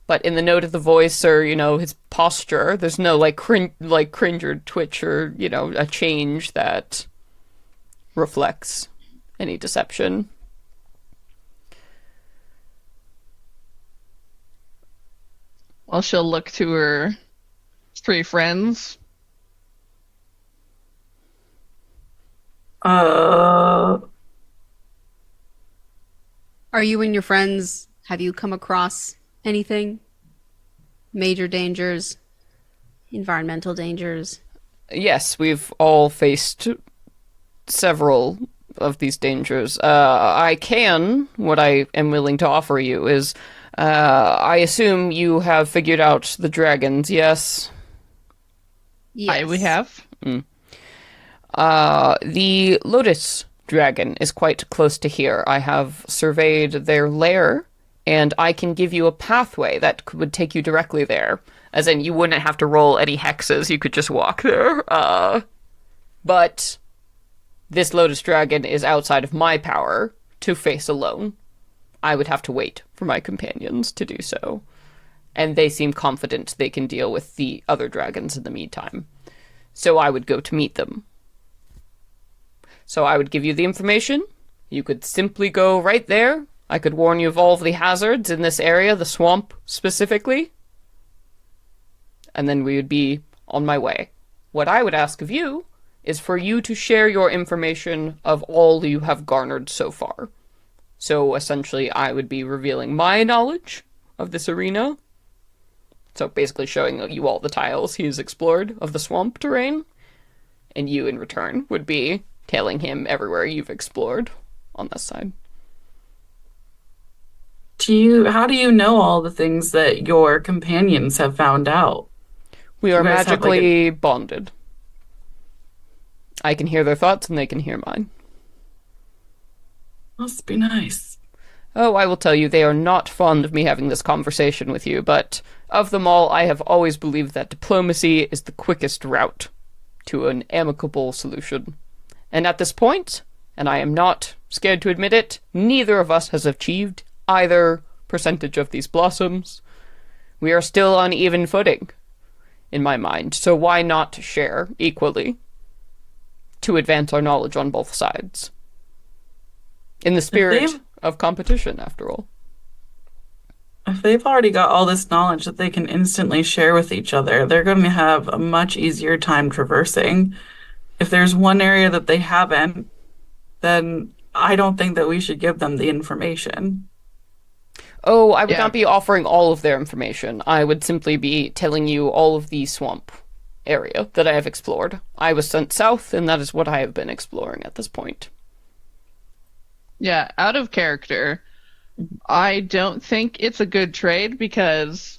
But in the note of the voice or, his posture, there's no, cringe or twitch or, a change that reflects any deception. Well, she'll look to her 3 friends. Are you and your friends, have you come across anything? Major dangers? Environmental dangers? Yes, we've all faced several of these dangers. What I am willing to offer you is, I assume you have figured out the dragons, yes? Yes. We have. The Lotus Dragon is quite close to here. I have surveyed their lair, and I can give you a pathway that would take you directly there. As in, you wouldn't have to roll any hexes, you could just walk there. But this Lotus Dragon is outside of my power to face alone. I would have to wait for my companions to do so. And they seem confident they can deal with the other dragons in the meantime. So I would go to meet them. So I would give you the information. You could simply go right there. I could warn you of all of the hazards in this area, the swamp specifically. And then we would be on my way. What I would ask of you is for you to share your information of all you have garnered so far. So essentially I would be revealing my knowledge of this arena. So basically showing you all the tiles he's explored of the swamp terrain. And you in return would be telling him everywhere you've explored on this side. How do you know all the things that your companions have found out? We Do are you guys have, like, magically bonded. I can hear their thoughts and they can hear mine. Must be nice. Oh, I will tell you, they are not fond of me having this conversation with you, but of them all, I have always believed that diplomacy is the quickest route to an amicable solution. And at this point, and I am not scared to admit it, neither of us has achieved either percentage of these blossoms. We are still on even footing, in my mind, so why not share equally to advance our knowledge on both sides? In the spirit of competition, after all. If they've already got all this knowledge that they can instantly share with each other, they're going to have a much easier time traversing. If there's one area that they haven't, then I don't think that we should give them the information. Oh, I would Yeah. not be offering all of their information. I would simply be telling you all of the swamp area that I have explored. I was sent south, and that is what I have been exploring at this point. Yeah, out of character, I don't think it's a good trade because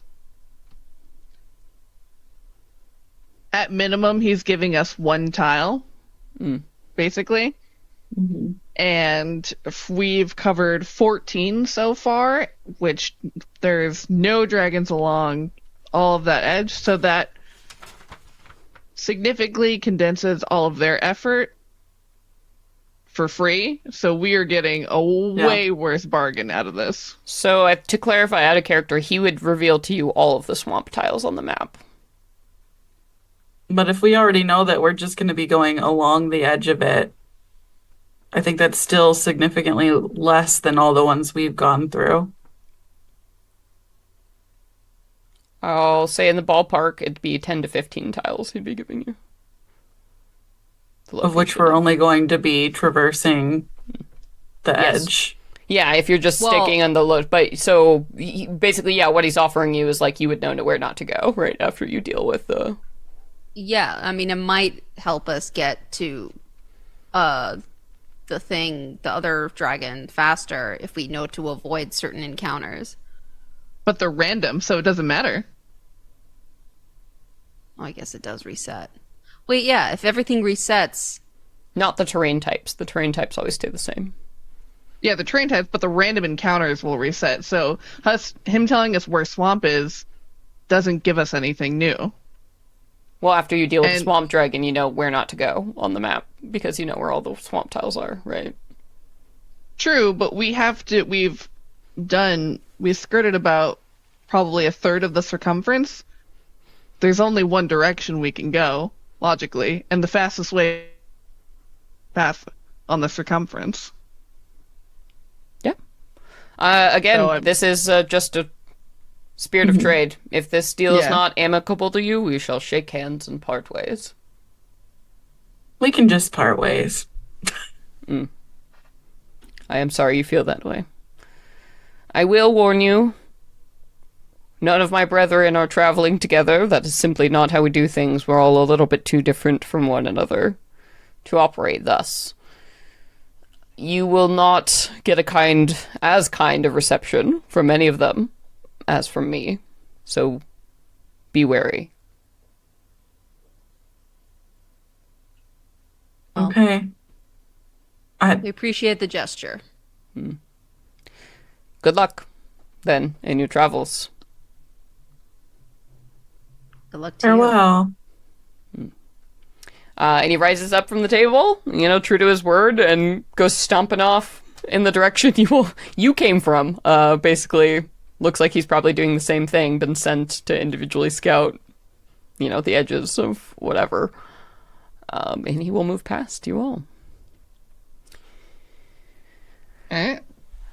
at minimum he's giving us one tile, basically. Mhm. And if we've covered 14 so far, which there's no dragons along all of that edge, so that significantly condenses all of their effort for free. So we are getting a way worse bargain out of this. So, to clarify out of character, he would reveal to you all of the swamp tiles on the map. But if we already know that we're just going to be going along the edge of it, I think that's still significantly less than all the ones we've gone through. I'll say in the ballpark, it'd be 10 to 15 tiles he'd be giving you. Of which we're only going to be traversing the Yes. edge. Yeah, if you're just Well- sticking on the load. But, so, basically, yeah, what he's offering you is, like, you would know where not to go, right, after you deal with the... Yeah, I mean, it might help us get to the other dragon faster if we know to avoid certain encounters. But they're random, so it doesn't matter. Oh, I guess it does reset. Wait, yeah, if everything resets, Not the terrain types. The terrain types always stay the same. Yeah, the train types, but the random encounters will reset. So him telling us where swamp is doesn't give us anything new. Well, after you deal with the And- swamp dragon, you know where not to go on the map, because you know where all the swamp tiles are, right? True, but we skirted about probably a third of the circumference. There's only one direction we can go, logically, and the fastest way path on the circumference. Yeah. Again, So this is just a spirit of trade. If this deal is Yeah. not amicable to you, we shall shake hands and part ways. We can just part ways. I am sorry you feel that way. I will warn you, none of my brethren are traveling together. That is simply not how we do things. We're all a little bit too different from one another to operate thus. You will not get as kind of reception from any of them as from me. So be wary. Okay. we appreciate the gesture. Good luck, then, in your travels. Good luck to you. Farewell. And he rises up from the table, true to his word, and goes stomping off in the direction you came from. Basically, looks like he's probably doing the same thing, been sent to individually scout, the edges of whatever. And he will move past you all. Alright.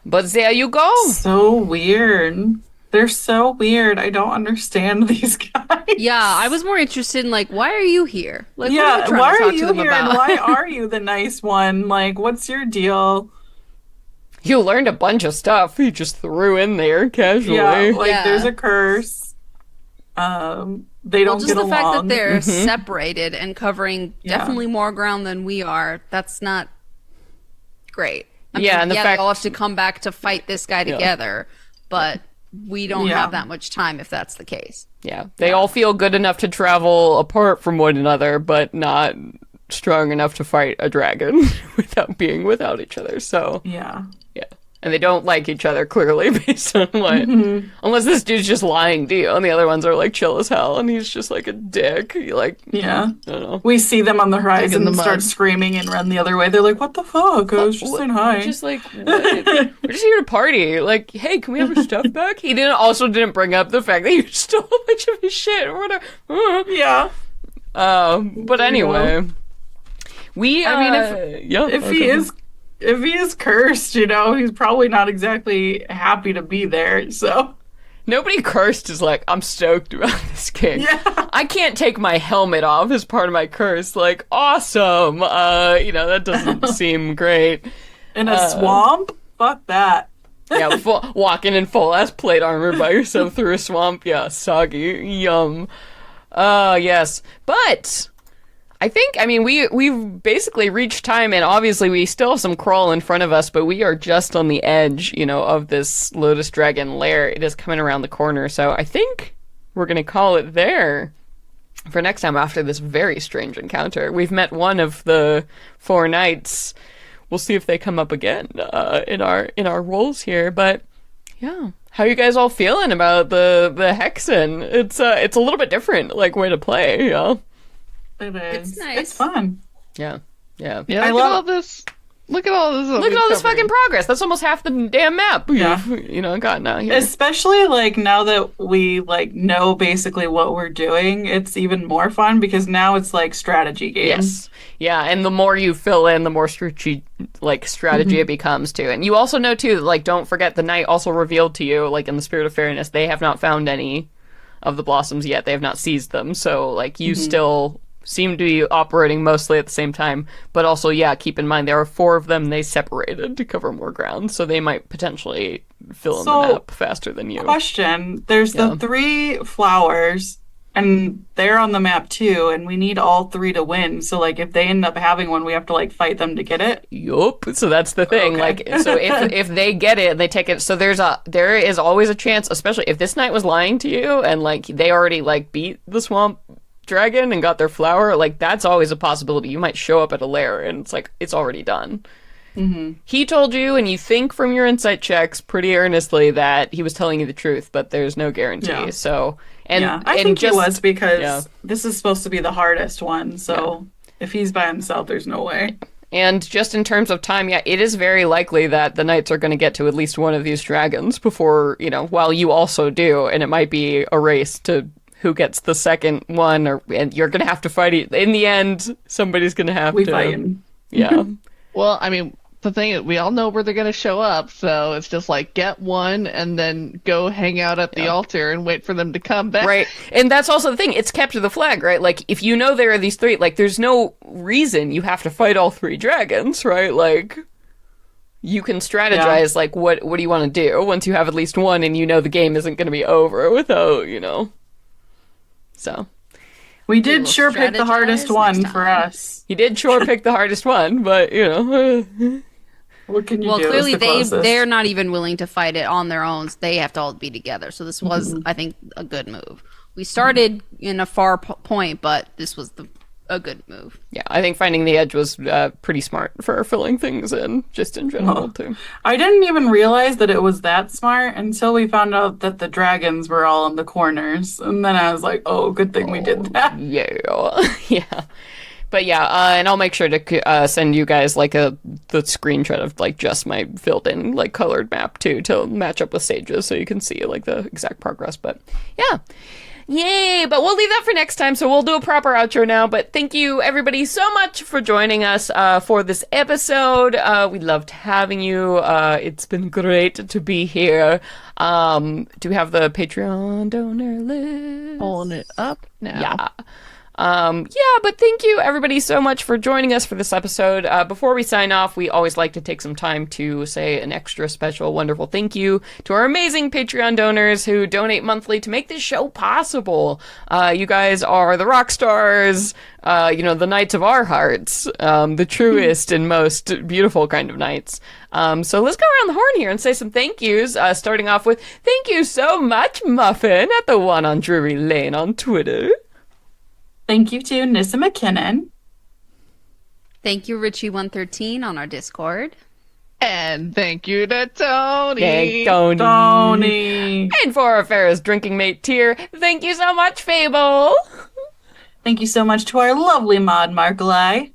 But there you go. So weird. They're so weird. I don't understand these guys. Yeah, I was more interested in, like, why are you here? Like, what are Yeah, you trying why to are talk to you them here and about? why are you the nice one? Like, what's your deal? You learned a bunch of stuff he just threw in there casually. Yeah, like Yeah. there's a curse. They don't Well, just get the along. fact that they're separated and covering Yeah. definitely more ground than we are, that's not great. I Yeah, mean, and the they fact- all have to come back to fight this guy together, but we don't Yeah. have that much time if that's the case. Yeah. They all feel good enough to travel apart from one another, but not strong enough to fight a dragon without being without each other. So, Yeah. yeah. And they don't like each other, clearly, based on what... Unless this dude's just lying to you, and the other ones are, like, chill as hell, and he's just, like, a dick. Like, Yeah. I don't know. We see them on the Dig horizon in the and start mud. screaming and run the other way. They're like, what the fuck? I was just saying hi. We're just like, what? We're just here to party. Like, hey, can we have our stuff back? He didn't bring up the fact that you stole a bunch of his shit or whatever. Yeah. But anyway, I mean, if he is cursed, he's probably not exactly happy to be there. So nobody cursed is like, I'm stoked about this game. yeah, I can't take my helmet off as part of my curse. Like, awesome. That doesn't seem great. in a swamp, fuck that. Yeah, walking in full ass plate armor by yourself through a swamp. Yeah, soggy. Yum. Yes. But I think, we've basically reached time, and obviously we still have some crawl in front of us, but we are just on the edge, of this Lotus Dragon lair. It is coming around the corner, so I think we're going to call it there for next time after this very strange encounter. We've met one of the 4 knights. We'll see if they come up again in our roles here, but yeah. How are you guys all feeling about the Hexen? It's a little bit different, like, way to play, It is. It's nice. It's fun. Yeah. Yeah. Yeah, I look at love- all this. Look at all this. Look at all this fucking progress. That's almost half the damn map Yeah. you've gotten out here. Especially like now that we know basically what we're doing, it's even more fun because now it's like strategy games. Yes. Yeah, and the more you fill in, the more strategy it becomes too. And you also know too, like, don't forget the knight also revealed to you, like, in the Spirit of Fairness, they have not found any of the blossoms yet. They have not seized them. So, like, you still seem to be operating mostly at the same time. But also, yeah, keep in mind there are 4 of them. They separated to cover more ground, so they might potentially fill in the map faster than you. Question: there's the 3 flowers, and they're on the map too, and we need all 3 to win. So like, if they end up having one, we have to like fight them to get it. Yup. So that's the thing. Okay. Like, so if they get it and they take it, so there is always a chance, especially if this knight was lying to you and like they already like beat the swamp dragon and got their flower, like that's always a possibility. You might show up at a lair and it's like it's already done. He told you, and you think from your insight checks pretty earnestly that he was telling you the truth, but there's no guarantee. Yeah. So, I think he was because this is supposed to be the hardest one. So if he's by himself, there's no way. And just in terms of time, yeah, it is very likely that the knights are going to get to at least one of these dragons before, while you also do, and it might be a race to who gets the second one, and you're going to have to fight it. In the end, somebody's going to have to. We fight. Yeah. Well, the thing is, we all know where they're going to show up, so it's just like get one and then go hang out at the altar and wait for them to come back. Right. And that's also the thing. It's capture the flag, right? Like, if you know there are these 3, like, there's no reason you have to fight all 3 dragons, right? Like, you can strategize, like, what do you want to do once you have at least one and you know the game isn't going to be over without, So. We did sure pick the hardest strategize one next for time. us. You did sure pick the hardest one, but, What can you Well, do? clearly It's the closest. they're not even willing to fight it on their own. They have to all be together. So this was, I think, a good move. We started in a far point, but this was a good move. Yeah, I think finding the edge was pretty smart for filling things in, just in general, too. I didn't even realize that it was that smart until we found out that the dragons were all in the corners. And then I was like, oh, good thing we did that. Yeah. Yeah. But yeah, and I'll make sure to send you guys like the screenshot of like just my filled in like colored map too to match up with stages so you can see like the exact progress. But yeah. Yay! But we'll leave that for next time, so we'll do a proper outro now. But thank you, everybody, so much for joining us for this episode. We loved having you. It's been great to be here. Do we have the Patreon donor list? Pulling it up now. Yeah. But thank you everybody so much for joining us for this episode. Before we sign off, we always like to take some time to say an extra special, wonderful thank you to our amazing Patreon donors who donate monthly to make this show possible. You guys are the rock stars, the knights of our hearts, the truest and most beautiful kind of knights. So let's go around the horn here and say some thank yous, starting off with thank you so much, Muffin, at the one on Drury Lane on Twitter. Thank you to Nissa McKinnon. Thank you, Richie113 on our Discord. And thank you to Tony. Yay, Tony. Tony. And for our Farrah's drinking mate tier, thank you so much, Fable. Thank you so much to our lovely mod, Markali.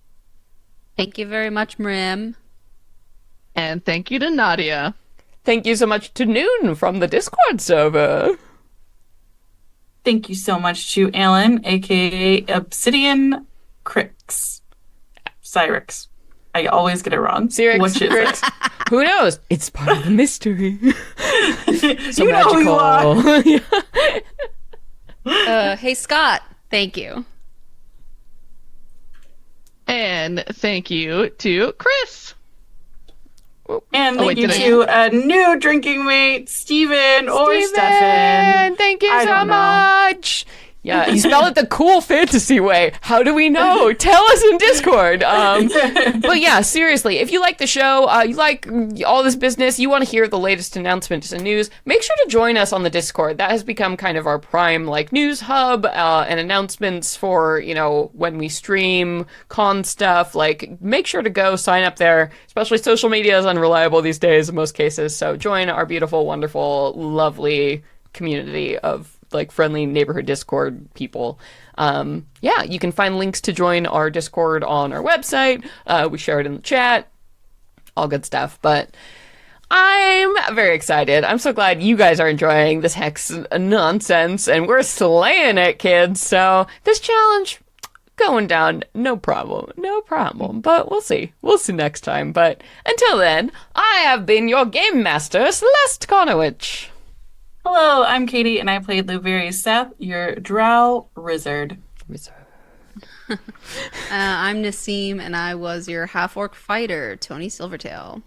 Thank you very much, Mrim. And thank you to Nadia. Thank you so much to Noon from the Discord server. Thank you so much to Alan, aka Obsidian Crix. Cyrix. I always get it wrong. Cyrix, Which is Crix. Who knows? It's part of the mystery. So you know who you are. Hey, Scott. Thank you. And thank you to Chris. And Oh, wait, thank you did to a new drinking mate, Steven or Stefan. Thank you I so don't know. much. Yeah, you spell it the cool fantasy way. How do we know? Tell us in Discord. But yeah, seriously, if you like the show, you like all this business, you want to hear the latest announcements and news, make sure to join us on the Discord. That has become kind of our prime news hub and announcements for, when we stream con stuff. Make sure to go sign up there. Especially social media is unreliable these days in most cases. So join our beautiful, wonderful, lovely community of friendly neighborhood Discord people. You can find links to join our Discord on our website. We share it in the chat. All good stuff. But I'm very excited. I'm so glad you guys are enjoying this Hex nonsense, and we're slaying it, kids. So this challenge going down, no problem. No problem. But we'll see. We'll see next time. But until then, I have been your game master, Celeste Konowich. Hello, I'm Katie, and I played Luveri Seth, your drow wizard. I'm Nassim, and I was your half-orc fighter, Tony Silvertail.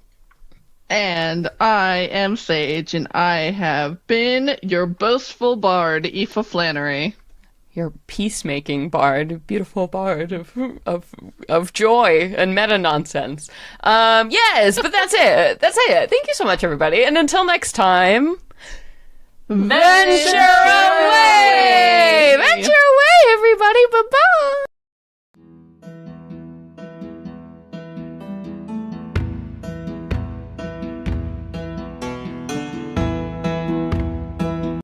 And I am Sage, and I have been your boastful bard, Aoife Flannery. Your peacemaking bard, beautiful bard of joy and meta nonsense. Yes, but that's it. That's it. Thank you so much, everybody. And until next time, venture away! Venture away, everybody. Bye-bye.